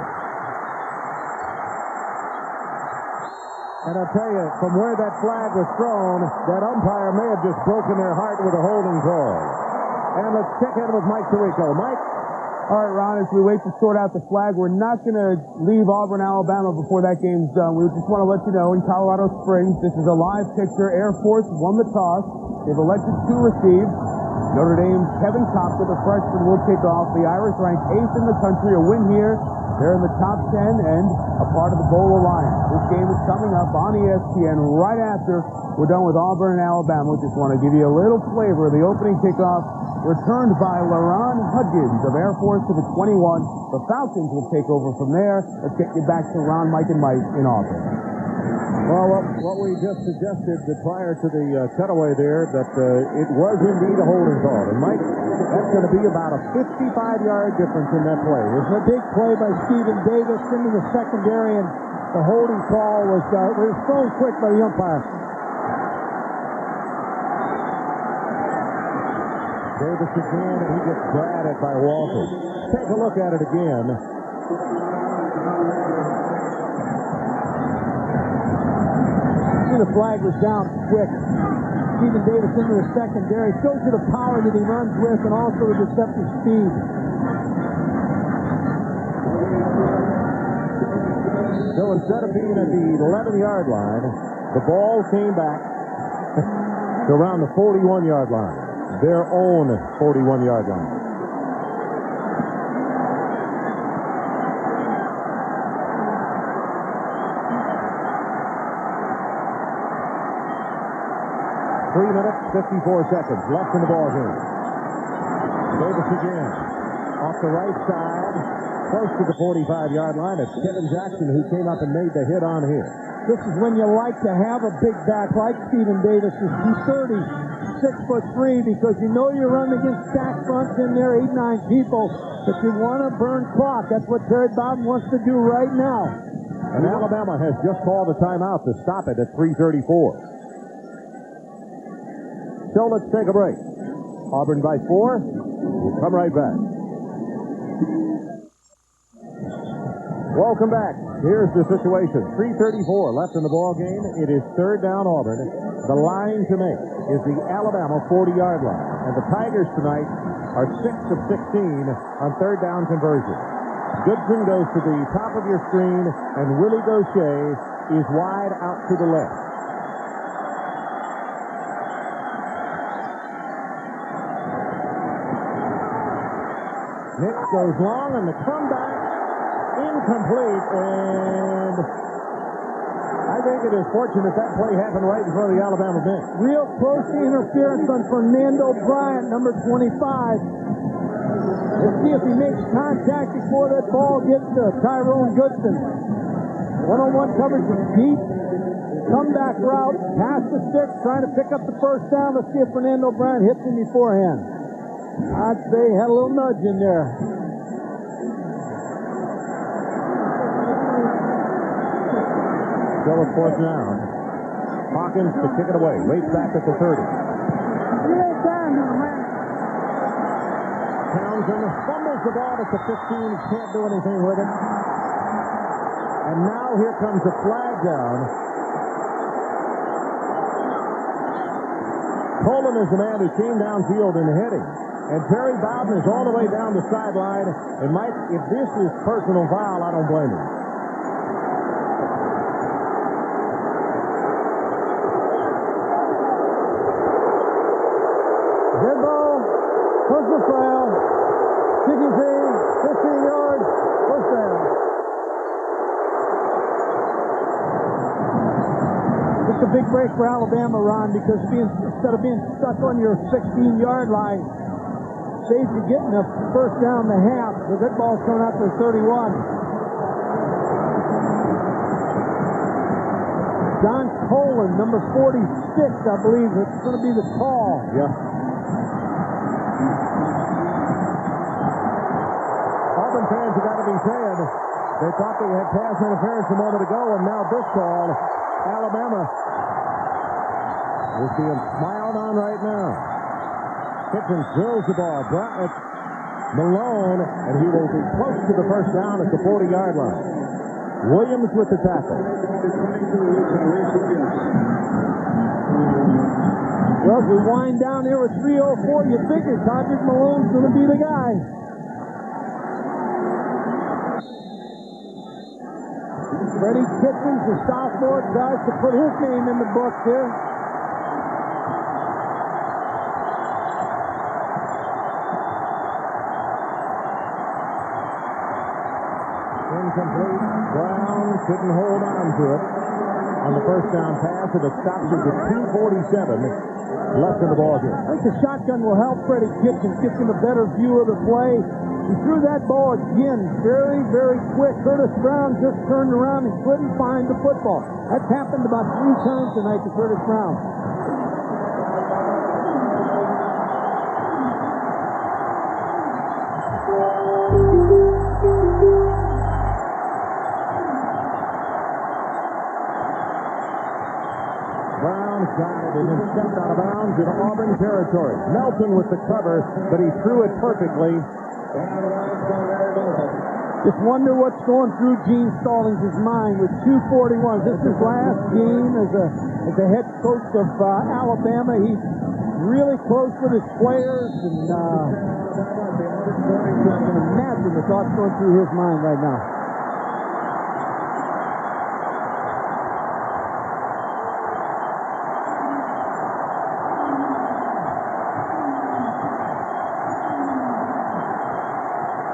And I'll tell you, from where that flag was thrown, that umpire may have just broken their heart with a holding call. And let's check in with Mike Tirico. Mike? All right, Ron, as we wait to sort out the flag, we're not going to leave Auburn, Alabama before that game's done. We just want to let you know, in Colorado Springs, this is a live picture. Air Force won the toss. They've elected to receive. Notre Dame's Kevin Copter, the freshman, will kick off. The Irish ranked 8th in the country. A win here, they're in the top 10 and a part of the Bowl Alliance. This game is coming up on ESPN right after we're done with Auburn and Alabama. We just want to give you a little flavor of the opening kickoff, returned by LaRon Hudgens of Air Force to the 21. The Falcons will take over from there. Let's get you back to Ron, Mike, and Mike in Auburn. Well, what we just suggested prior to the cutaway there, that it was indeed a holding call. And, Mike, that's going to be about a 55-yard difference in that play. It was a big play by Stephen Davis into the secondary, and the holding call was thrown quick by the umpire. Davis again, and he gets batted by Walter. Take a look at it again. The flag was down quick. Stephen Davis into the secondary. Shows you the power that he runs with and also the deceptive speed. So instead of being at the 11-yard line, the ball came back to around the 41-yard line. Their own 41-yard line. Three minutes, 54 seconds left in the ball game. Davis again. Off the right side, close to the 45-yard line. It's Kevin Jackson who came up and made the hit on here. This is when you like to have a big back like Stephen Davis. He's 230, 6'3", because you know you're running against stacked fronts in there, 8-9 people, but you want to burn clock. That's what Terry Bowden wants to do right now. And Alabama has just called a timeout to stop it at 3:34. So let's take a break. Auburn by 4. We'll come right back. Welcome back. Here's the situation. 3:34 left in the ball game. It is third down Auburn. The line to make is the Alabama 40-yard line. And the Tigers tonight are 6 of 16 on third down conversion. Goodson goes to the top of your screen, and Willie Gaucher is wide out to the left. Nick goes long, and the comeback incomplete, and I think it is fortunate that play happened right in front of the Alabama bench. Real close interference on Fernando Bryant, number 25. Let's see if he makes contact before that ball gets to Tyrone Goodson. One-on-one coverage is deep. Comeback route, pass the stick, trying to pick up the first down. Let's see if Fernando Bryant hits him beforehand. I'd say he had a little nudge in there. Still a fourth down. Hawkins to kick it away. Race back at the 30. Townsend fumbles the ball at the 15. Can't do anything with it. And now here comes a flag down. Colin is the man who came downfield and hitting. And Terry Bowden is all the way down the sideline. And Mike, if this is personal foul, I don't blame him. Dead ball, personal foul, kicking free, 15 yards, first down. It's a big break for Alabama, Ron, because instead of being stuck on your 16-yard line, saves you getting a first down and a half, but that ball's coming out to the 31. John Colin, number 46, I believe, it's going to be the call. Yeah. Auburn fans have got to be saying they thought they had pass interference a moment ago, and now this call, Alabama is being smiled on right now. Kitchens drills the ball. It's Malone, and he will be close to the first down at the 40-yard line. Williams with the tackle. Well, as we wind down here with 3:04, you figure Todrick Malone's going to be the guy. Freddie Kitchens, the sophomore, tries to put his name in the book here. Incomplete. Brown couldn't hold on to it on the first down pass, and it stops at the 2:47 left in the ball game. I think the shotgun will help Freddie Kitchens, get him a better view of the play. He threw that ball again very, very quick. Curtis Brown just turned around and couldn't find the football. That's happened about 3 times tonight to Curtis Brown. Got it and then stepped out of bounds in Auburn territory. Melton with the cover, but he threw it perfectly. Just wonder what's going through Gene Stallings' mind with 2:41. This is his last game as a head coach of Alabama. He's really close with his players, and I can imagine the thoughts going through his mind right now.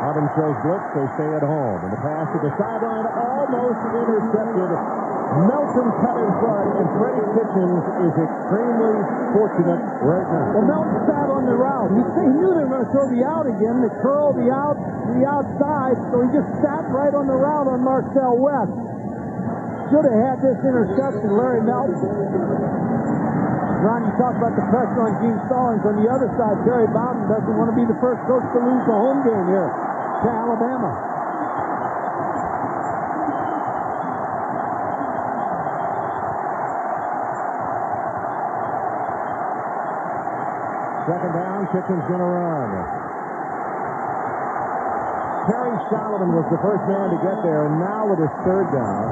Auburn shows blitz, they stay at home. And the pass to the sideline, almost intercepted. Melton cut in front, and Freddie Kitchens is extremely fortunate right now. Well, Melton sat on the route. He knew they were going to throw the out again, the curl, the out, the outside, so he just sat right on the route on Marcel West. Should have had this interception, Larry Melton. Ron, you talk about the pressure on Gene Stallings. On the other side, Terry Bowden doesn't want to be the first coach to lose the home game here to Alabama. Second down, Kitchens going to run. Terry Solomon was the first man to get there, and now with his third down,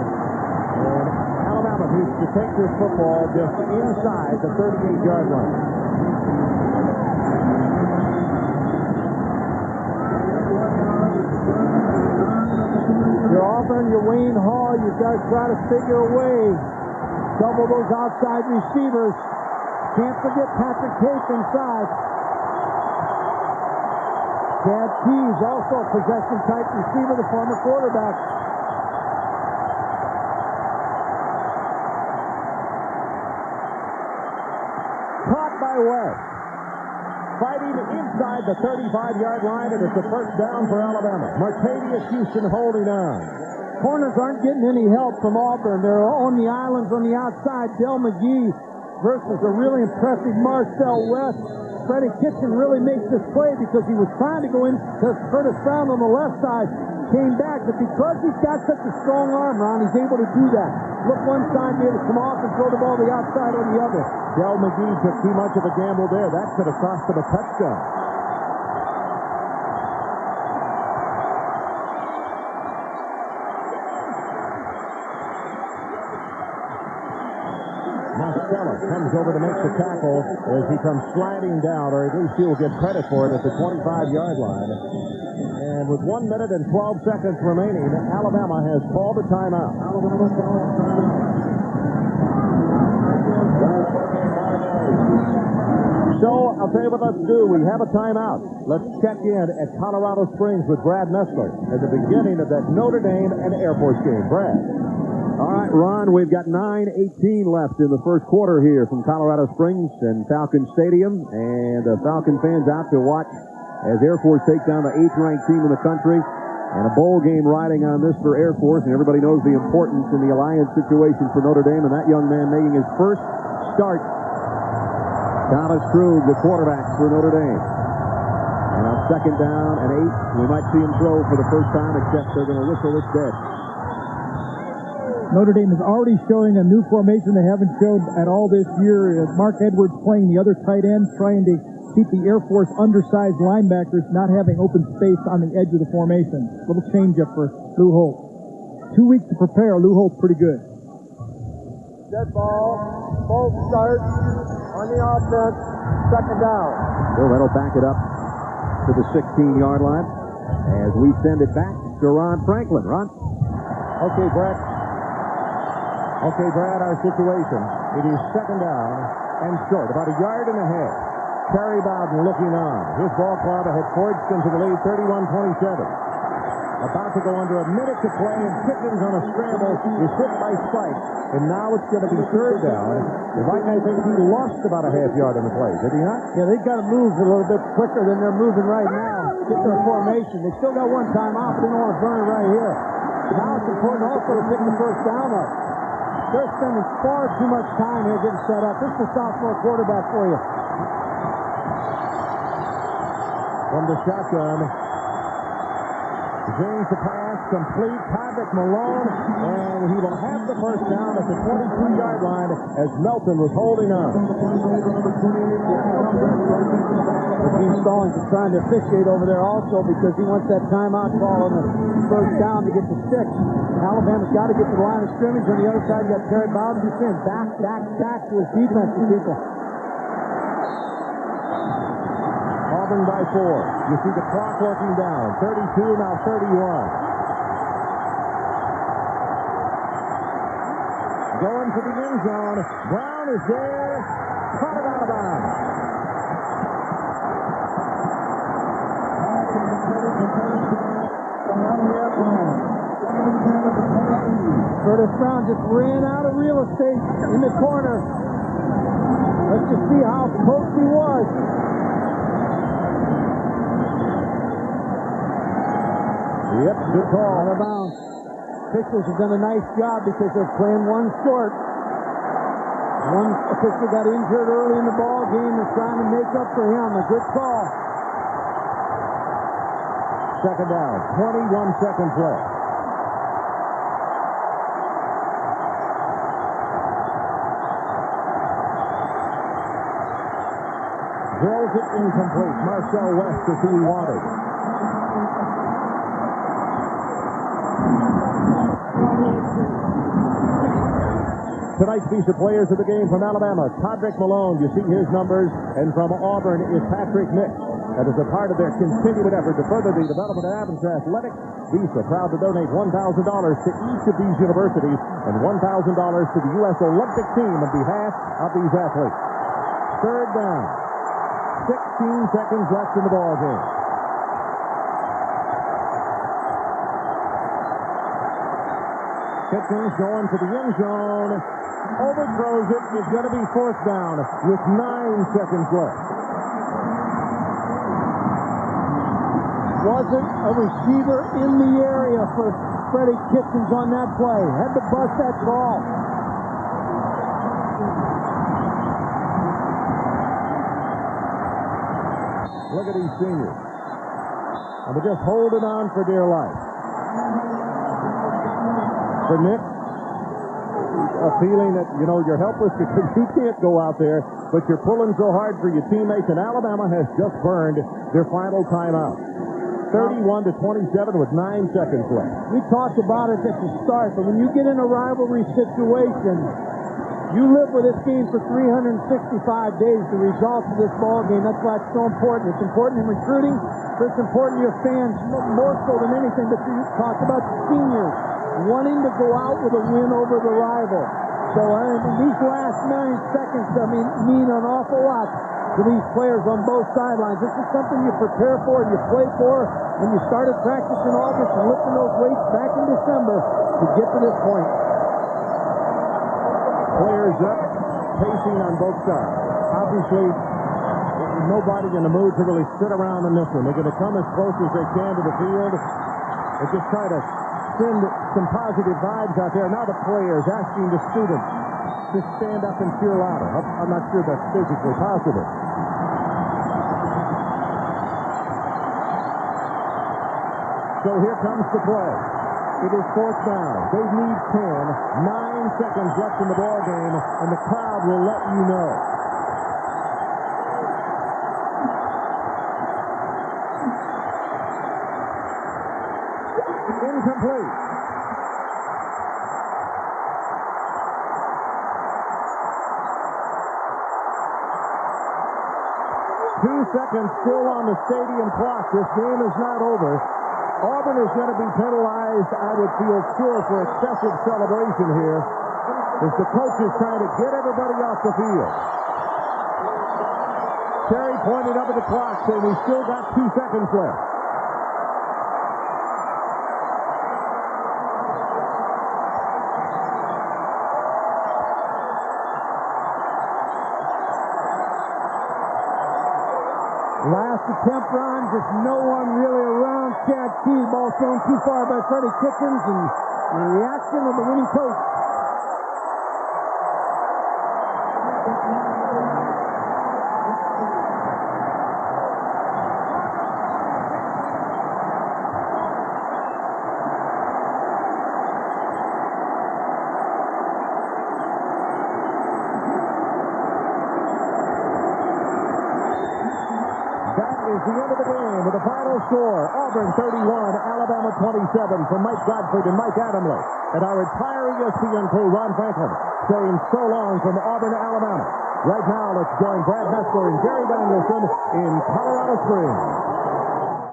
and Alabama needs to take this football just inside the 38-yard line. You're Auburn, you're Wayne Hall, you've got to try to figure a way. Double those outside receivers. Can't forget Patrick Cape inside. Chad Keys, also a possession-type receiver, the former quarterback. Caught by West. fighting inside the 35-yard line, and it's a first down for Alabama. Martavius Houston holding on. Corners aren't getting any help from Auburn. They're on the islands on the outside. Del McGee versus a really impressive Marcel West. Freddie Kitchen really makes this play because he was trying to go in to Curtis Brown on the left side. Came back, but because he's got such a strong arm, Ron, he's able to do that. Look one side, be able to come off and throw the ball the outside on the other. Del McGee took too much of a gamble there. That could have cost him a touchdown. Marcella comes over to make the tackle as he comes sliding down, or at least he'll get credit for it at the 25-yard line. And with 1 minute and 12 seconds remaining, Alabama has called a timeout. So, I'll tell you what let's do. We have a timeout. Let's check in at Colorado Springs with Brad Nessler at the beginning of that Notre Dame and Air Force game. Brad. All right, Ron, we've got 9:18 left in the first quarter here from Colorado Springs and Falcon Stadium. And the Falcon fans out to watch as Air Force takes down the 8th-ranked team in the country. And a bowl game riding on this for Air Force. And everybody knows the importance in the alliance situation for Notre Dame. And that young man making his first start, Thomas Krug, the quarterback for Notre Dame. And on second down and 8, we might see him throw for the first time, except they're going to whistle it dead. Notre Dame is already showing a new formation they haven't showed at all this year. Mark Edwards playing the other tight end, trying to keep the Air Force undersized linebackers not having open space on the edge of the formation. Little change up for Lou Holt. 2 weeks to prepare. Lou Holt's pretty good. Dead ball. Full start on the offense. Second down. So that'll back it up to the 16-yard line as we send it back to Ron Franklin. Ron? Okay, Brad. Okay, Brad, our situation. It is second down and short, about a yard and a half. Terry Bowden looking on. His ball club had forged into the lead 31-27. About to go under a minute to play, and Pickens on a scramble is hit by Spike. And now it's going to be third down. Right now, I think he lost about a half yard on the play, did he not? Yeah, they've got to move a little bit quicker than they're moving right now. Get their formation. They still got one timeout, but they don't want to burn it right here. Now it's important also to pick the first down up. They're spending far too much time here getting set up. This is a sophomore quarterback for you. From the shotgun, James the pass, complete. Patrick Malone, and he will have the first down at the 22-yard line as Melton was holding on. Gene Stallings is trying to officiate over there also because he wants that timeout call on the first down to get to 6. Alabama's got to get to the line of scrimmage. On the other side, you got Terry Bowden who's in. Back to his defensive people. Auburn by 4. You see the clock working down. 32, now 31. Going to the end zone. Brown is there. Caught it out of bounds. Curtis Brown just ran out of real estate in the corner. Let's just see how close he was. Yep, good call. Out of bounds. Officials have done a nice job because they're playing one short. One official got injured early in the ball game. They're trying to make up for him. A good call. Second down, 21 seconds left. Drills it incomplete. Marcel West is who he wanted. Tonight's piece of players of the game from Alabama, Patrick Malone, you see his numbers, and from Auburn is Patrick Nix. That is a part of their continued effort to further the development of amateur athletics. Visa proud to donate $1,000 to each of these universities and $1,000 to the U.S. Olympic team on behalf of these athletes. Third down. 16 seconds left in the ball game. Pickens going to the end zone. Overthrows it. It's going to be fourth down with 9 seconds left. Wasn't a receiver in the area for Freddie Kitchens on that play. Had to bust that ball. Look at these seniors. And they're just holding on for dear life. For Nick, a feeling that, you know, you're helpless because you can't go out there, but you're pulling so hard for your teammates, and Alabama has just burned their final timeout. 31-27 with 9 seconds left. We talked about it at the start, but when you get in a rivalry situation, you live with this game for 365 days, the results of this ball game. That's why it's so important. It's important in recruiting, but it's important to your fans more so than anything. But you talked about seniors wanting to go out with a win over the rival. So these last 9 seconds, mean an awful lot to these players on both sidelines. This is something you prepare for and you play for, and you started practice in August and lifting those weights back in December to get to this point. Players up, pacing on both sides. Obviously, nobody in the mood to really sit around in this one. They're going to come as close as they can to the field and just try to send some positive vibes out there. Now the players asking the students to stand up and cheer louder. I'm not sure that's physically possible. So here comes the play. It is 4th down. They need 10. 9 seconds left in the ball game, and the crowd will let you know. Incomplete. Two seconds still on the stadium clock. This game is not over. Auburn is going to be penalized, I would feel sure, for excessive celebration here as the coach is trying to get everybody off the field. Terry pointed up at the clock saying we still got 2 seconds left. Last attempt, Ron, just no one really around Chad Key. Ball thrown too far by Freddie Kitchens, and the reaction of the winning coach. The end of the game with the final score, Auburn 31, Alabama 27, from Mike Godfrey and Mike Adamley. And our entire ESPN crew, Ron Franklin, saying so long from Auburn, Alabama. Right now, let's join Brad Nessler and Gary Danielson in Colorado Springs.